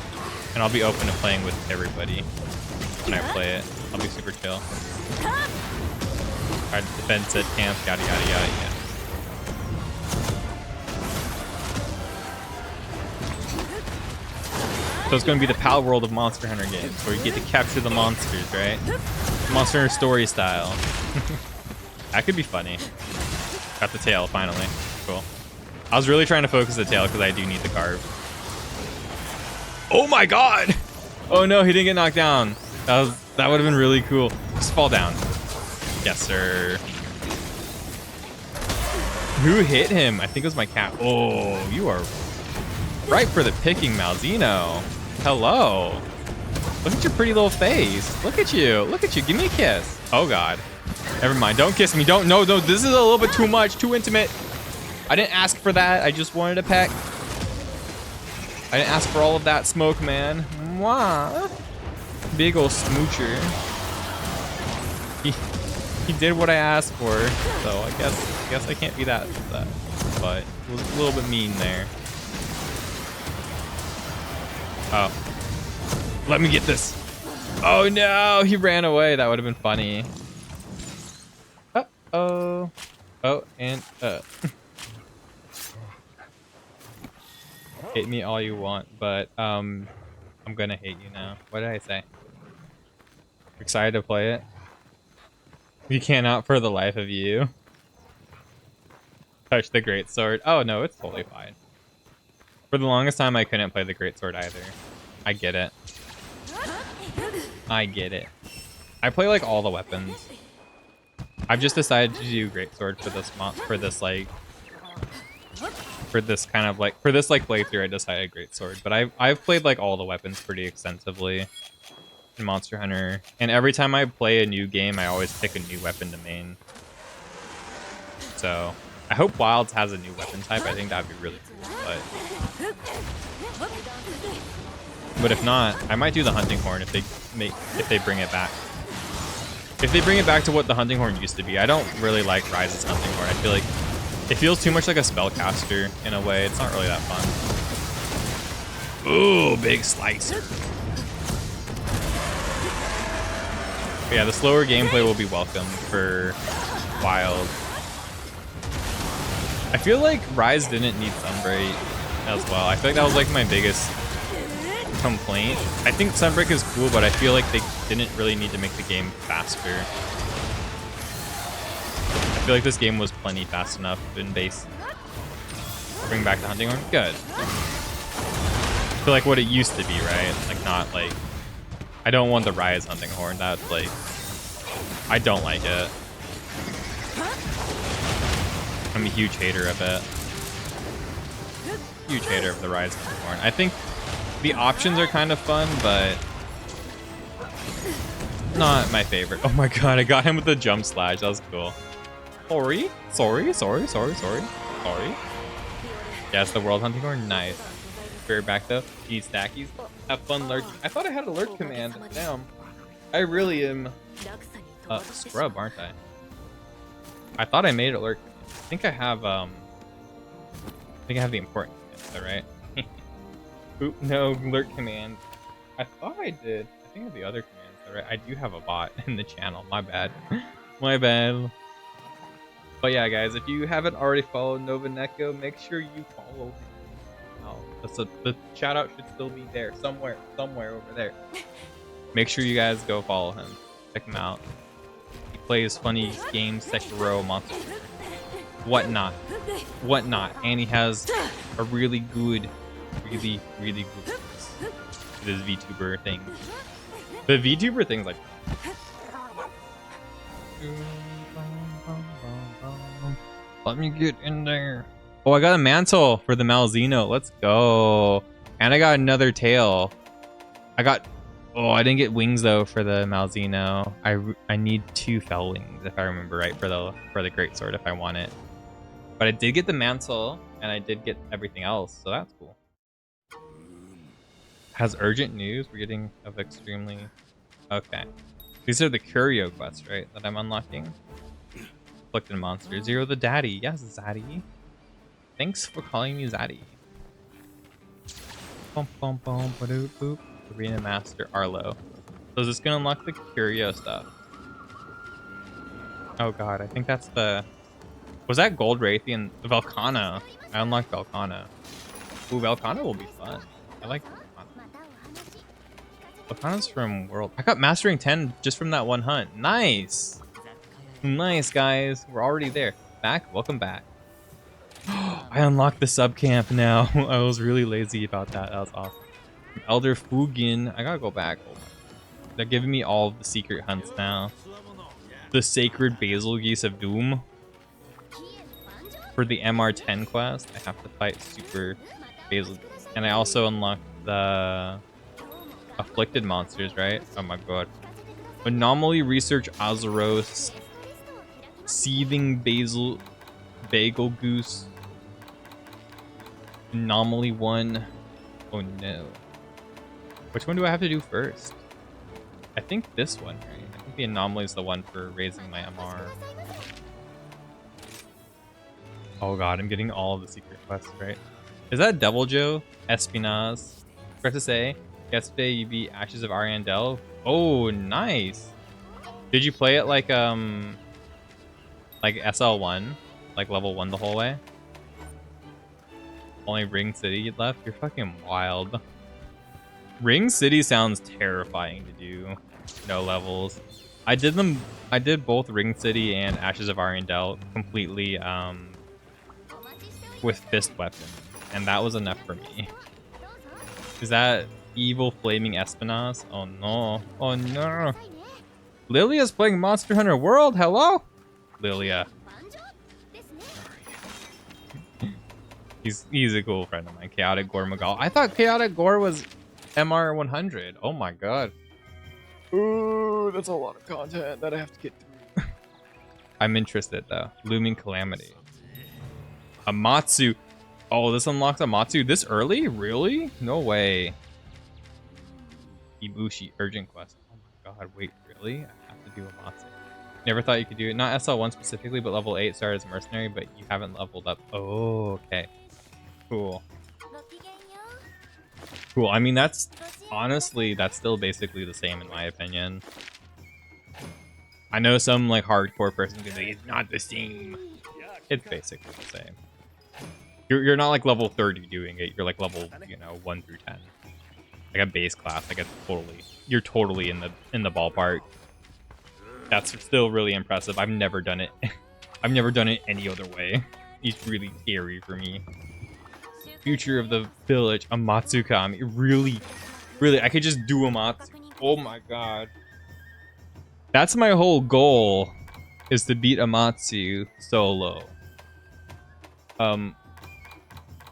And I'll be open to playing with everybody when I play it. I'll be super chill. Alright, defense at camp, yada yada yada, yeah. So it's going to be the Pal World of Monster Hunter games, where you get to capture the monsters, right? Monster Hunter story style. That could be funny. Got the tail, finally. Cool. I was really trying to focus the tail because I do need the carve. Oh my god! Oh no, he didn't get knocked down. That would have been really cool. Just fall down. Yes, sir. Who hit him? I think it was my cat. Oh, you are ripe for the picking, Malzino. Hello. Look at your pretty little face. Look at you. Look at you. Give me a kiss. Oh, God. Never mind. Don't kiss me. Don't. No. This is a little bit too much. Too intimate. I didn't ask for that. I just wanted a peck. I didn't ask for all of that smoke, man. Mwah. Big ol' smoocher. He did what I asked for, so I guess I can't be that, but it was a little bit mean there. Oh, let me get this. Oh no, he ran away. That would have been funny. Uh-oh. Oh, and hate me all you want, but I'm gonna hate you now. What did I say? Excited to play it? You cannot for the life of you touch the greatsword. Oh no, it's totally fine. For the longest time, I couldn't play the greatsword either. I get it. I get it. I play like all the weapons. I've just decided to do greatsword for this playthrough. I decided greatsword, but I've played like all the weapons pretty extensively in Monster Hunter, and every time I play a new game, I always pick a new weapon to main. So I hope Wilds has a new weapon type. I think that'd be really cool. But if not, I might do the hunting horn if they bring it back. If they bring it back to what the hunting horn used to be. I don't really like Rise's hunting horn. I feel like it feels too much like a spellcaster in a way. It's not really that fun. Ooh, big slicer. But yeah, the slower gameplay will be welcome for Wild. I feel like Rise didn't need Sunbreak as well. I feel like that was like my biggest complaint. I think Sunbreak is cool, but I feel like they didn't really need to make the game faster. I feel like this game was plenty fast enough in base. Bring back the hunting horn. Good. I feel like what it used to be, right? Like not like. I don't want the Rise hunting horn. That's like. I don't like it. I'm a huge hater of it. Huge hater of the Rise hunting horn. I think the options are kind of fun, but not my favorite. Oh my god, I got him with the jump slash. That was cool. Sorry. Yeah, it's the world hunting horn. Nice. Spirit back though. Eat stackies. Have fun lurking. I thought I had alert command. Damn. I really am a scrub, aren't I? I thought I made alert. I think I have the important command, right? Oop, no alert command. I thought I did. I think I have the other commands, right? I do have a bot in the channel. My bad. My bad. But yeah, guys, if you haven't already followed Novaneko, make sure you follow him. The shout out should still be there somewhere over there. Make sure you guys go follow him. Check him out. He plays funny games, Sekiro, Monster, whatnot, and he has a really good with his VTuber thing. The VTuber thing's like. Let me get in there. Oh, I got a mantle for the Malzeno. Let's go. And I got another tail. Oh, I didn't get wings though for the Malzeno. I need 2 fell wings if I remember right for the greatsword if I want it. But I did get the mantle and I did get everything else, so that's cool. Has urgent news. We're getting of extremely. Okay. These are the curio quests, right? That I'm unlocking. Afflicted monster. Zero the daddy. Yes, Zaddy. Thanks for calling me Zaddy. Bum bum bum ba-doop boop. Arena Master Arlo. So is this gonna unlock the curio stuff? Oh god, I think that's the. Was that Gold Raytheon? Velcana. I unlocked Velcana. Ooh, Velcana will be fun. I like Velcana. Velcana's from World. I got Mastering 10 just from that one hunt. Nice! Nice, guys. We're already there. Back? Welcome back. I unlocked the sub camp now. I was really lazy about that. That was awesome. Elder Fugin. I gotta go back. They're giving me all of the secret hunts now. The Sacred Basil Geese of Doom. For the MR10 quest, I have to fight Super Basil Geese. And I also unlocked the Afflicted monsters, right? Oh my god. Anomaly Research Azeros. Seething Bagel Goose. Anomaly 1. Oh no. Which one do I have to do first? I think this one, right? I think the anomaly is the one for raising my MR. Oh god, I'm getting all of the secret quests, right? Is that Devil Joe? Espinaz. Press to say, yesterday you beat Ashes of Ariandel. Oh, nice. Did you play it like SL1? Like level 1 the whole way? Only Ring City left? You're fucking wild. Ring City sounds terrifying to do. No levels. I did both Ring City and Ashes of Ariandel completely with fist weapon. And that was enough for me. Is that evil flaming Espinaz? Oh no. Oh no. Lilia's playing Monster Hunter World. Hello? Lilia. He's a cool friend of mine. Chaotic Gore Magal. I thought Chaotic Gore was MR 100. Oh my god. Ooh, that's a lot of content that I have to get through. I'm interested though. Looming Calamity. Amatsu. Oh, this unlocks Amatsu this early? Really? No way. Ibushi Urgent Quest. Oh my god, wait, really? I have to do Amatsu. Never thought you could do it. Not SL1 specifically, but level 8 started as Mercenary, but you haven't leveled up. Oh, okay. Cool. Cool. I mean, that's honestly, that's still basically the same in my opinion. I know some like hardcore person can say it's not the same. It's basically the same. You're not like level 30 doing it. You're like level, 1 through 10. like a base class, like you're totally in the ballpark. That's still really impressive. I've never done it. I've never done it any other way. He's really scary for me. Future of the village, Amatsukami. Really, really, I could just do Amatsu. Oh my god. That's my whole goal, is to beat Amatsu solo. I'm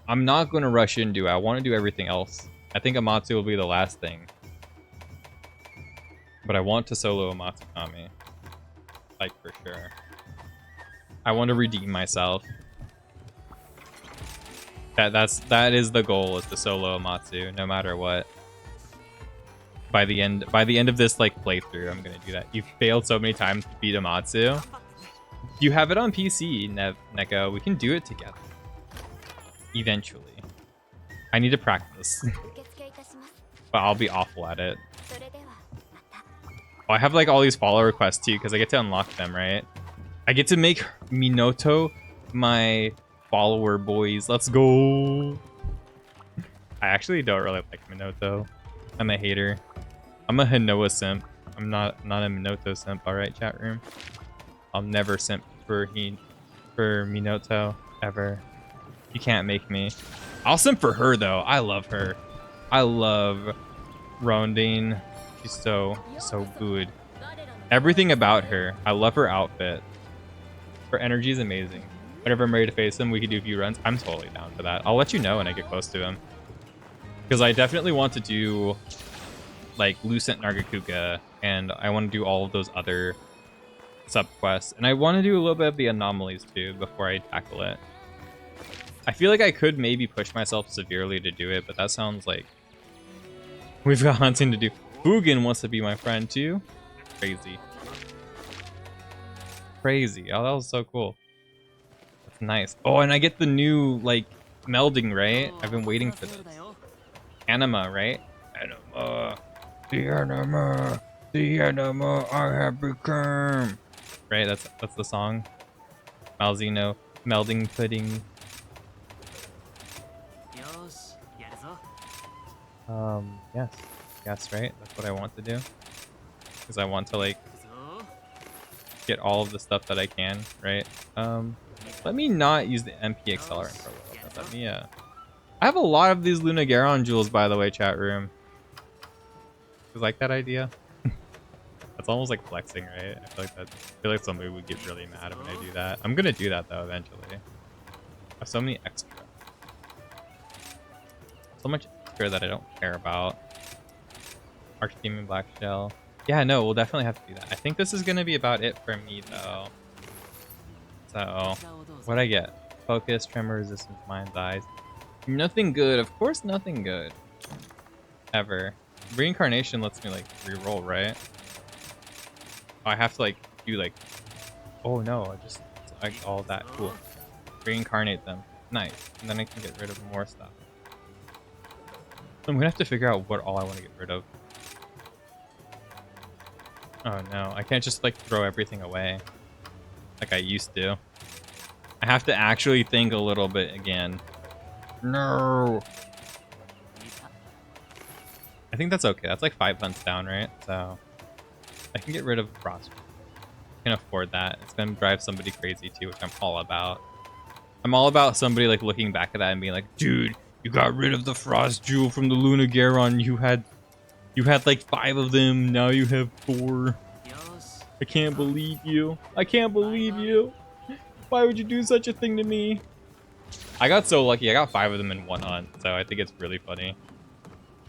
not going to rush into it. I want to do everything else. I think Amatsu will be the last thing. But I want to solo Amatsukami. Like, for sure. I want to redeem myself. That is the goal, is to solo Amatsu, no matter what. By the end of this like playthrough, I'm gonna do that. You've failed so many times to beat Amatsu. You have it on PC, Neko. We can do it together. Eventually. I need to practice. But I'll be awful at it. Oh, I have like all these follow requests too, because I get to unlock them, right? I get to make Minoto my follower, boys. Let's go. I actually don't really like Minoto. I'm a hater. I'm a Hinoa simp. I'm not a Minoto simp, alright, chat room? I'll never simp for Minoto, ever. You can't make me. I'll simp for her, though. I love her. I love Rondine. She's so good. Everything about her. I love her outfit. Her energy is amazing. Whenever I'm ready to face him, we can do a few runs. I'm totally down for that. I'll let you know when I get close to him. Because I definitely want to do like Lucent Nargacuga, and I want to do all of those other sub-quests. And I want to do a little bit of the anomalies too before I tackle it. I feel like I could maybe push myself severely to do it, but that sounds like we've got hunting to do. Fugen wants to be my friend too. Crazy. Crazy. Oh, that was so cool. That's nice. Oh, and I get the new like melding, right? I've been waiting for this. Anima, right? Anima. The anima. The anima I have become. Right, that's the song. Malzeno. Melding pudding. Yes. Yes, right? That's what I want to do. Because I want to like get all of the stuff that I can, right? Let me not use the MP accelerant for a little bit. Let me I have a lot of these Lunageron jewels, by the way, chat room. You like that idea? That's almost like flexing, right? I feel like somebody would get really mad when I do that. I'm gonna do that though eventually. I have so many extra. So much extra that I don't care about. Archdemon Black Shell. Yeah, no, we'll definitely have to do that. I think this is gonna be about it for me though. So, what'd I get? Focus, Tremor, Resistance, Mind's Eyes. Nothing good. Of course, nothing good. Ever. Reincarnation lets me, like, re-roll, right? Oh, I have to, like, do, like... Oh, no. I just select all that. Cool. Reincarnate them. Nice. And then I can get rid of more stuff. I'm gonna have to figure out what all I want to get rid of. Oh, no. I can't just, like, throw everything away. Like I used to. I have to actually think a little bit again. No. I think that's okay. That's like 5 months down, right? So I can get rid of Frost. I can afford that. It's gonna drive somebody crazy too, which I'm all about. I'm all about somebody like looking back at that and being like, dude, you got rid of the Frost Jewel from the Lunageron. You had like 5 of them. Now you have 4. I can't believe you. I can't believe you. Why would you do such a thing to me? I got so lucky. I got 5 of them in 1 hunt, so I think it's really funny.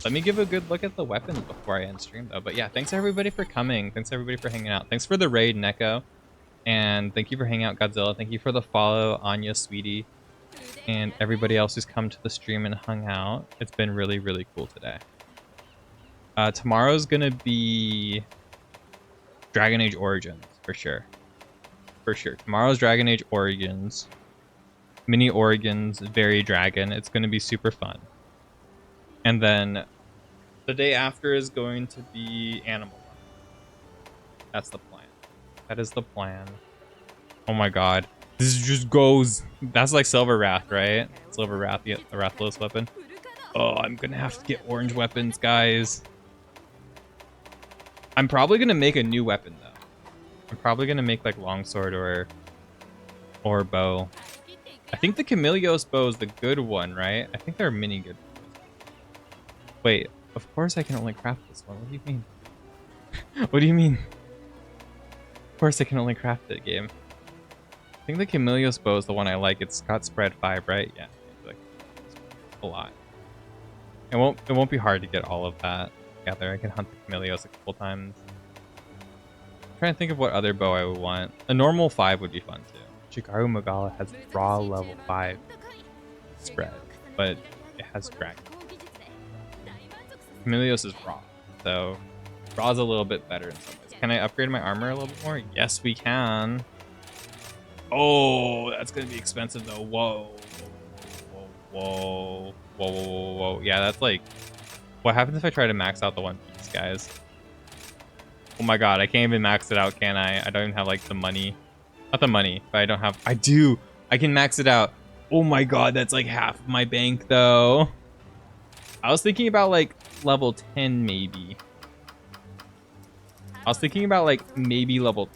Let me give a good look at the weapons before I end stream, though. But yeah, thanks everybody for coming. Thanks everybody for hanging out. Thanks for the raid, Neko. And thank you for hanging out, Godzilla. Thank you for the follow, Anya, Sweetie. And everybody else who's come to the stream and hung out. It's been really, really cool today. Tomorrow's gonna be Dragon Age Origins, for sure. For sure. Tomorrow's Dragon Age Origins. Mini Origins, Very Dragon. It's going to be super fun. And then the day after is going to be Animal. That's the plan. That is the plan. Oh my god. This just goes... That's like Silver Wrath, right? Silver Wrath, the Rathalos weapon. Oh, I'm gonna have to get orange weapons, guys. I'm probably gonna make a new weapon though. I'm probably gonna make like longsword or bow. I think the Chameleos bow is the good one, right? I think there are many good ones. Wait, of course I can only craft this one. What do you mean? What do you mean? Of course I can only craft it, game. I think the Chameleos bow is the one I like. It's got spread 5, right? Yeah, like a lot. It won't be hard to get all of that together. I can hunt the Chameleos a couple times. I'm trying to think of what other bow I would want. A normal 5 would be fun too. Chikaru Magala has raw level 5 spread, but it has dragon. Chameleos is raw, so raw is a little bit better in some ways. Can I upgrade my armor a little bit more? Yes, we can. Oh, that's gonna be expensive though. Whoa, whoa, whoa, whoa, whoa, whoa. Yeah, that's like, what happens if I try to max out the one piece, guys? Oh my god, I can't even max it out, can I? I don't even have like the money. Not the money, but I don't have. I do. I can max it out. Oh my god, that's like half of my bank though. I was thinking about like level 10 maybe. I was thinking about like maybe level,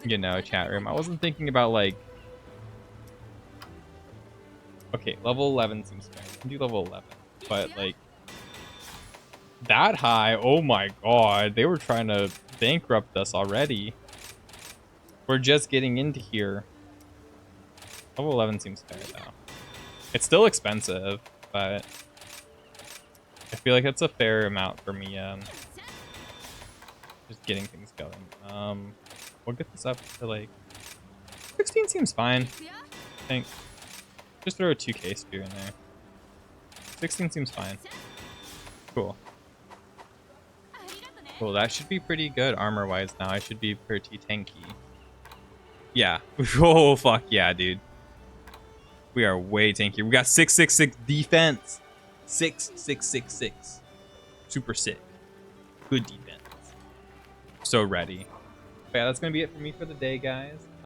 you know, chat room. I wasn't thinking about like, okay, level 11 seems fair. I can do level 11, but like that high, oh my god, they were trying to bankrupt us already. We're just getting into here. Level 11 seems fair though. It's still expensive, but I feel like it's a fair amount for me. Just getting things going. We'll get this up to like 16 seems fine. I think just throw a 2k spear in there. 16 seems fine. Cool. Cool, that should be pretty good armor wise now. I should be pretty tanky. Yeah. Oh fuck yeah, dude. We are way tanky. We got 666 defense. 6666. Super sick. Good defense. So ready. But yeah, that's gonna be it for me for the day, guys.